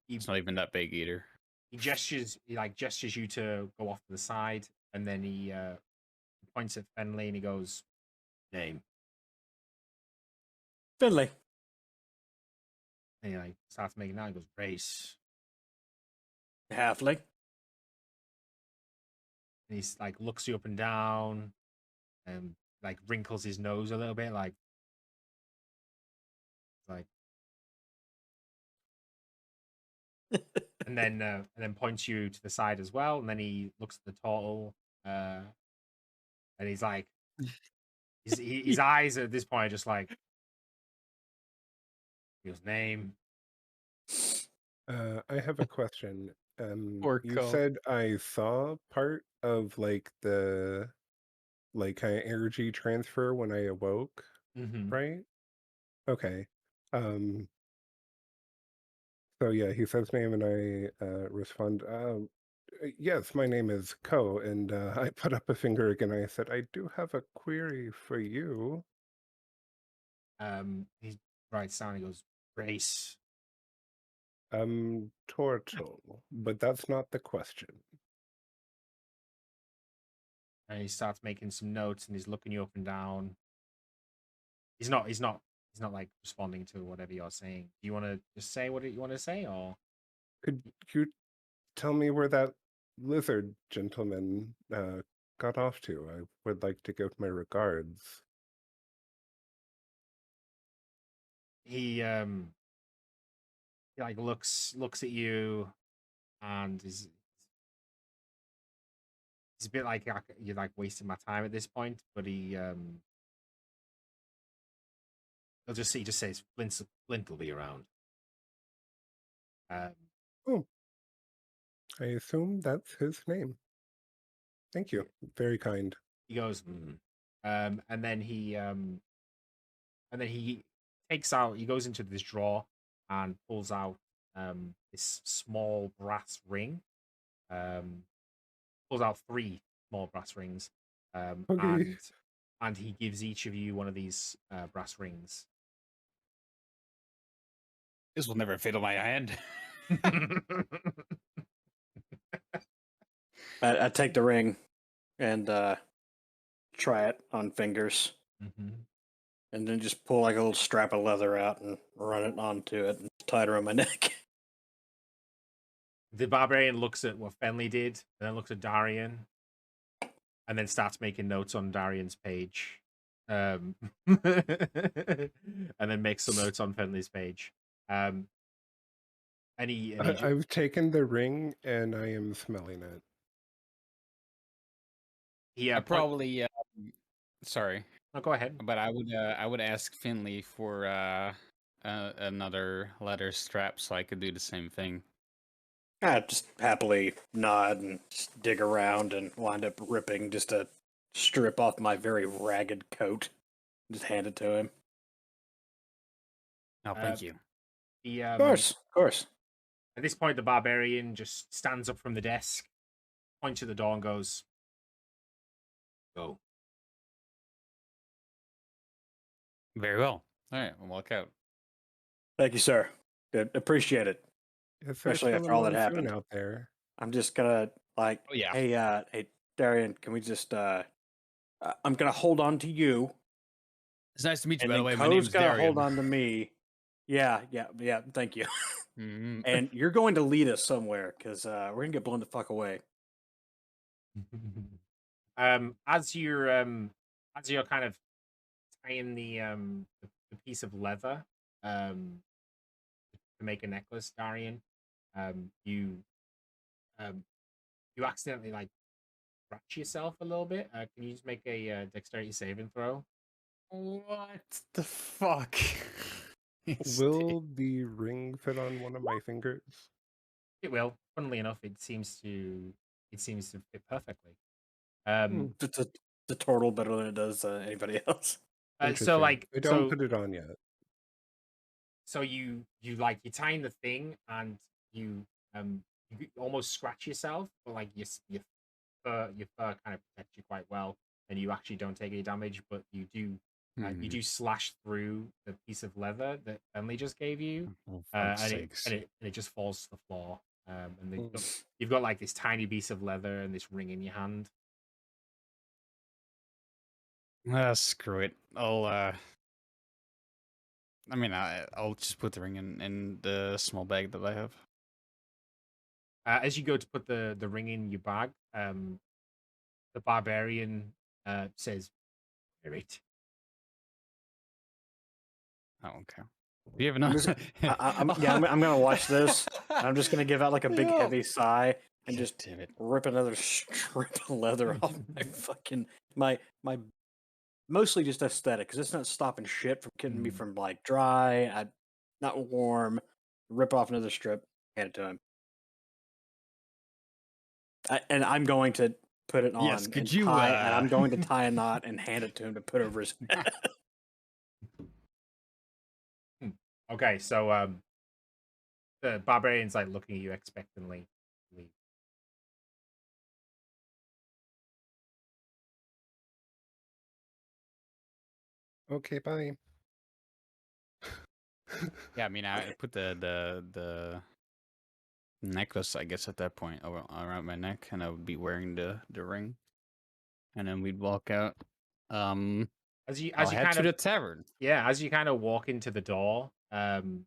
It's not even that big either. He gestures you to go off to the side, and then he points at Fenley and he goes, "Name." Finley. And he like starts making that and goes, "Race." Halfling. And he's like looks you up and down and like wrinkles his nose a little bit, like and then points you to the side as well, and then he looks at the turtle and he's like his eyes at this point are just like his name. I have a question. Or You said I saw part of like the kind of energy transfer when I awoke, right? Okay. So yeah, he says name and I respond, yes, my name is Ko, and I put up a finger again. I said, I do have a query for you. He writes down. He goes, "Race." Turtle, but that's not the question. And he starts making some notes, and he's looking you up and down. He's not like responding to whatever you're saying. Do you want to just say what you want to say, or could you tell me where that lizard gentleman got off to? I would like to give my regards. he like looks at you, and he's a bit like you're like wasting my time at this point. But he just says Flint will be around. Oh, I assume that's his name. Thank you. Very kind. He goes, and then he takes out. He goes into this drawer and pulls out this small brass ring. Pulls out 3 small brass rings, Okay. and he gives each of you one of these brass rings. This will never fit on my hand. I take the ring and try it on fingers, and then just pull like a little strap of leather out and run it onto it and tie it around my neck. The barbarian looks at what Fenley did, and then looks at Darian, and then starts making notes on Darian's page, and then makes some notes on Fenley's page. I've taken the ring and I am smelling it. Yeah, probably. Sorry. No, go ahead. But I would ask Finley for another leather strap so I could do the same thing. I just happily nod and just dig around and wind up ripping just a strip off my very ragged coat. Just hand it to him. Oh, thank you. Of course. At this point, the barbarian just stands up from the desk, points at the door, and goes, "Go." Very well. All right, we'll walk out. Thank you, sir. Good. Appreciate it. Especially after all that happened out there. I'm just gonna like, oh, yeah. Hey, Darian, can we just I'm gonna hold on to you. It's nice to meet you, by the way. My name's gonna Darian. Hold on to me. Yeah. Thank you. And you're going to lead us somewhere because we're gonna get blown the fuck away. As you're kind of tying the piece of leather to make a necklace, Darian, you accidentally like scratch yourself a little bit. Can you just make a dexterity saving throw? What the fuck? Will the ring fit on one of my fingers? It will. Funnily enough, it seems to fit perfectly. The turtle better than it does anybody else. So like, I don't put it on yet. So you're tying the thing, and you almost scratch yourself, but like your fur kind of protects you quite well, and you actually don't take any damage, but you do slash through the piece of leather that Emily just gave you, and it just falls to the floor. And you've got like this tiny piece of leather and this ring in your hand. Screw it. I'll just put the ring in the small bag that I have. As you go to put the ring in your bag, the barbarian says, "Great." Oh, okay. Do you have enough? I'm gonna watch this. I'm just gonna give out like a big heavy sigh and just rip another strip of leather off my fucking my mostly just aesthetic because it's not stopping shit from getting me from like dry, not warm. Rip off another strip, hand it to him, and I'm going to put it on. Yes, and I'm going to tie a knot and hand it to him to put over his head. Okay, so the barbarian's like looking at you expectantly. Okay, bye. Yeah, I mean, I put the necklace, I guess, at that point around my neck, and I would be wearing the ring, and then we'd walk out. As you head kind to the tavern. Yeah, as you kind of walk into the door, you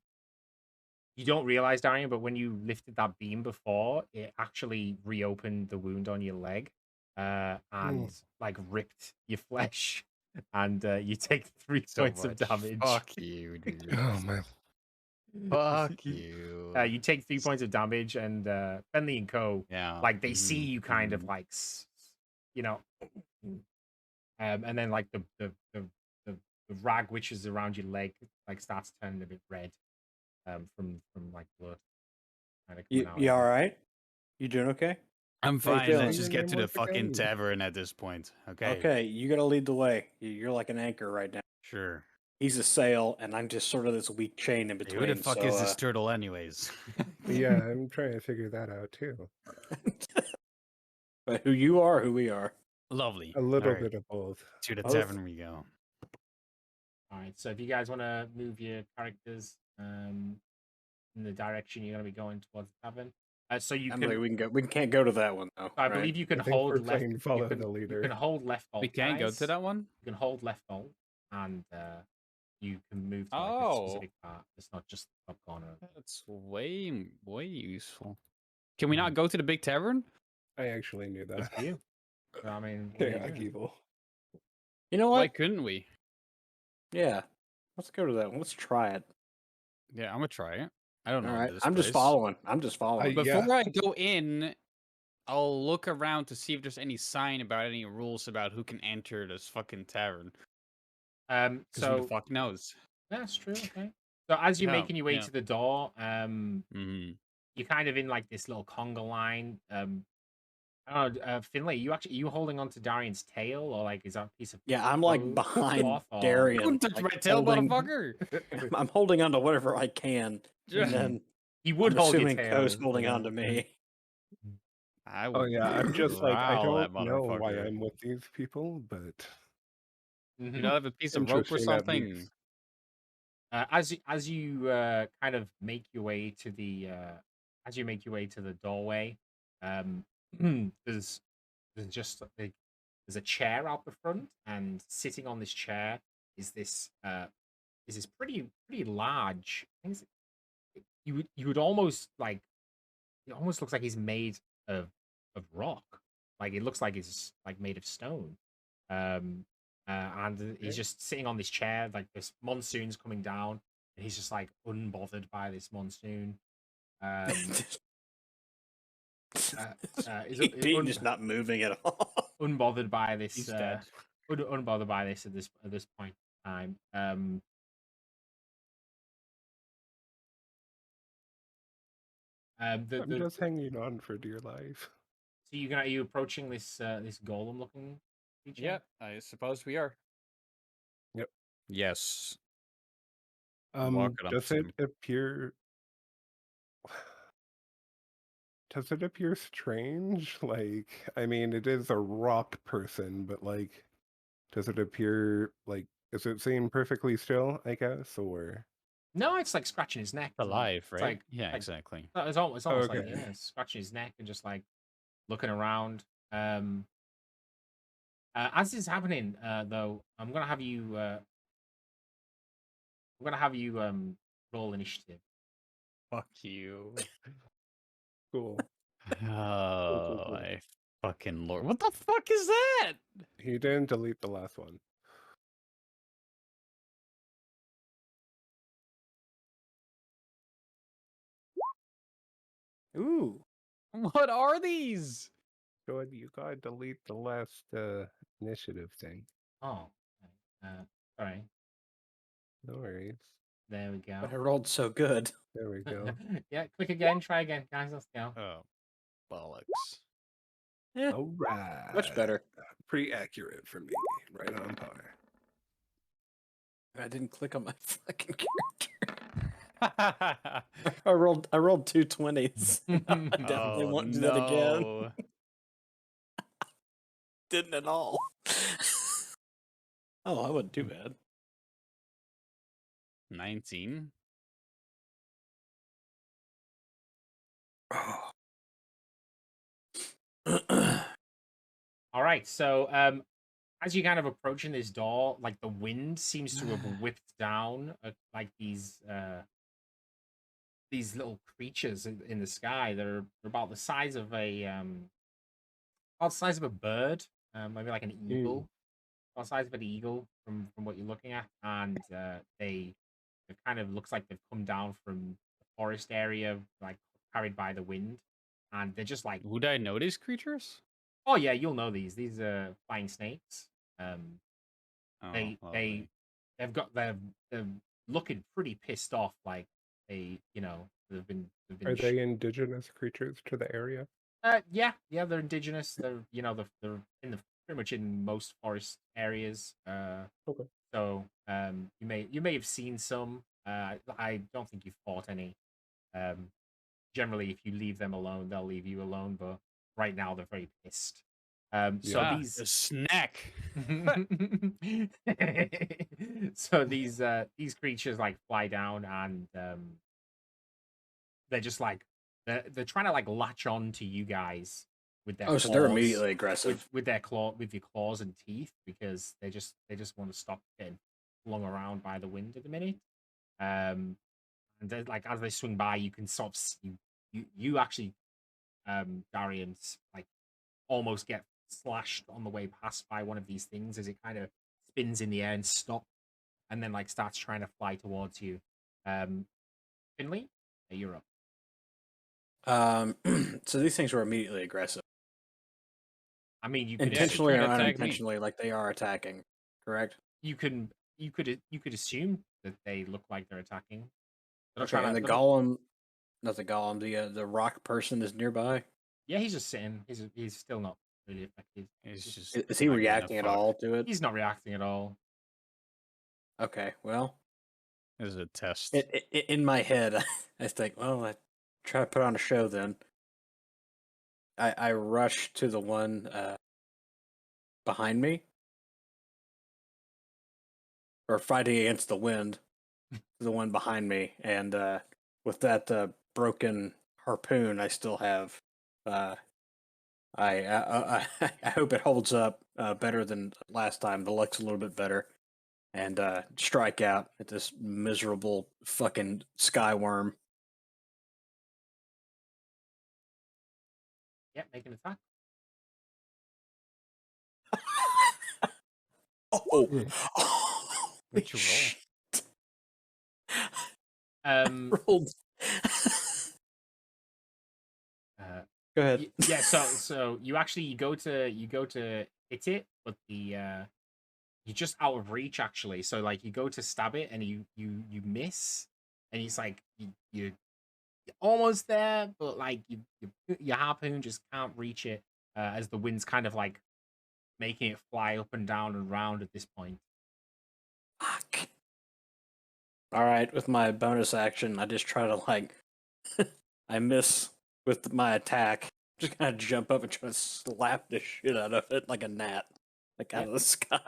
don't realize, Darian, but when you lifted that beam before, it actually reopened the wound on your leg, and like ripped your flesh and you take 3 So points of much. damage. Fuck you, dude. Oh my. Fuck you. You take 3 points of damage, and Bentley and Co. Yeah. Like they see you kind of like, you know, and then like the rag which is around your leg like starts turning a bit red, from like blood kind of coming out. You all right? You doing okay? I'm How you fine. feeling? Let's just get to the Once again. fucking tavern at this point. Okay. Okay, you gotta lead the way. You're like an anchor right now. Sure. He's a sail, and I'm just sort of this weak chain in Hey, between. who the fuck so, is this turtle, anyways? Yeah, I'm trying to figure that out too. But who you are, who we are. Lovely. A little Alright, bit of both. to the Both. tavern we go. All right, so if you guys want to move your characters in the direction you're going to be going towards the tavern, so you I'm can. like, we can go. We can't go to that one though. I right? believe you can I think we're hold left. playing You follow can, the you leader. can hold left alt. We can't go guys. to that one? You can hold left alt, and you can move to like, a Oh. specific part. It's not just the top corner. That's way useful. Can we not go to the big tavern? I actually knew It's that. for you. So, I mean, what are you Yeah, doing? evil. You know Why what? couldn't we? Yeah, let's go to that one. Let's try it. Yeah, I'm gonna try it. I don't All know right, this I'm just place. following. I'm just following. Yeah. Before I go in, I'll look around to see if there's any sign about any rules about who can enter this fucking tavern. Because who So the fuck knows? that's true. Okay. So as you're Yeah, making your way yeah. to the door, Mm-hmm. you're kind of in like this little conga line. I don't know, Finlay, are you holding on to Darian's tail, or like is that a piece of Yeah, I'm like cloth- behind cloth, or- Darian. Don't touch like, my tail, holding- motherfucker! I'm holding on to whatever I can, Yeah. and then He would I'm hold your assuming tail. Co's holding yeah. on to me. I Oh would yeah, I'm just like I corral that don't know why motherfucker. I'm with these people, but Mhm. You don't have a piece of rope or interesting at something? least. As you kind of make your way to the doorway, there's just like there's a chair out the front, and sitting on this chair is this pretty large. I think you would almost like, it almost looks like he's made of rock. Like it looks like it's like made of stone. And he's just sitting on this chair, like this monsoon's coming down, and he's just like unbothered by this monsoon. He's just not moving at all. Unbothered by this. He's dead. Unbothered by this at this point in time. I'm just hanging on for dear life. So are you approaching this this golem looking creature? Yeah, I suppose we are. Yep. Yes. Walk it up Does to it him. appear? Does it appear strange? Like, I mean, it is a rock person, but like, does it appear like? Is it sitting perfectly still? I guess, or No, it's like scratching his neck. Alive, It's right? like- Yeah, like- exactly. It's almost like, Okay. yeah, scratching his neck and just like looking around. As this is happening, though, I'm gonna have you roll initiative. Fuck you. cool? Oh, cool. my fucking lord. What the fuck is that? He didn't delete the last one. Ooh. What are these? Go ahead, you gotta delete the last initiative thing. Oh, sorry. No worries. There we go. But I rolled so good. There we go. Yeah, click again. Try again, guys. Let's go. Oh, bollocks. Yeah, All right. much better. Pretty accurate for me. Right on par. I didn't click on my fucking character. I I rolled 2 20s. I definitely won't do that again. Didn't at all. Oh, I wasn't too bad. 19. All right. So, as you kind of approaching this door, like the wind seems to have whipped down like these little creatures in the sky. They're about the size of a bird, maybe like an eagle. the size of an eagle from what you're looking at, and it kind of looks like they've come down from the forest area, like carried by the wind, and they're just like, Would I know these creatures? oh yeah, you'll know these. These are flying snakes. Oh, They lovely. they're looking pretty pissed off, like they've been Are they indigenous creatures to the area? yeah, they're indigenous. They're in the pretty much in most forest areas. Okay. So you may have seen some. I don't think you've fought any. Generally, if you leave them alone, they'll leave you alone. But right now, they're very pissed. So Ah, these a snack. so these creatures like fly down, and they're just like they're trying to like latch on to you guys with their Oh, so they're claws, immediately aggressive. with your claws and teeth, because they just want to stop getting flung around by the wind at the minute. And then, like, as they swing by, you can sort of you actually Darian's like almost get slashed on the way past by one of these things as it kind of spins in the air and stops, and then like starts trying to fly towards you. Finley, you're up. So these things were immediately aggressive, I mean, you could intentionally or attack me. unintentionally. Like they are attacking, correct? you could assume that they look like they're attacking. They're Okay, and the they're not- golem, not the golem, the rock person is nearby. yeah, he's just sitting. He's still not really affected. He's just Is he not giving a reacting at fuck. all to it? He's not reacting at all. Okay, well, This is a test. in my head, I think, well, I try to put on a show then. I rush to the one behind me, or fighting against the wind, to the one behind me, and with that broken harpoon I still have, I hope it holds up better than last time. The luck's a little bit better, and strike out at this miserable fucking skyworm. Yeah, make an attack. Oh, What'd you rolled. Go ahead. Yeah, so you actually go to hit it, but you're just out of reach actually. So like you go to stab it and you miss, and it's like you're almost there, but like your harpoon just can't reach it as the wind's kind of like making it fly up and down and round at this point. Fuck. All right, with my bonus action, I just try to like, I miss with my attack. Just kind of jump up and try to slap the shit out of it like a gnat, like out of the sky.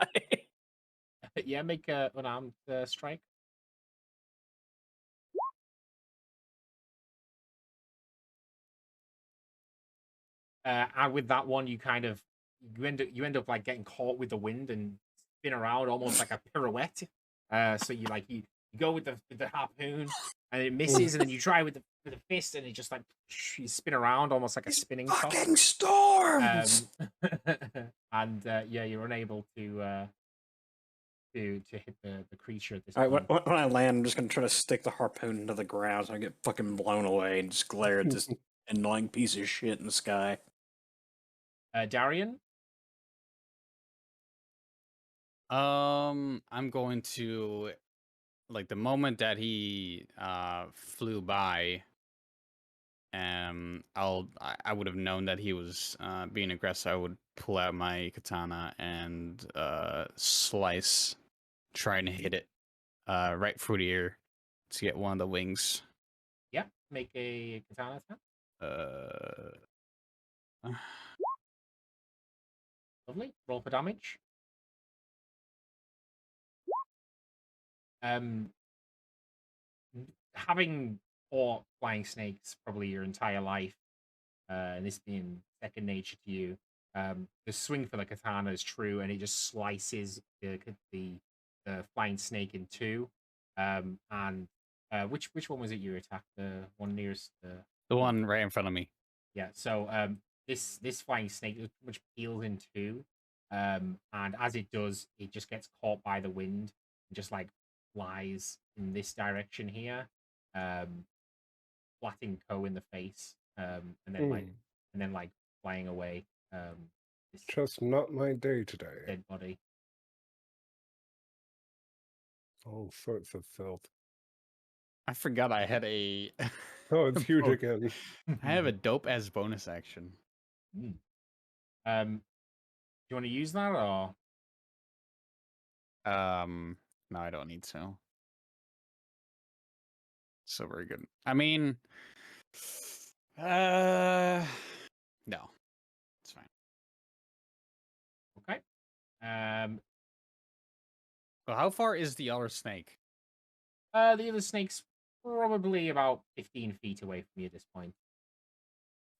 Yeah, make an unarmed strike. And with that one, you end up like getting caught with the wind and spin around almost like a pirouette. So you go with the harpoon and it misses, and then you try with the fist and it just like you spin around almost like a spinning top. Fucking storms. And yeah, you're unable to hit the creature at this All point. right, when I land, I'm just gonna try to stick the harpoon into the ground so I get fucking blown away and just glare at this annoying piece of shit in the sky. Darian? I'm going to, like, the moment that he flew by, I would have known that he was being aggressive. I would pull out my katana and slice, trying to hit it right through the ear to get one of the wings. Yeah, make a katana attack. Lovely. Roll for damage. Having fought flying snakes probably your entire life, and this being second nature to you, the swing for the katana is true, and it just slices the flying snake in two. And which one was it you attacked? The one nearest the one right in front of me. Yeah. So this flying snake pretty much peels in two, and as it does, it just gets caught by the wind and just like flies in this direction here, flatting Ko in the face, and then like flying away. This Just not my day today. dead body. All sorts of filth. I forgot I had a. Oh, it's huge again. I have a dope ass bonus action. Do you want to use that or? No, I don't need to. So very good. I mean, no, it's fine. Okay. Well, how far is the other snake? The other snake's probably about 15 feet away from you at this point.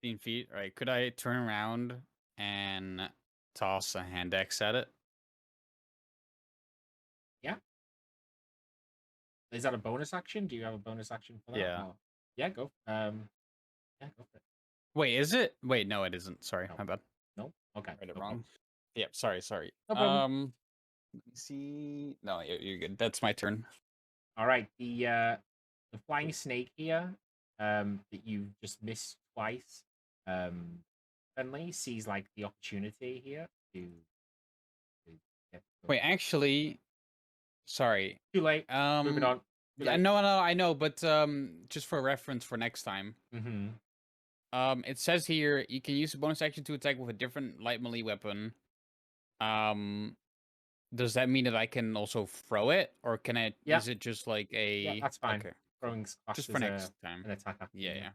15 feet. All right. Could I turn around and toss a hand axe at it? Yeah. Is that a bonus action? Do you have a bonus action for that? Yeah. Or... Yeah, go. Yeah, go for it. Wait, is it? Wait, no, it isn't. Sorry, No. my bad. No. Okay. Read it no wrong. problem. Yep. Sorry. No problem. Let me see. No, you're good. That's my turn. All right. The flying snake here, that you just missed twice. Finley sees like the opportunity here to get. Wait, actually, sorry. Too late. Moving on. Yeah, no, I know, but just for reference for next time. Mm-hmm. It says here you can use a bonus action to attack with a different light melee weapon. Does that mean that I can also throw it, or can I? Yeah. Is it just like a? Yeah, that's fine. Okay. Throwing Just for next time. an attack. Action, Yeah.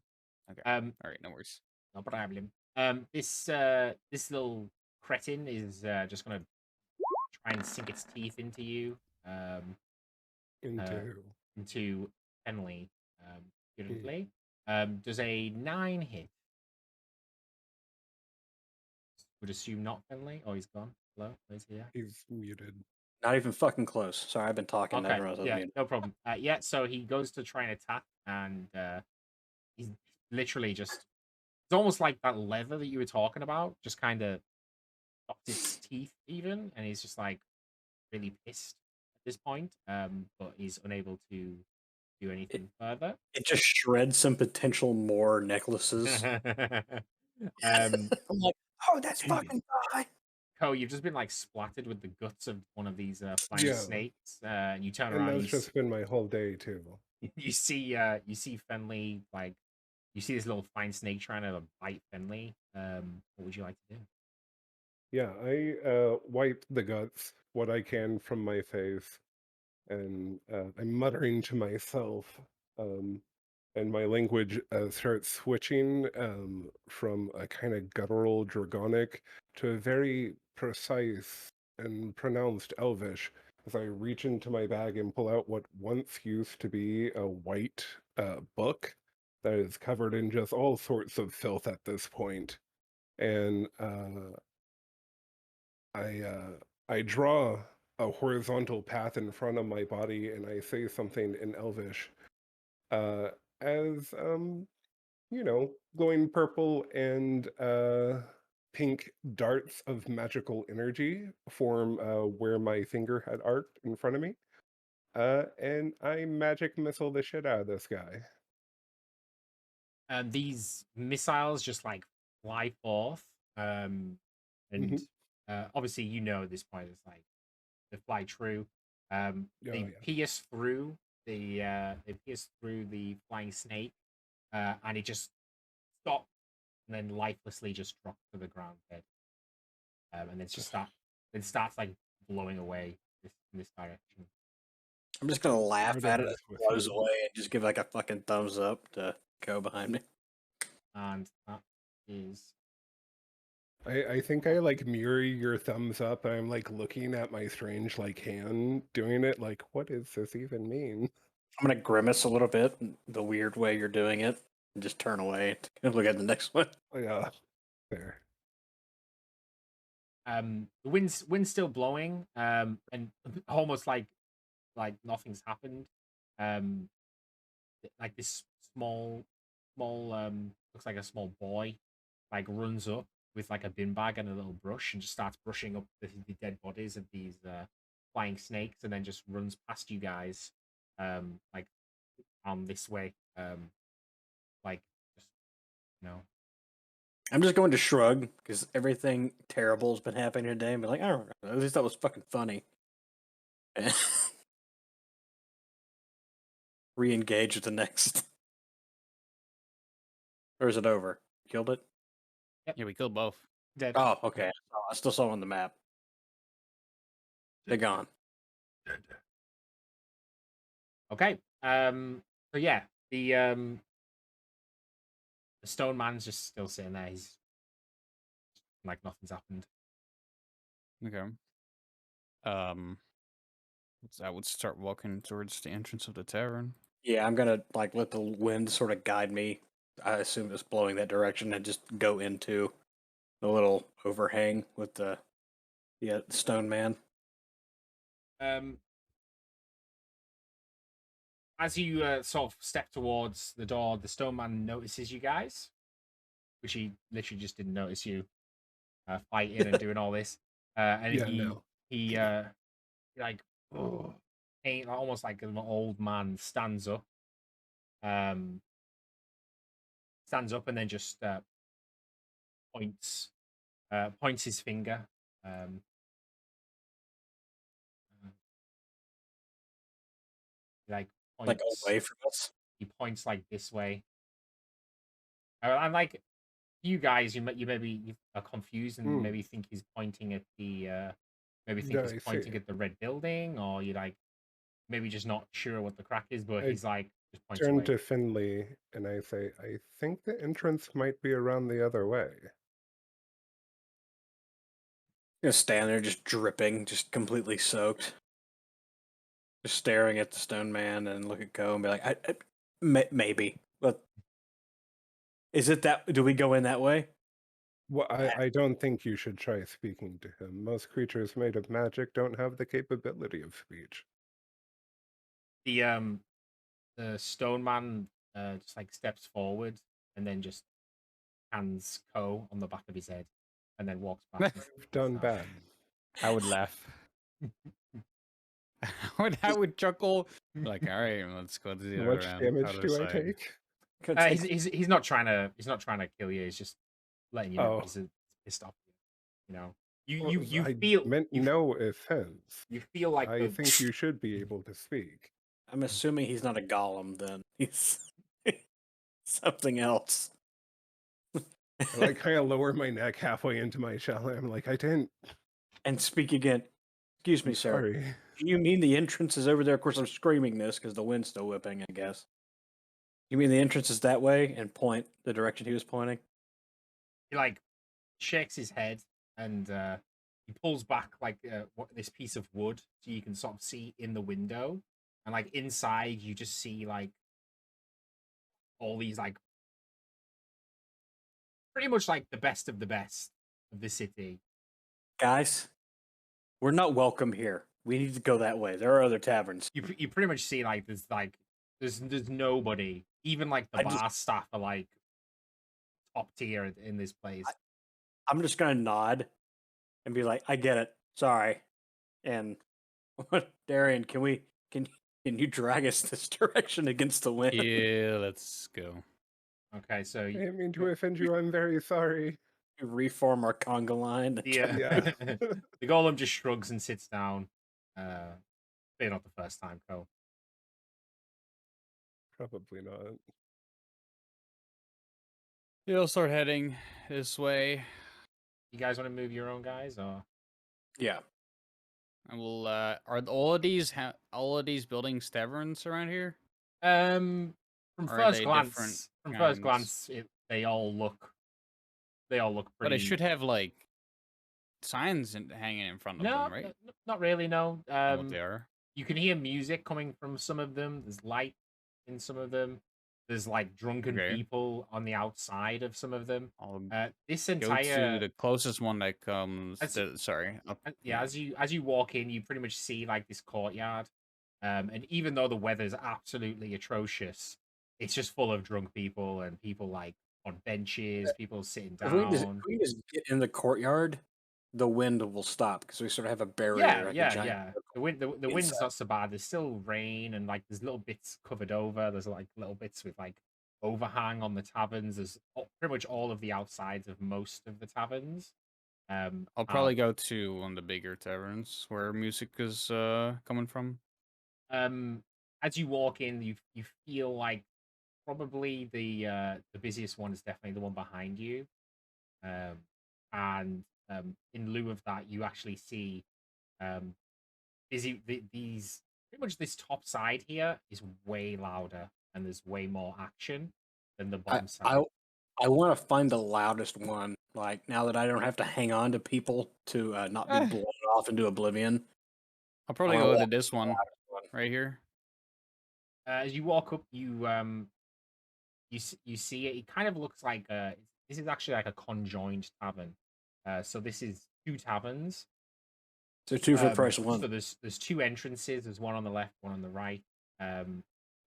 Okay. All right, no worries. No problem. This little cretin is just gonna try and sink its teeth into you. Into Henley. Beautifully. Does a 9 hit? Would assume not Henley. Oh, he's gone. Hello, he's here. He's muted. Not even fucking close. Sorry, I've been talking. Okay. Yeah, no problem. Yeah, so he goes to try and attack, and he's literally just. It's almost like that leather that you were talking about, just kind of knocked its teeth even, and he's just like really pissed at this point. But he's unable to do anything further. It just shreds some potential more necklaces. I'm like, oh, that's fucking fine. Ko, you've just been like splattered with the guts of one of these flying snakes. And you turn around. And that's just been my whole day too. You see Fenley, like you see this little flying snake trying to bite Fenley. What would you like to do? Yeah, I wipe the guts, what I can, from my face, and I'm muttering to myself, and my language starts switching from a kind of guttural Dragonic to a very precise and pronounced Elvish as I reach into my bag and pull out what once used to be a white book that is covered in just all sorts of filth at this point. And I draw a horizontal path in front of my body, and I say something in Elvish, as glowing purple and pink darts of magical energy form where my finger had arced in front of me, and I magic missile the shit out of this guy. These missiles just like fly forth, and obviously at this point it's like they fly true. They pierce through the flying snake, and it just stops and then lifelessly just drops to the ground dead. And then starts like blowing away in this direction. I'm just gonna laugh at it as it blows away and just give like a fucking thumbs up to go behind me. And that is. I think I like mirror your thumbs up. And I'm like looking at my strange like hand doing it. Like, what does this even mean? I'm gonna grimace a little bit, the weird way you're doing it, and just turn away to look at the next one. Yeah, fair. The wind's still blowing, and almost like nothing's happened. Like this small looks like a small boy, like runs up with like a bin bag and a little brush and just starts brushing up the dead bodies of these flying snakes, and then just runs past you guys, like on this way, like just I'm just going to shrug because everything terrible has been happening today and be like, I don't know, at least that was fucking funny. Re-engage with the next. Or is it over? Killed it? Yeah, we killed both. dead. Oh, okay. Oh, I still saw them on the map. They're gone. Okay. So yeah, the stone man's just still sitting there. He's like nothing's happened. Okay. I would start walking towards the entrance of the tavern. Yeah, I'm gonna like let the wind sort of guide me. I assume it's blowing that direction and just go into the little overhang with the stone man. As you sort of step towards the door, the stone man notices you guys, which he literally just didn't notice you fighting and doing all this. And he like almost like an old man stands up, and then just points his finger. Like points, like away from us. He points like this way. I'm like, you guys, you maybe are confused and maybe think he's pointing at the he's pointing at the red building, or you like maybe just not sure what the crack is, but he's like just points turn away. to Finley and I say, I think the entrance might be around the other way. Just stand there, just dripping, just completely soaked, just staring at the stone man, and look at Ko and be like, maybe, but is it that? Do we go in that way? Well, I don't think you should try speaking to him. Most creatures made of magic don't have the capability of speech. The stone man just like steps forward and then just hands Ko on the back of his head and then walks back. You've done bad. I would laugh. I would chuckle. Like, all right, let's go to the How other much round. damage do I take? He's not trying to kill you. He's just letting you know he's pissed off. You know, you I feel meant no offense. You feel like I think you should be able to speak. I'm assuming he's not a golem then. He's something else. I like kind of lower my neck halfway into my shell. I'm like, I didn't. And speak again. Excuse me, sir. Sorry. Do you mean the entrance is over there? Of course, I'm screaming this because the wind's still whipping, I guess. You mean the entrance is that way, and point the direction he was pointing? He like shakes his head and he pulls back like this piece of wood so you can sort of see in the window, and like inside you just see like all these like pretty much like the best of the city. Guys, we're not welcome here. We need to go that way. There are other taverns. You pretty much see like there's nobody. Even like the bar staff are like top tier in this place. I'm just gonna nod and be like, I get it. Sorry. And Darian, can you drag us this direction against the wind? Yeah, let's go. Okay, so I didn't mean to offend you. I'm very sorry. Reform our conga line. Yeah. The golem just shrugs and sits down. They're not the first time, Ko. Probably not. You'll start heading this way. You guys want to move your own guys, or? Yeah. And we'll are all of these buildings taverns around here? From Or first glance, they all look pretty. But they should have like signs hanging in front of them, right? Not really. No. What they are. You can hear music coming from some of them. There's light in some of them. There's like drunken people on the outside of some of them. This entire go to the closest one that comes. Sorry. Yeah, as you walk in, you pretty much see like this courtyard, and even though the weather's absolutely atrocious, it's just full of drunk people and people like on benches, people sitting If down. we just get in the courtyard, the wind will stop because we sort of have a barrier, Yeah, like a yeah, giant. yeah. The wind's not so bad. There's still rain and like there's little bits covered over. There's like little bits with like overhang on the taverns. There's pretty much all of the outsides of most of the taverns. I'll probably go to one of the bigger taverns where music is coming from. As you walk in, you feel like probably the busiest one is definitely the one behind you. And in lieu of that, you actually see these pretty much this top side here is way louder and there's way more action than the bottom side. I want to find the loudest one. Like now that I don't have to hang on to people to not be blown off into oblivion. I'll probably go to this one right here. As you walk up, you see it. It kind of looks like this is actually like a conjoined tavern. So this is two taverns. So two for the price of one. So there's two entrances. There's one on the left, one on the right.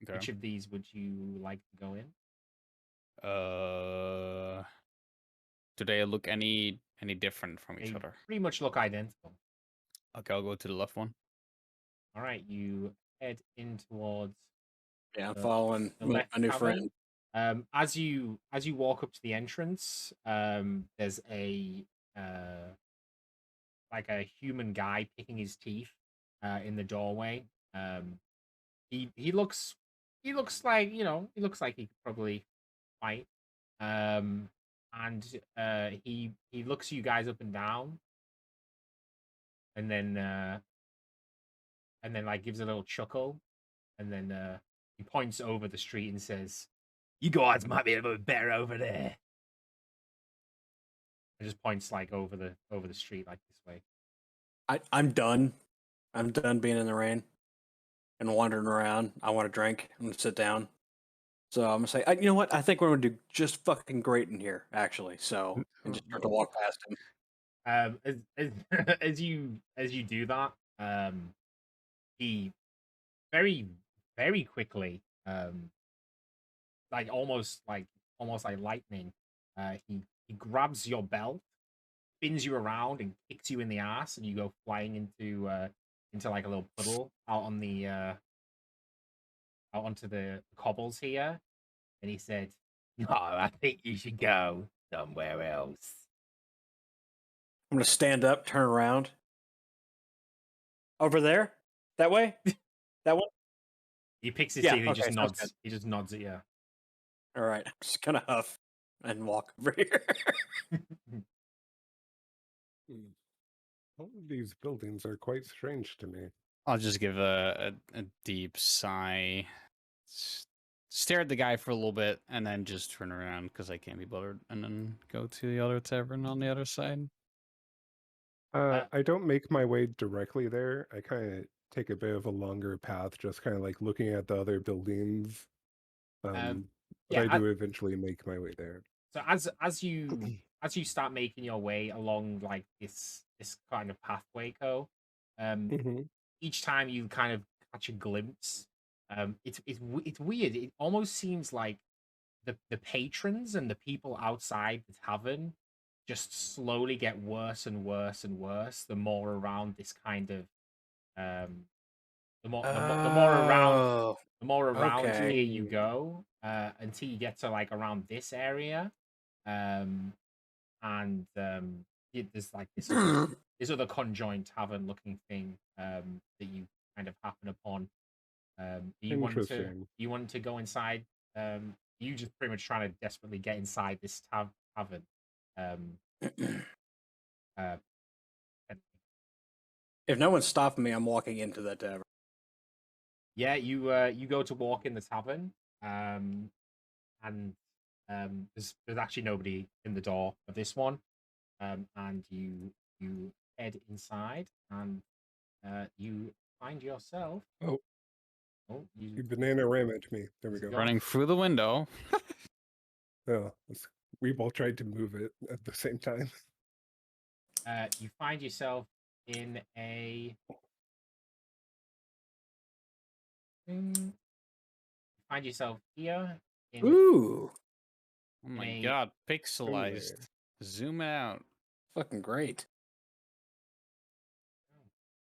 Which of these would you like to go in? Do they look any different from each other? Pretty much look identical. Okay, I'll go to the left one. All right, you head in towards. Yeah, I'm following my new friend. As you walk up to the entrance, there's a like a human guy picking his teeth in the doorway. He looks like he looks like he could probably fight. And he looks you guys up and down, and then like gives a little chuckle, and then he points over the street and says, "You guys might be a little bit better over there." And just points like over the street, like this way. I'm done. I'm done being in the rain and wandering around. I want a drink. I'm gonna sit down. So I'm gonna say, you know what? I think we're gonna do just fucking great in here, actually. So and just start to walk past him. As you do that, he very very quickly, like almost like lightning, he grabs your belt, spins you around, and kicks you in the ass, and you go flying into like a little puddle out on the out onto the cobbles here. And he said, "No, I think you should go somewhere else." I'm gonna stand up, turn around. Over there, that way, that one. He picks his teeth. He just nods. He just nods at you. All right, I'm just gonna huff and walk over here. All of these buildings are quite strange to me. I'll just give a deep sigh, stare at the guy for a little bit, and then just turn around because I can't be bothered, and then go to the other tavern on the other side. I don't make my way directly there. I kind of take a bit of a longer path, just kind of like looking at the other buildings. But I do eventually make my way there. So as you start making your way along like this kind of pathway, each time you kind of catch a glimpse, it's weird. It almost seems like the patrons and the people outside the tavern just slowly get worse and worse and worse the more around this kind of the more around here you go, until you get to like around this area, and there's like this other conjoined tavern looking thing that you kind of happen upon. You want to go inside? You just pretty much trying to desperately get inside this tavern. If no one's stopping me, I'm walking into that tavern. Yeah, you go to walk in the tavern, and there's actually nobody in the door of this one, and you head inside, and you find yourself. You banana ram at me. There we go. Running through the window. Oh, we've all tried to move it at the same time. You find yourself in a. You find yourself here. Ooh. Oh my god, pixelized. Zoom out. Fucking great.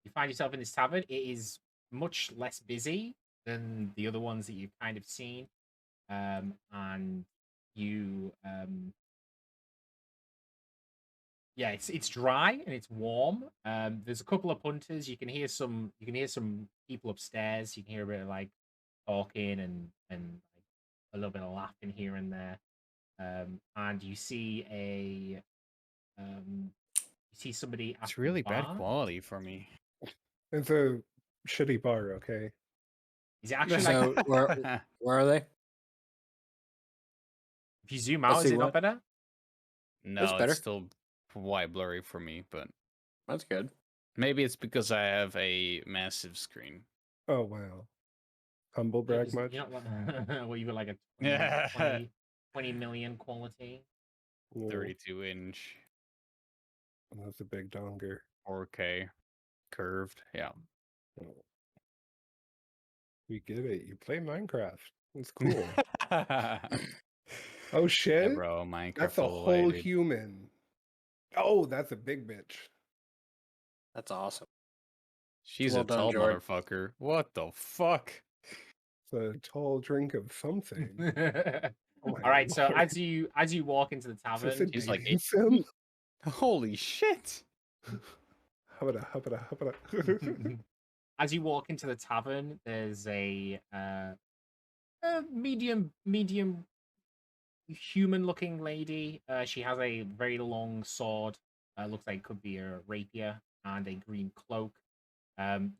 You find yourself in this tavern. It is much less busy than the other ones that you've kind of seen. And you yeah, it's dry and it's warm. There's a couple of punters. You can hear some people upstairs. You can hear a bit of like talking and like a little bit of laughing here and there. And you see somebody at It's really the bad bar. quality for me. It's a shitty bar, okay? Is it actually So like where are they? if you zoom Let's out, is see it not better? No, better. it's still quite blurry for me, but That's good. maybe it's because I have a massive screen. Oh, wow. Humble brag much? You know, well, you got like a 20 million quality. 32-inch. That's a big donger. 4K. Curved. Yeah. We get it. You play Minecraft. It's cool. Oh, shit? Yeah, bro, Minecraft. That's a whole human. Oh, that's a big bitch. That's awesome. She's Well a done, tall George. motherfucker. What the fuck? It's a tall drink of something. All right, so as you walk into the tavern, She's like, Sim? holy shit. Habada. as you walk into the tavern, there's a medium human-looking lady. She has a very long sword. Looks like it could be a rapier and a green cloak.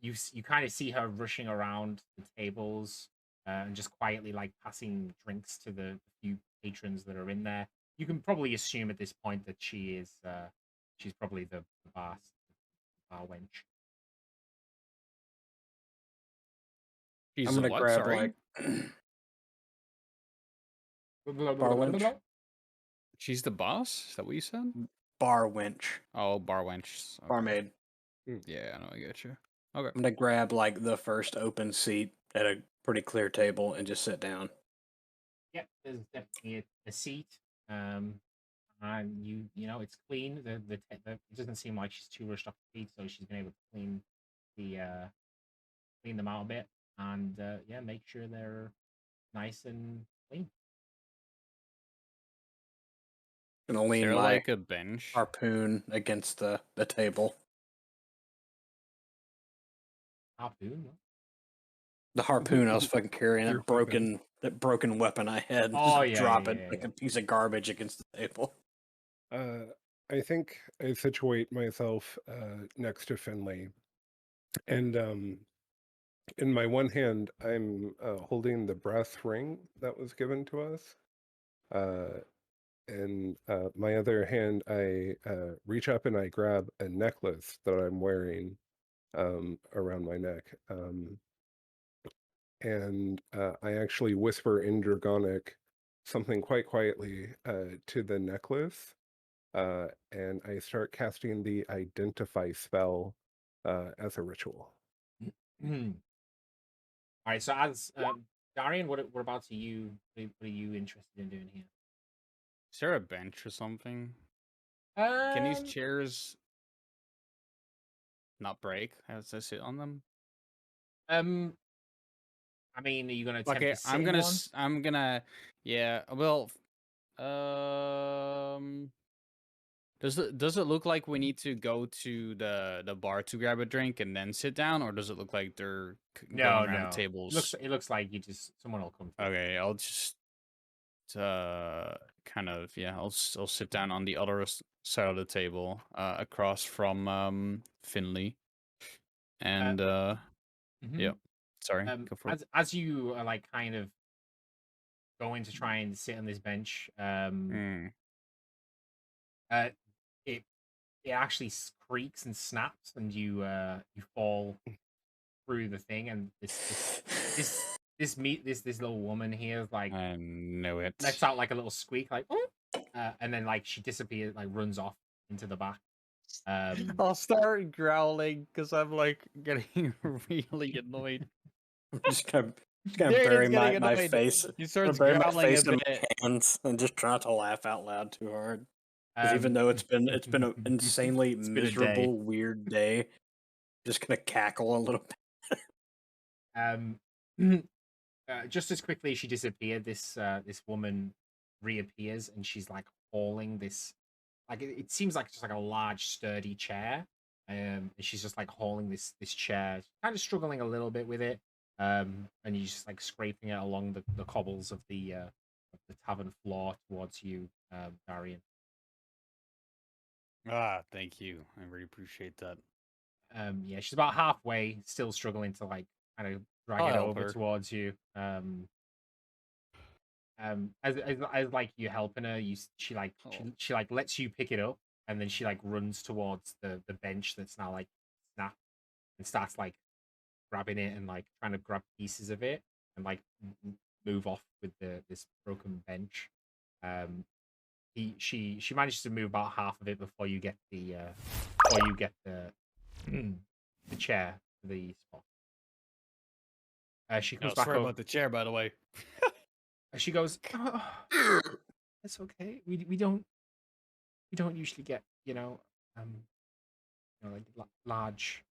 You kind of see her rushing around the tables and just quietly like passing drinks to the few patrons that are in there. You can probably assume at this point that she's probably the bar wench. She's I'm gonna what? grab Sorry? like Bar wench? She's the boss? Is that what you said? bar wench, Oh, bar wench. Okay. barmaid. Yeah, I know, I get you. Okay. I'm gonna grab like the first open seat at a pretty clear table and just sit down. Yep, there's definitely a seat. And you know it's clean. It doesn't seem like she's too rushed off the feet, so she's been able to clean them out a bit and yeah, make sure they're nice and clean. Gonna Is lean there my like a bench? harpoon against the table. Harpoon. The harpoon I was fucking carrying, Your that broken weapon I had. Oh, just yeah, drop yeah, it yeah, like yeah. a piece of garbage against the table. I think I situate myself next to Finley. And in my one hand, I'm holding the brass ring that was given to us. And my other hand, I reach up and I grab a necklace that I'm wearing around my neck. And I actually whisper in Dragonic something quite quietly to the necklace. And I start casting the Identify spell as a ritual. All right, so as Darian, what about you? What are you interested in doing here? Is there a bench or something? Can these Um, chairs not break as I sit on them? I mean, are you gonna attempt Okay, to sit in one? I'm gonna, yeah. Well, does it look like we need to go to the bar to grab a drink and then sit down, or does it look like they're going around the tables? It looks like someone will come. Okay, I'll just kind of, yeah, I'll sit down on the other side of the table, across from Finley, and yeah. Sorry, go for it. As you are like kind of going to try and sit on this bench, it actually creaks and snaps, and you fall through the thing, and this little woman here is like, I know it. lets out like a little squeak, like oh, and then like she disappears, like runs off into the back. I'll start growling because I'm like getting really annoyed. I'm just gonna Just gonna bury my face. He starts bury my growling face a in bit. my hands and just try not to laugh out loud too hard. Because Um, even though it's been an insanely It's been a day. miserable, weird day, just gonna cackle a little bit. Just as quickly as she disappeared, this woman reappears, and she's like hauling this, like it seems like just like a large sturdy chair, and she's just like hauling this chair, kind of struggling a little bit with it, and you're just like scraping it along the cobbles of the tavern floor towards you, Darian. Thank you. I really appreciate that. Yeah, she's about halfway, still struggling to like kind of drag it over towards you. As like you're helping her, she like lets you pick it up, and then she like runs towards the bench that's now like snapped, and starts like grabbing it and like trying to grab pieces of it and like move off with this broken bench. She manages to move about half of it before you get the the chair to the spot. She comes back sorry over. about the chair, by the way. She goes, oh, "It's okay. We don't usually get like larger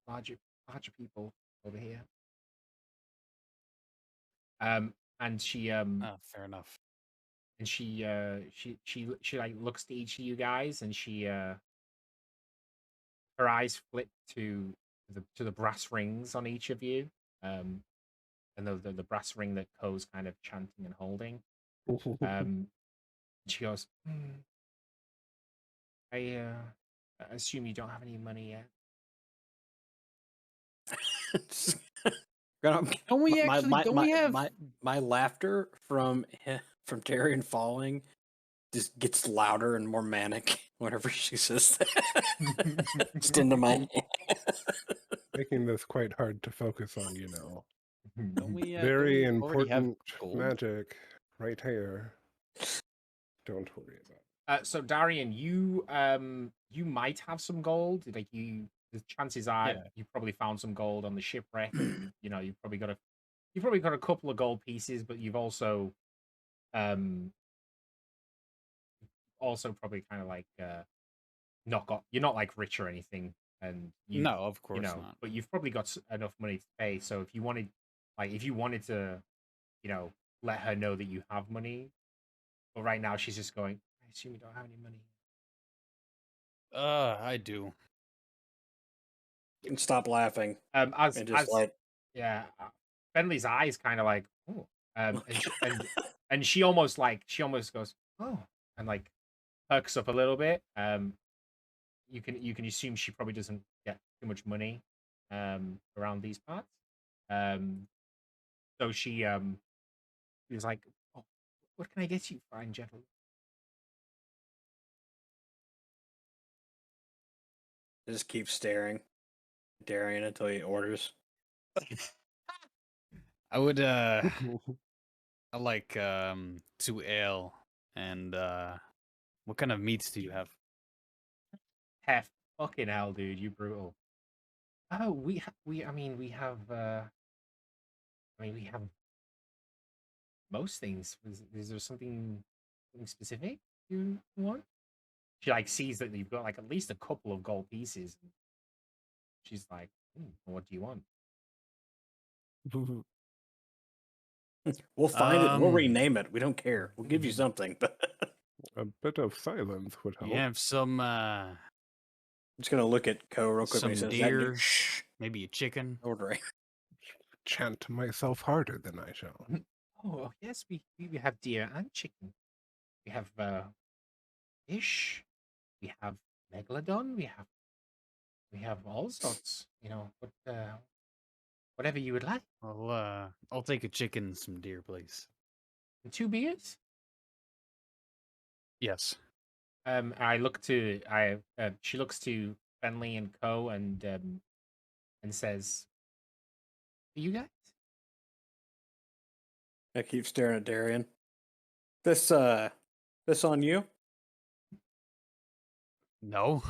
people over here." And she fair enough. And she like looks to each of you guys, and she her eyes flip to the brass rings on each of you, and the brass ring that Ko's kind of chanting and holding. She goes, I assume you don't have any money yet. Don't we have my laughter from Darian falling just gets louder and more manic whenever she says that. Just into my head. Making this quite hard to focus on, Don't we, Very don't we already have important gold? magic right here. Don't worry about it. So Darian, you might have some gold. Like the chances are you probably found some gold on the shipwreck. You've probably got a couple of gold pieces, but you've also probably kind of like you're not like rich or anything, and No, of course not. But you've probably got enough money to pay. So if you wanted to, let her know that you have money, but right now she's just going, I assume you don't have any money. I do. And stop laughing. Bentley's eyes kind of like, oh, and she almost goes, oh, and like perks up a little bit. You can assume she probably doesn't get too much money around these parts. So she was like, oh, what can I get you, fine gentleman? Just keep staring at Darian until he orders. I would I like 2 ale and what kind of meats do you have? Heff, fucking hell, dude, you brutal. Oh, we have most things. Is there something specific you want? She like sees that you've got like at least a couple of gold pieces. She's like, what do you want? We'll find it. We'll rename it. We don't care. We'll give you something. A bit of silence would help. You have some I'm just gonna look at Ko real quick. some Says, deer, maybe a chicken. Ordering. Chant myself harder than I shall. Oh yes, we have deer and chicken. We have fish. We have megalodon. We have all sorts. Whatever you would like. I'll take a chicken and some deer, please. And 2 beers. Yes. She looks to Bentley and Co. and says, "You guys?" I keep staring at Darian. This on you? No.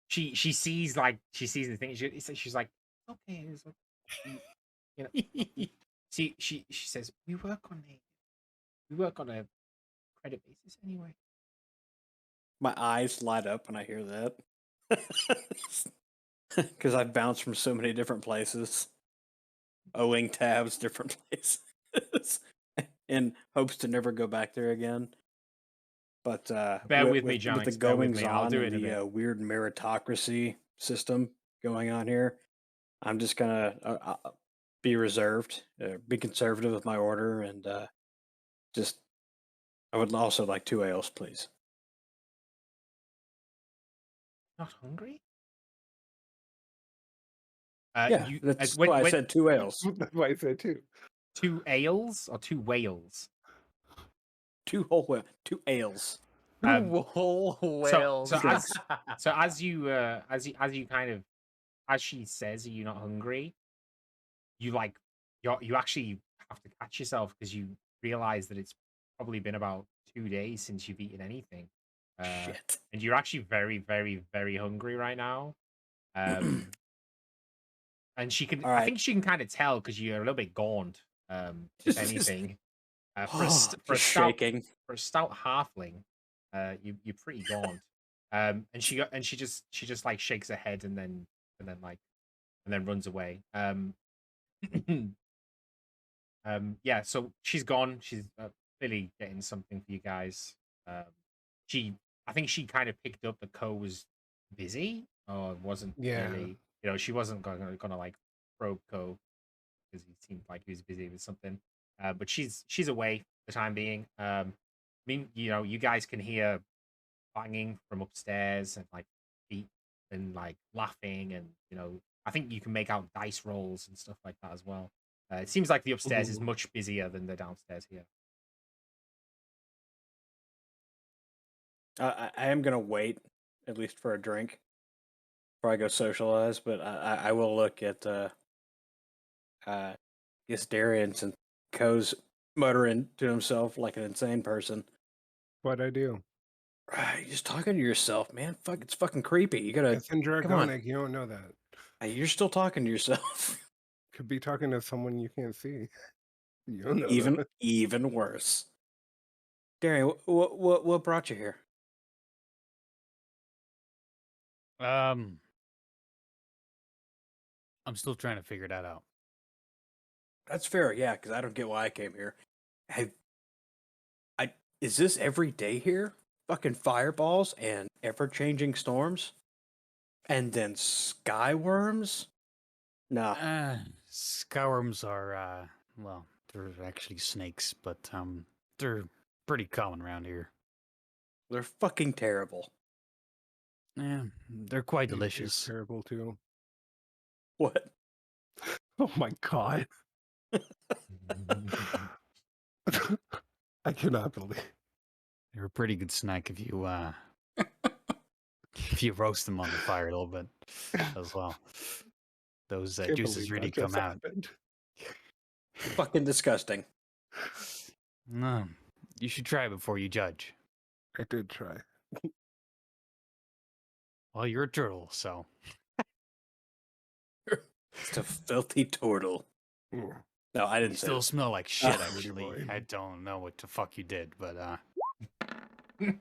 She sees the thing. She's like, okay, it's okay. she says we work on a credit basis anyway. My eyes light up when I hear that. Because I've bounced from so many different places, owing tabs different places, in hopes to never go back there again. But Bear with me, with Janix. the Bear with goings me. I'll on do and it in a bit. the weird meritocracy system going on here, I'm just gonna be reserved, be conservative with my order, and just I would also like 2 ales, please. Not hungry? Yeah, that's why I said 2 ales. That's why I said 2. 2 ales or 2 whales? 2 ales. Whole whales. So as you kind of, as she says, are you not hungry? You actually have to catch yourself because you realize that it's probably been about 2 days since you've eaten anything. Shit. And you're actually very, very, very hungry right now. And she can, I think she can kind of tell because you're a little bit gaunt, if anything. For a stout halfling, you're pretty gaunt. And she just like shakes her head and then runs away. Yeah, so she's gone. She's clearly getting something for you guys. I think she kind of picked up that Co was busy, or wasn't really. She wasn't gonna like probe Co because he seemed like he was busy with something. But she's away for the time being. I mean, you guys can hear banging from upstairs and like feet and like laughing, and I think you can make out dice rolls and stuff like that as well. It seems like the upstairs is much busier than the downstairs here. I am gonna wait at least for a drink before I go socialize, but I will look at Darian, since Co's muttering to himself like an insane person. What'd I do? You're just talking to yourself, man. Fuck, it's fucking creepy. You gotta. It's in Draconic. You don't know that. You're still talking to yourself. Could be talking to someone you can't see. You don't know even worse. Darian, what brought you here? I'm still trying to figure that out. That's fair, yeah, because I don't get why I came here. Is this every day here? Fucking fireballs and ever-changing storms? And then skyworms? Nah. Skyworms are, well, they're actually snakes, but, they're pretty common around here. They're fucking terrible. Yeah, they're quite delicious. Terrible, too. What? Oh my god. I cannot believe. They're a pretty good snack if you if you roast them on the fire a little bit as well. Those juices really come out. Fucking disgusting. No, you should try before you judge. I did try. Well, you're a turtle, so. It's a filthy turtle. No, I didn't. You still smell like shit. Actually, I don't know what the fuck you did, but I'm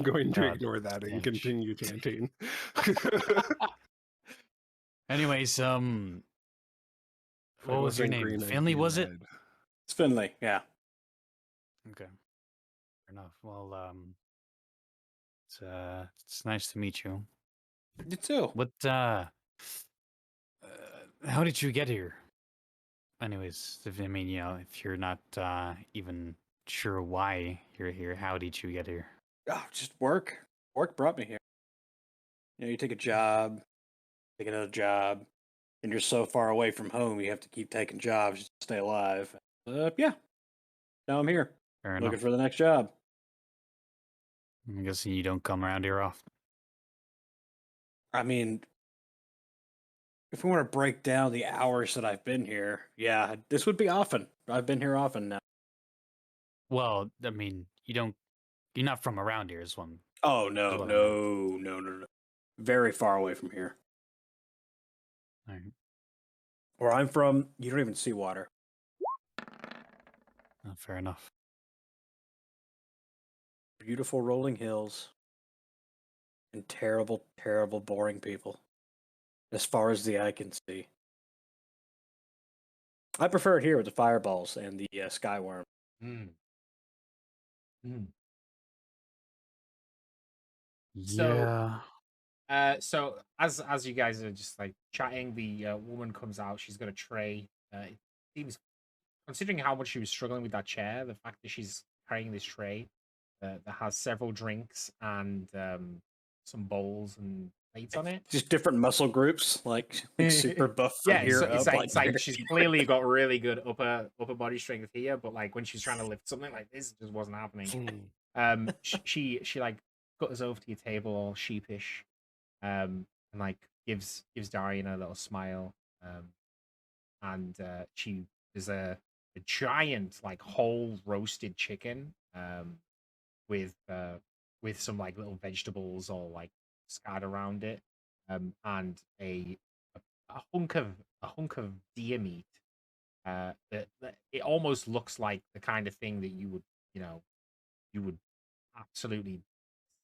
going to ignore that and continue chanting. Anyways, what was your name? Finley, was it? It's Finley, yeah. Okay. Fair enough. Well, it's nice to meet you. You too. What, how did you get here? Anyways, if you're not even sure why you're here, how did you get here? Oh, just work. Work brought me here. You take a job, take another job, and you're so far away from home, you have to keep taking jobs to stay alive. Yeah. Now I'm here. Fair enough. Looking for the next job. I'm guessing you don't come around here often. I mean, if we want to break down the hours that I've been here, yeah, this would be often. I've been here often now. Well, I mean, you're not from around here, is one. Oh, no. Very far away from here. All right. Where I'm from, you don't even see water. Oh, fair enough. Beautiful rolling hills and terrible, terrible, boring people. As far as the eye can see. I prefer it here with the fireballs and the skyworm. Mm. Yeah. So as you guys are just like chatting, the woman comes out. She's got a tray. It seems, considering how much she was struggling with that chair, the fact that she's carrying this tray that has several drinks and some bowls and plates on it. Just different muscle groups, like super buff from Yeah, here it's up. like she's clearly got really good upper body strength here, but like when she's trying to lift something like this, it just wasn't happening. She like gutters over to your table all sheepish, and like gives Darian a little smile, and there's a giant like whole roasted chicken, with some like little vegetables all like scattered around it, and a hunk of deer meat. That it almost looks like the kind of thing that you would absolutely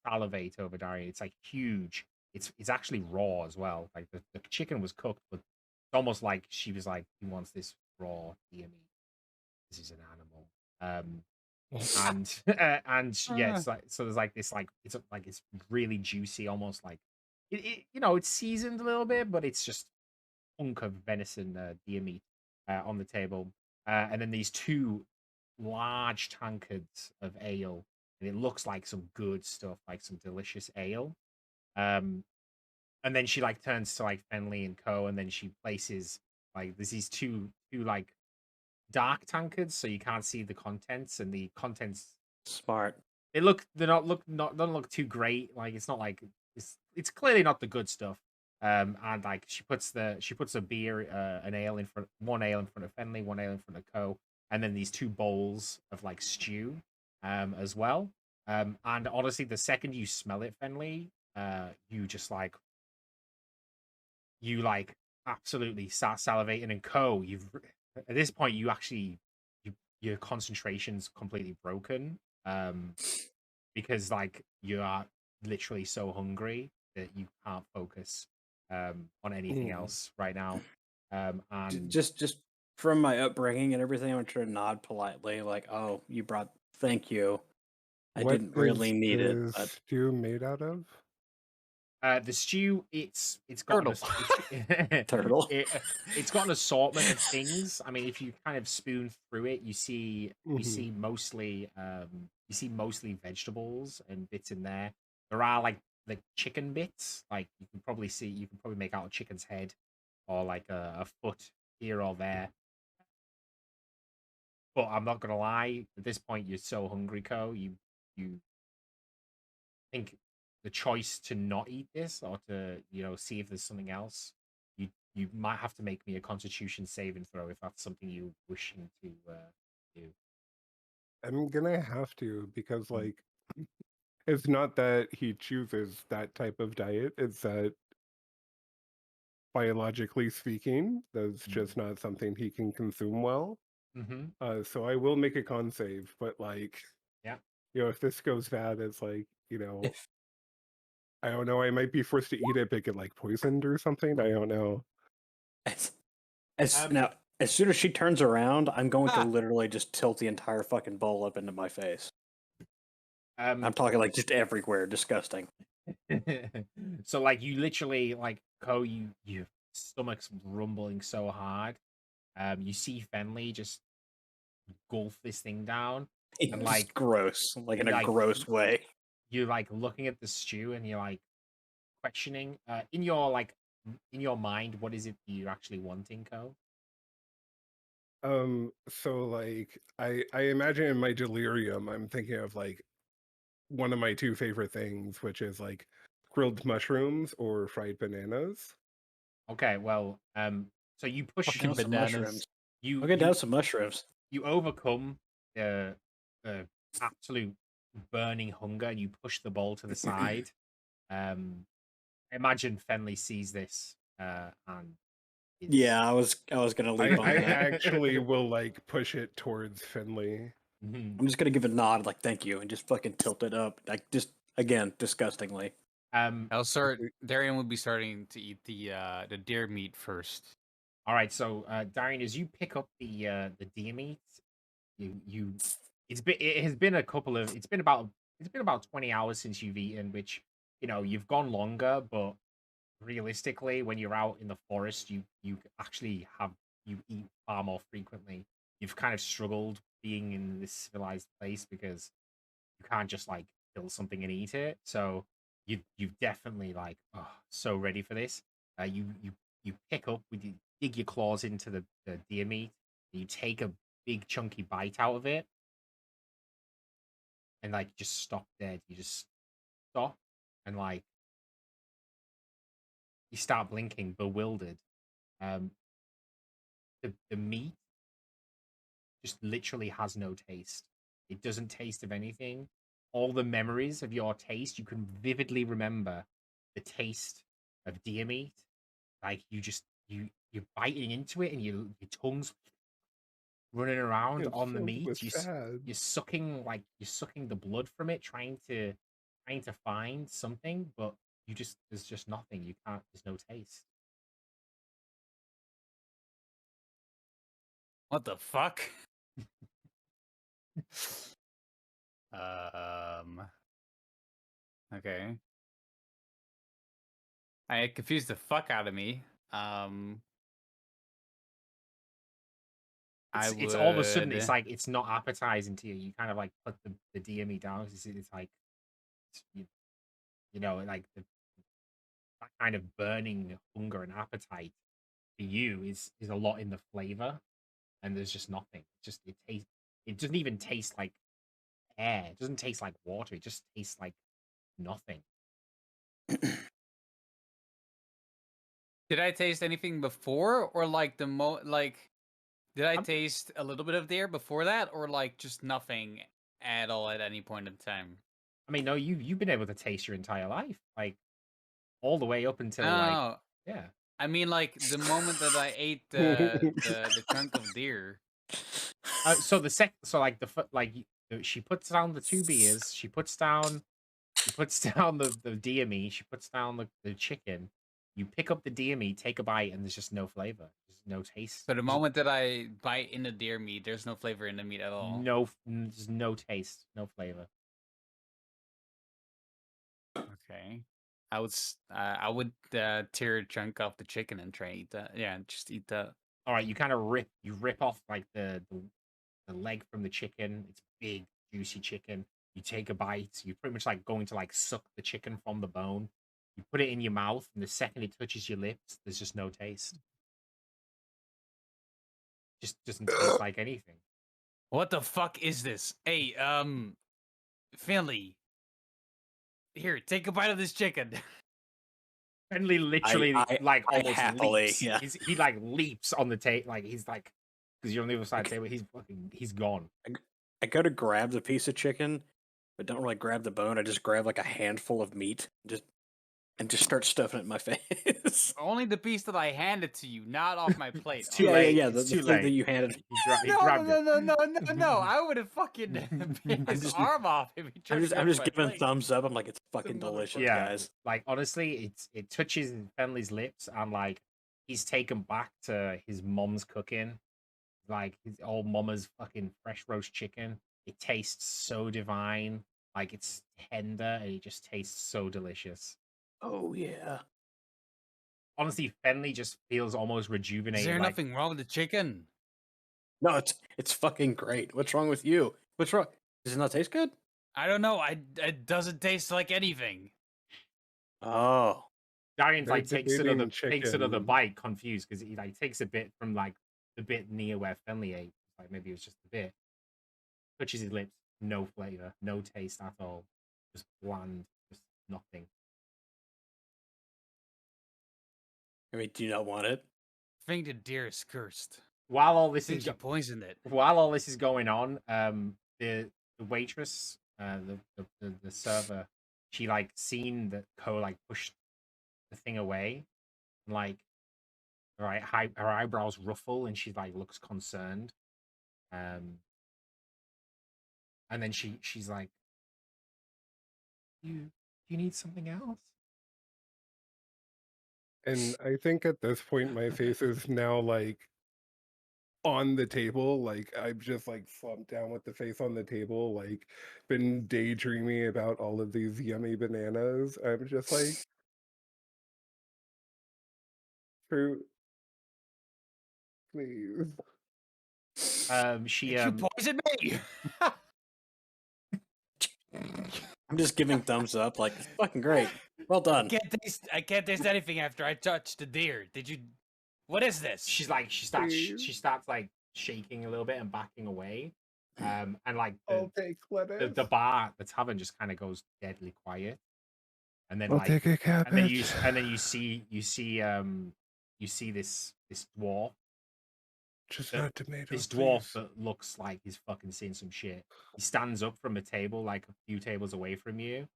salivate over, Daria. It's like huge. It's actually raw as well. Like the chicken was cooked, but it's almost like she was like, he wants this raw deer meat. This is an animal. And and yeah, it's like, so there's like this like it's really juicy, almost like it's seasoned a little bit, but it's just hunk of venison deer meat on the table, and then these two large tankards of ale, and it looks like some good stuff, like some delicious ale. And then she like turns to like Fenley and Co, and then she places like there's these two like dark tankards, so you can't see the contents, and the contents Smart. they're not don't look too great. Like it's not like it's clearly not the good stuff. And like she puts a beer, an ale in front, one ale in front of Fenley, one ale in front of Co, and then these two bowls of like stew, as well. And honestly, the second you smell it, Fenley, you just like absolutely start salivating, and Co. You've at this point you actually your concentration's completely broken, because like you are literally so hungry that you can't focus on anything else right now. And Just from my upbringing and everything, I'm trying to nod politely, like, "Oh, you brought. Thank you. I didn't really need it." What is stew made out of? the stew, it's got Turtle. it's got an assortment of things. I mean, if you kind of spoon through it, you see mostly vegetables and bits in there. There are like chicken bits, like you can probably make out a chicken's head, or like a foot here or there. But I'm not gonna lie, at this point you're so hungry, Co. You think the choice to not eat this, or to see if there's something else, you might have to make me a Constitution saving throw if that's something you're wishing to do. I'm gonna have to, because like it's not that he chooses that type of diet, it's that biologically speaking, that's just not something he can consume well. So I will make a con save, but like, yeah, if this goes bad, it's like, I don't know, I might be forced to eat it, but get like poisoned or something. I don't know. Now, as soon as she turns around, I'm going to literally just tilt the entire fucking bowl up into my face. I'm talking like just everywhere. Disgusting. So like you literally like Co, your stomach's rumbling so hard. You see Fenley just gulp this thing down, and like gross, like in a gross way. You're like looking at the stew, and you're like questioning in your mind, what is it you're actually wanting, Co? So like I imagine in my delirium, I'm thinking of like one of my two favorite things, which is like grilled mushrooms or fried bananas. Okay, well, so you push down some mushrooms. You get down some mushrooms. You overcome the absolute burning hunger. You push the bowl to the side. Imagine Fenley sees this, and Yeah, I was gonna leap on I that. actually will like push it towards Finley. I'm just gonna give a nod, like thank you, and just fucking tilt it up, like just again disgustingly. I'll start. Darian will be starting to eat the deer meat first. All right, so Darian, as you pick up the deer meat, it has been it's been about 20 hours since you've eaten, which you've gone longer, but realistically, when you're out in the forest, you actually you eat far more frequently. You've kind of struggled being in this civilized place because you can't just like kill something and eat it. So you've definitely like so ready for this. You pick up with you dig your claws into the deer meat. You take a big chunky bite out of it, and like just stop dead. You just stop and like you start blinking, bewildered. Um, the meat just literally has no taste. It doesn't taste of anything. All the memories of your taste, you can vividly remember the taste of deer meat. Like you're biting into it and your tongue's running around on the meat. You're sucking the blood from it, trying to find something, but there's just nothing. There's no taste. What the fuck? Okay. It confused the fuck out of me. It's all of a sudden it's like it's not appetizing to you. You kind of like put the DME down. It's like like that kind of burning hunger and appetite for you is a lot in the flavor, and there's just nothing. It doesn't even taste like air. It doesn't taste like water. It just tastes like nothing. Did I taste anything before, or like did I taste a little bit of the air before that, or like just nothing at all at any point in time? I mean, no, you've been able to taste your entire life, like all the way up until like yeah. I mean, like the moment that I ate the chunk of deer. She puts down the 2 beers. She puts down the deer meat. She puts down the chicken. You pick up the deer meat, take a bite, and there's just no flavor. There's no taste. So the moment that I bite in the deer meat, there's no flavor in the meat at all. There's no taste, no flavor. Okay. I would tear a chunk off the chicken and try to eat that. Yeah, just eat that. All right, you kind of rip off like the leg from the chicken. It's big, juicy chicken. You take a bite. You're pretty much like going to like suck the chicken from the bone. You put it in your mouth, and the second it touches your lips, there's just no taste. Just doesn't taste like anything. What the fuck is this? Hey, Finley. Here, take a bite of this chicken. Finley literally almost leaps. Yeah. He like leaps on the table, like he's like, because you're on the other side of the table. He's gone. I go to grab the piece of chicken, but don't really grab the bone. I just grab like a handful of meat, and just start stuffing it in my face. Only the piece that I handed to you, not off my plate. It's too late. Yeah, it's the too thing late. that you handed. He grabbed No! I would have fucking bit his arm off if he tried. I'm just giving thumbs up. I'm like, it's fucking delicious, guys. Like honestly, it touches Fenley's lips, and like he's taken back to his mom's cooking, like his old mama's fucking fresh roast chicken. It tastes so divine, like it's tender, and it just tastes so delicious. Oh yeah. Honestly, Fenley just feels almost rejuvenated. Is there nothing wrong with the chicken? No, it's fucking great. What's wrong with you? What's wrong? Does it not taste good? I don't know. It doesn't taste like anything. Oh. Darian like takes another bite, confused, because he like takes a bit from like the bit near where Fenley ate. Like maybe it was just a bit. Touches his lips, no flavor, no taste at all, just bland, just nothing. I mean, do you not want it? I think the deer is cursed. While all this is poisoned it. While all this is going on, the waitress, the server, she like seen that Ko like pushed the thing away, and like her eyebrows ruffle, and she like looks concerned. And then she's like, you need something else? And I think at this point, my face is now like on the table. Like I've just like slumped down with the face on the table, like been daydreaming about all of these yummy bananas. I'm just like, fruit, please. She Did you poison me? I'm just giving thumbs up, like it's fucking great. Well done. I can't taste anything after I touched the deer. Did you? What is this? she's like she starts like shaking a little bit and backing away. And like I'll take lettuce. the tavern just kind of goes deadly quiet. And then I'll take a cabbage. and then you see this dwarf. Just not tomatoes. This dwarf that looks like he's fucking seeing some shit. He stands up from a table like a few tables away from you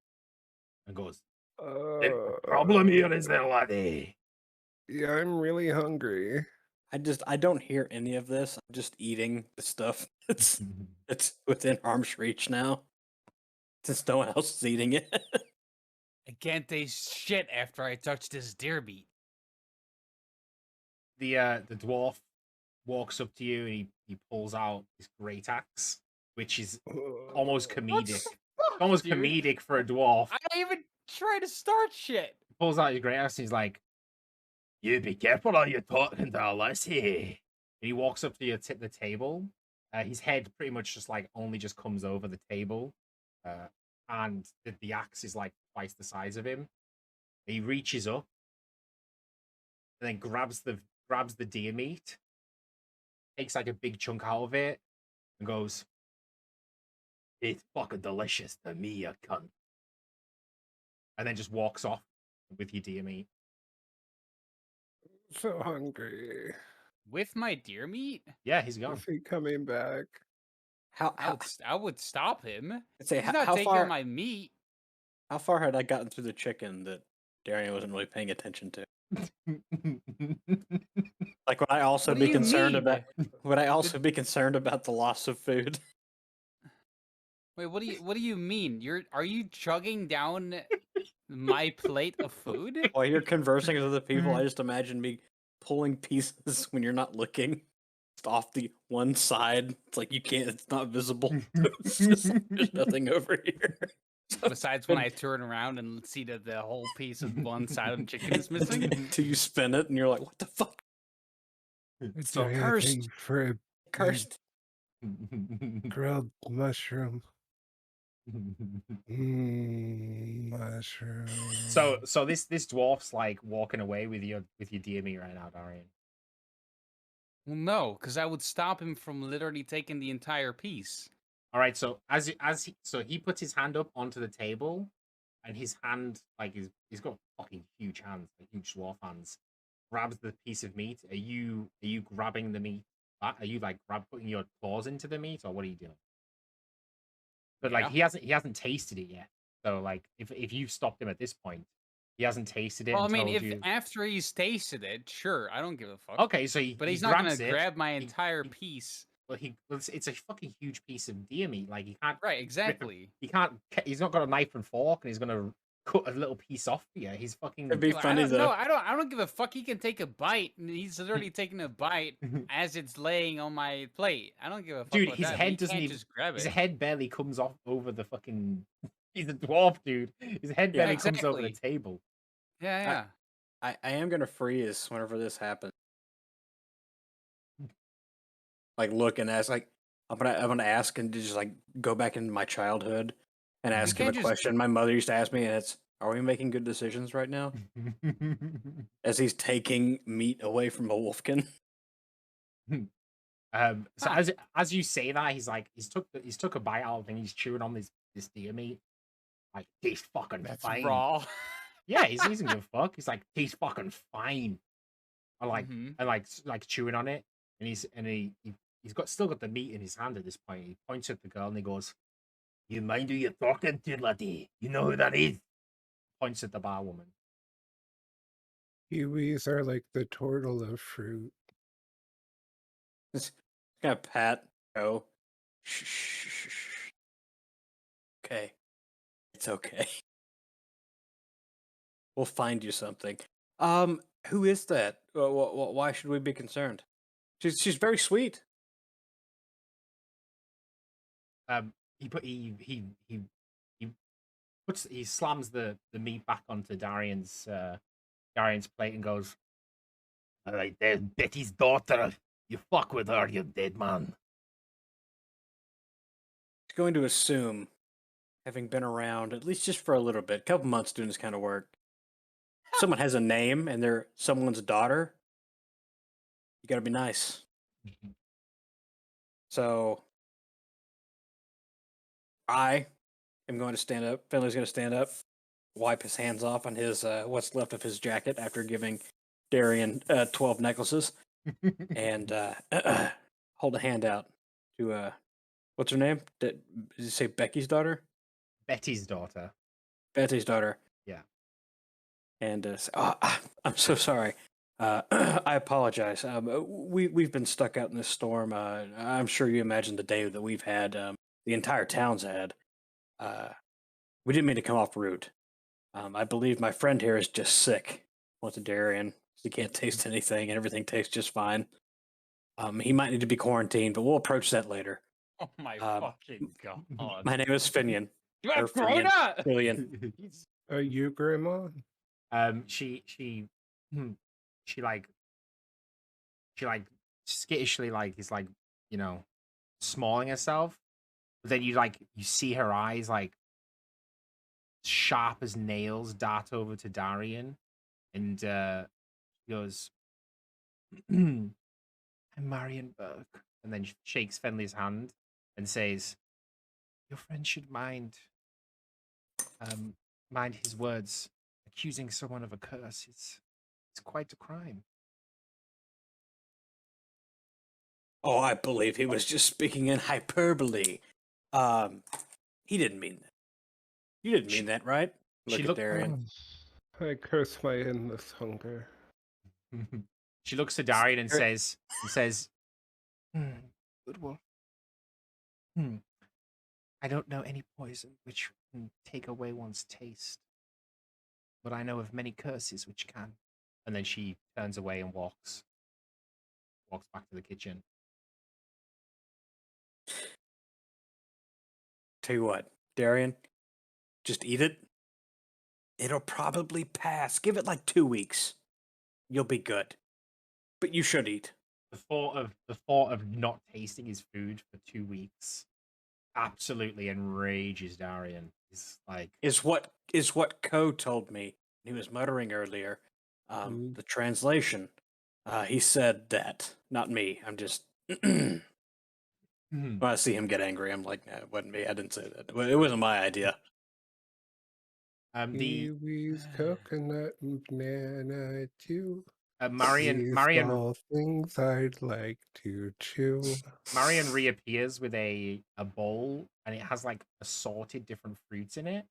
and goes, "The problem here is there, laddie." Yeah, I'm really hungry. I don't hear any of this. I'm just eating the stuff that's within arm's reach now. Since no one else is eating it. I can't taste shit after I touch this deer meat. The dwarf walks up to you and he pulls out his great axe, which is almost comedic. Almost comedic for a dwarf. I don't even try to start shit. He pulls out his great axe and he's like, "You be careful how you're talking to us here." And he walks up to the table. His head pretty much only just comes over the table. And the axe is like twice the size of him. He reaches up and then grabs the deer meat, takes like a big chunk out of it, and goes, "It's fucking delicious to me, you cunt." And then just walks off with your deer meat. So hungry. With my deer meat? Yeah, he's gone. Is he coming back? I would stop him. I'd say, He's not how taking far my meat. How far had I gotten through the chicken that Darian wasn't really paying attention to? Like, would I also What be do you concerned mean? about? Would I also be concerned about the loss of food? Wait, what do you mean? Are you chugging down my plate of food? While you're conversing with other people, I just imagine me pulling pieces when you're not looking off the one side. It's like you can't. It's not visible. There's nothing over here. Besides when I turn around and see that the whole piece of one side of the chicken is missing. Until you spin it and you're like, what the fuck? It's so cursed. For a Cursed. grilled mushroom. Mushroom. So this dwarf's like walking away with your deer meat right now, Darian. Well, no, because I would stop him from literally taking the entire piece. All right, so he puts his hand up onto the table, and his hand he's got fucking huge hands, like huge dwarf hands. Grabs the piece of meat. Are you grabbing the meat? Are you like putting your claws into the meat, or what are you doing? But like he hasn't tasted it yet. So like if you've stopped him at this point, he hasn't tasted it. Well, I mean, if after he's tasted it, sure, I don't give a fuck. Okay, so but he's not gonna grab my entire piece. Well, it's a fucking huge piece of deer meat. Like he can't. Right, exactly. He can't. He's not got a knife and fork, and he's gonna cut a little piece off for you. He's fucking. It'd be funny though. No, I don't give a fuck. He can take a bite, and he's already taking a bite as it's laying on my plate. I don't give a fuck. Dude, about his that. head He doesn't can't even. Just grab it. His head barely comes off over the fucking. He's a dwarf, dude. His head barely comes over the table. Yeah. I am gonna freeze whenever this happens. Like look and ask, like I'm gonna ask and just like go back into my childhood and ask him a question my mother used to ask me, and it's, are we making good decisions right now? As he's taking meat away from a wolfkin. So as you say that, he's took a bite out and he's chewing on this deer meat. Like, tastes fucking fine. Raw. Yeah, he doesn't give a fuck. He's like, tastes fucking fine. I like like chewing on it, and he's still got the meat in his hand at this point. He points at the girl and he goes, "You mind who you're talking to, laddie? You know who that is?" Points at the bar woman. Kiwis are like the turtle of fruit. Just gonna pat Joe. Shh, shh, shh, shh. Okay. It's okay. We'll find you something. Who is that? Why should we be concerned? She's very sweet. He slams the meat back onto Darian's plate and goes, "All right, there's Betty's daughter. You fuck with her, you dead man." He's going to assume, having been around at least just for a little bit, a couple months doing this kind of work, someone has a name and they're someone's daughter, you gotta be nice. So I am going to stand up. Finley's going to stand up, wipe his hands off on his what's left of his jacket after giving Darian 12 necklaces, and hold a hand out to what's her name? Did you say Becky's daughter? Betty's daughter. Betty's daughter. Yeah. And say, I'm so sorry. I apologize. We've been stuck out in this storm. I'm sure you imagine the day that we've had. The entire town's had. We didn't mean to come off rude. I believe my friend here is just sick. Went to Darian. He can't taste anything, and everything tastes just fine. He might need to be quarantined, but we'll approach that later. Oh my fucking god! My name is Finian. You have corona. Finian. Are you, Grandma? She skittishly is smalling herself. But then you see her eyes sharp as nails dart over to Darian, and she goes, "I'm Marion Burke," and then she shakes Fenley's hand and says, "Your friend should mind his words. Accusing someone of a curse is quite a crime." Oh, I believe he was just speaking in hyperbole. He didn't mean that. You didn't mean that, right? Look at Darian. I curse my endless hunger. She looks to Darian and says, "Good wolf. I don't know any poison which can take away one's taste, but I know of many curses which can." And then she turns away and walks back to the kitchen. Tell you what, Darian, just eat it. It'll probably pass. Give it like 2 weeks. You'll be good. But you should eat. The thought of not tasting his food for 2 weeks absolutely enrages Darian. It's is what Ko told me. He was muttering earlier. The translation. He said that, not me. I'm just when I see him get angry, I'm like, nah, it wasn't me. I didn't say that. It wasn't my idea. Kiwis, coconut, and banana too. Marion all things I'd like to chew. Marion reappears with a bowl, and it has assorted different fruits in it.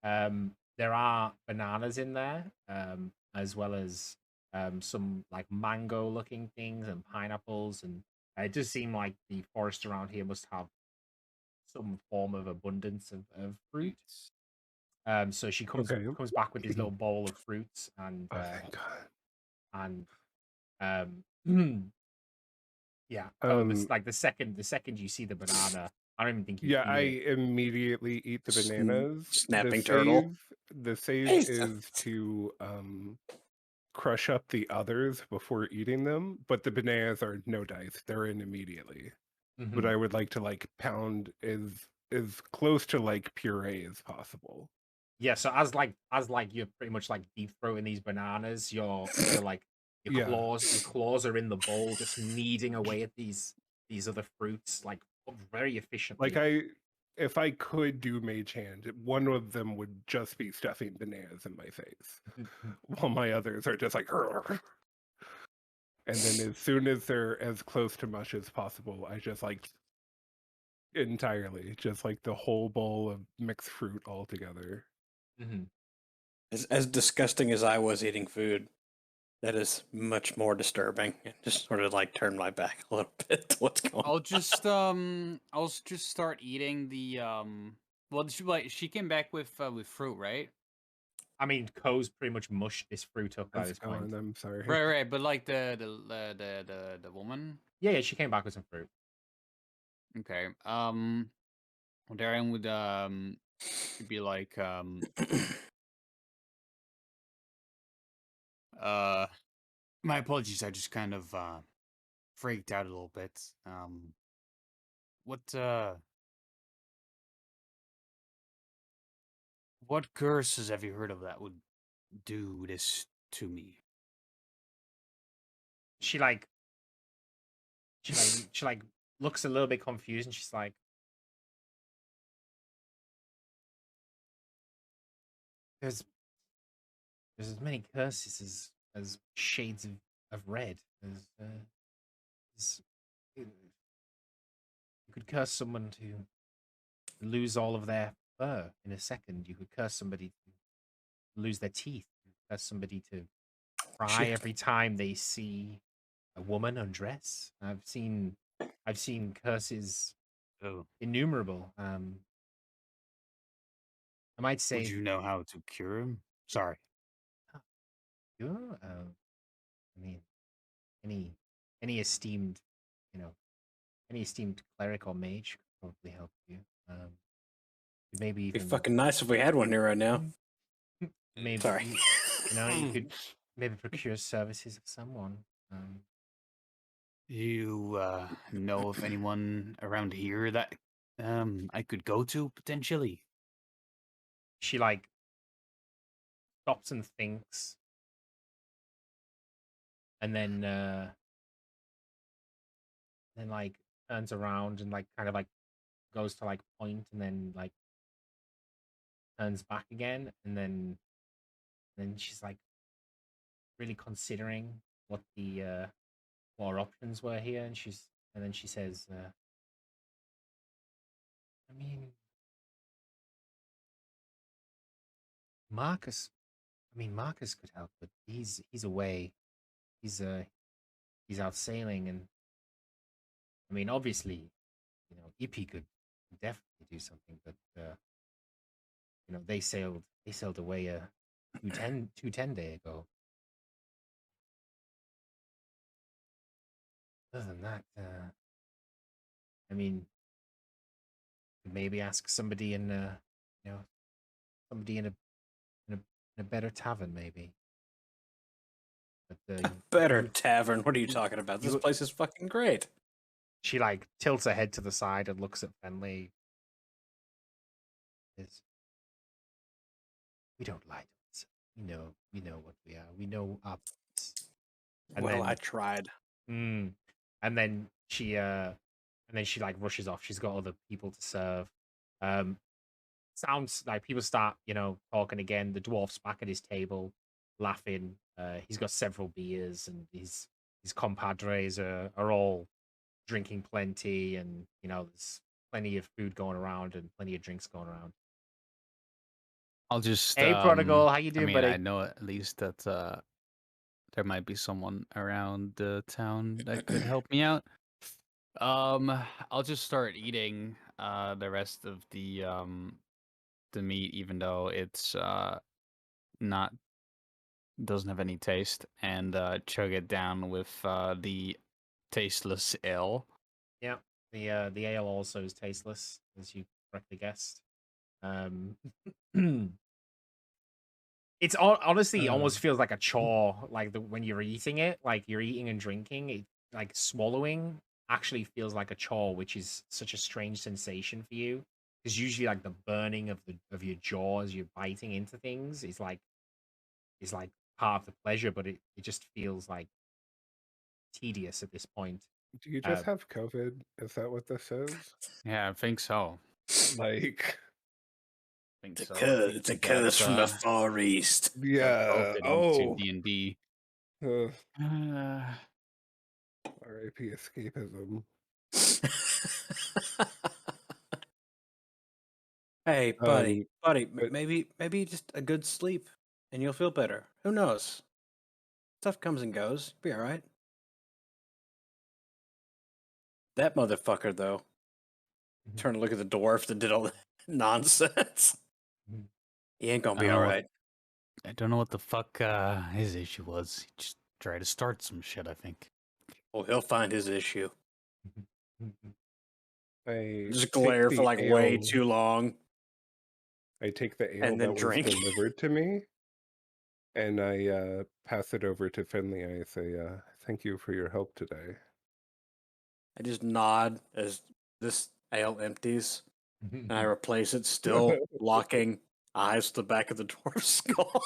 There are bananas in there, as well as some mango looking things and pineapples, and it does seem like the forest around here must have some form of abundance of fruits. So she comes back with this little bowl of fruits, and thank God. And yeah, the second you see the banana, I don't even think you I immediately eat the bananas. Snapping turtle. The save is to crush up the others before eating them, but the bananas are no dice. They're in immediately. But I would like to pound as close to puree as possible. Yeah, so as you're pretty much deep throating these bananas, your claws are in the bowl, just kneading away at these other fruits very efficiently. If I could do mage hand, one of them would just be stuffing bananas in my face, while my others are just and then as soon as they're as close to mush as possible, I just entirely just the whole bowl of mixed fruit all together. As disgusting as I was eating food, That is much more disturbing. Just sort of like turn my back a little bit to what's going on. I'll just start eating the well, she came back with fruit, right? I mean, Ko's pretty much mushed this fruit up by this point. I'm sorry. Right, but like the woman. Yeah, she came back with some fruit. Okay. Well, Darian would be like my apologies. I just kind of freaked out a little bit. What curses have you heard of that would do this to me? She looks a little bit confused, and she's like, "There's as many curses as shades of red. You could curse someone to lose all of their fur in a second. You could curse somebody to lose their teeth. You could curse somebody to cry every time they see a woman undress. I've seen curses innumerable. I might say, would you know how to cure him? Sorry. Sure. I mean, any esteemed, any esteemed cleric or mage could probably help you. Maybe even It'd be fucking nice if we had one here right now. maybe Sorry. you could maybe procure services of someone. You know of anyone around here that I could go to potentially? She stops and thinks, and then turns around and kind of goes to point, and then turns back again, and then she's really considering what what our options were here, and then she says, I mean, Marcus could help, but he's away. He's out sailing, and I mean, obviously, Ippy could definitely do something, but they sailed away 210 day ago. Other than that, I mean, maybe ask somebody in somebody in a better tavern, maybe. But A better tavern? What are you talking about? This place is fucking great. She tilts her head to the side and looks at Fenley. We don't lie to us. We know what we are. We know our place. I tried. And then she rushes off. She's got other people to serve. Sounds like people start, talking again. The dwarf's back at his table, laughing. He's got several beers, and his compadres are all drinking plenty, and there's plenty of food going around and plenty of drinks going around. I'll just Hey, Prodigal, how you doing, buddy? I know at least that there might be someone around the town that could help me out. I'll just start eating the rest of the meat, even though it's not doesn't have any taste, and chug it down with the tasteless ale. Yeah, the ale also is tasteless, as you correctly guessed. It's honestly almost feels like a chore, when you're eating it, you're eating and drinking it, swallowing actually feels like a chore, which is such a strange sensation for you, because usually the burning of your jaw as you're biting into things is part of the pleasure, but it just feels tedious at this point. Do you just have COVID? Is that what this is? Yeah, I think so. It's a curse from the Far East. Yeah. D&D. R.I.P. escapism. Hey, buddy, maybe just a good sleep, and you'll feel better. Who knows? Stuff comes and goes. Be all right. That motherfucker, though. Turn to look at the dwarf that did all the nonsense. He ain't gonna be all right. I don't know what the fuck his issue was. He just tried to start some shit, I think. Well, he'll find his issue. I Just take glare the for like ale- way too long. I take the ale and then that drink. was delivered to me, and I pass it over to Finley. I say, "Thank you for your help today." I just nod as this ale empties, and I replace it, still locking eyes to the back of the dwarf's skull.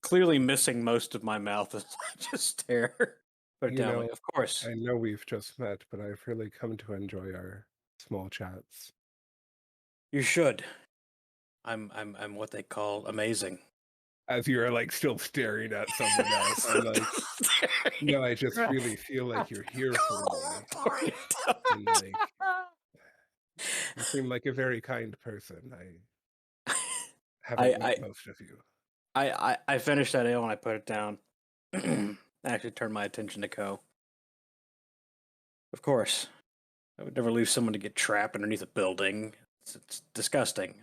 Clearly missing most of my mouth as I just stare. Put it You down, know, like, of course. I know we've just met, but I've really come to enjoy our small chats. You should. I'm what they call amazing. As you're like still staring at someone else, I'm like, no, I just really feel like you're here for me. And like, you seem like a very kind person. I haven't met most of you. I finished that ale and I put it down. I actually turned my attention to Co. Of course. I would never leave someone to get trapped underneath a building. It's disgusting.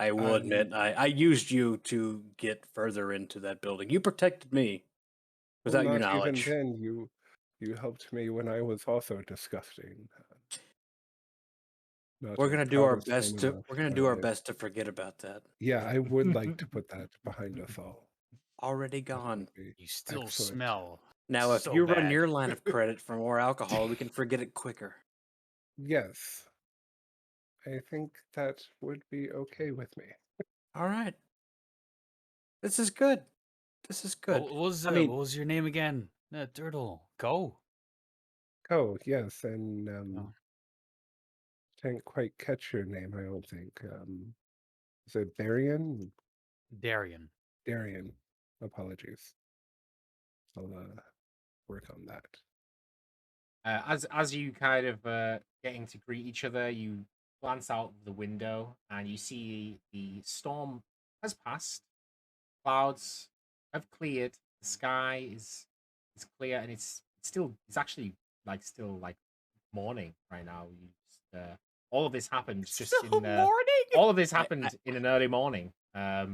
I will admit, I used you to get further into that building. You protected me without your knowledge. Even then, you helped me when I was also disgusting. We're gonna do our best to. We're gonna do our best to forget about that. Yeah, I would like to put that behind us all. Already gone. You still Excellent. smell. Now, if so you run bad. your line of credit for more alcohol, we can forget it quicker. Yes. I think that would be okay with me. All right. This is good. This is good. What was your name again? Turtle. Go. Oh, yes, and didn't quite catch your name, I don't think. Is it Darian? Darian. Darian. Apologies. I'll work on that. As you kind of getting to greet each other, you glance out the window and you see the storm has passed. Clouds have cleared. The sky is clear, and it's actually still morning right now. You just, all of this happened just in morning. All of this happened in an early morning. I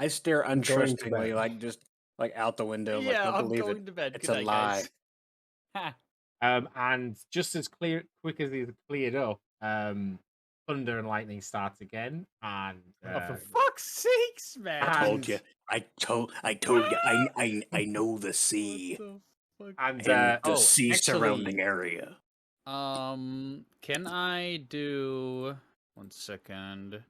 stare untrustingly, like out the window. Yeah, like, I'm going to bed. It's Good a night, lie. guys. And just as quick as it cleared up, thunder and lightning starts again, and for fuck's sakes, man! I told you. I told you. I know the sea and the sea surrounding area. Can I do 1 second?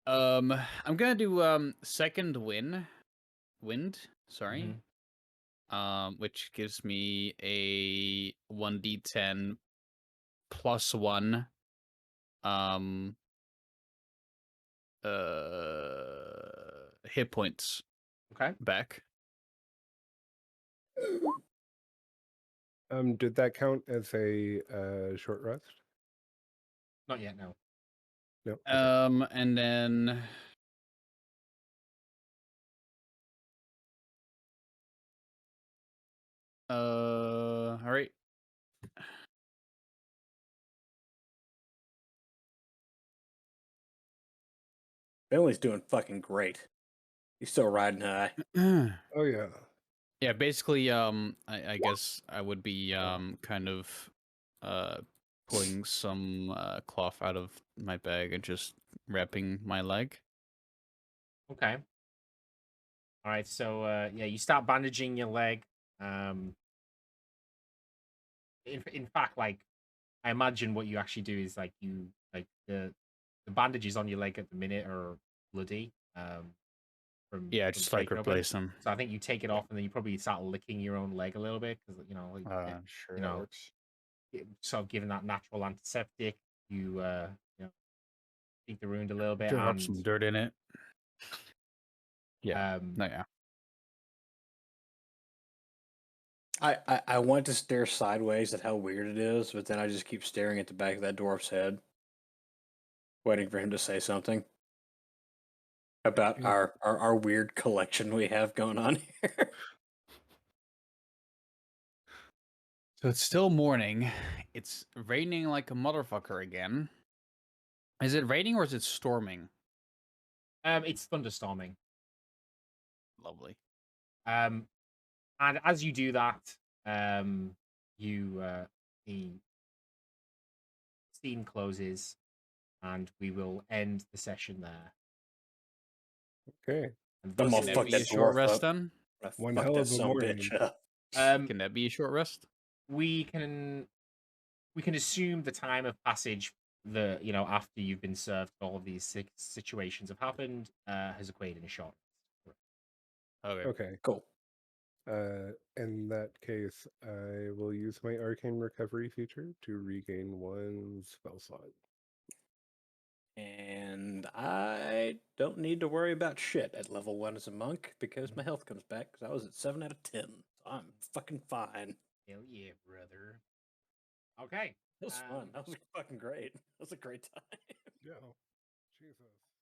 I'm gonna do second wind. Sorry. Which gives me a 1d10 plus 1 hit points. Okay. Back. Did that count as a short rest? Not yet, no. No. Okay. And then all right. Bentley's doing fucking great. He's still riding high. Oh yeah. Yeah, basically, I guess I would be kind of pulling some cloth out of my bag and just wrapping my leg. Okay. All right, so yeah, you start bandaging your leg. In fact, like, I imagine what you actually do is the bandages on your leg at the minute are bloody. From just like replace them. So I think you take it off and then you probably start licking your own leg a little bit because sure, that works. Sort of giving that natural antiseptic, you keep the wound a little bit. Have some dirt in it. Yeah. I want to stare sideways at how weird it is, but then I just keep staring at the back of that dwarf's head, waiting for him to say something. about our weird collection we have going on here. So it's still morning. It's raining like a motherfucker again. Is it raining or is it storming? It's thunderstorming. Lovely. And as you do that, the scene closes, and we will end the session there. Okay. And Can that be a short rest then? One hell of a morning. Can that be a short rest? We can assume the time of passage, after you've been served, all of these situations have happened, has equated in a short rest. Okay. Cool. In that case, I will use my arcane recovery feature to regain 1 spell slot. And I don't need to worry about shit at level 1 as a monk because my health comes back because I was at 7 out of 10. So I'm fucking fine. Hell yeah, brother. Okay. That was fun. That was fucking great. That was a great time. Yeah. Jesus.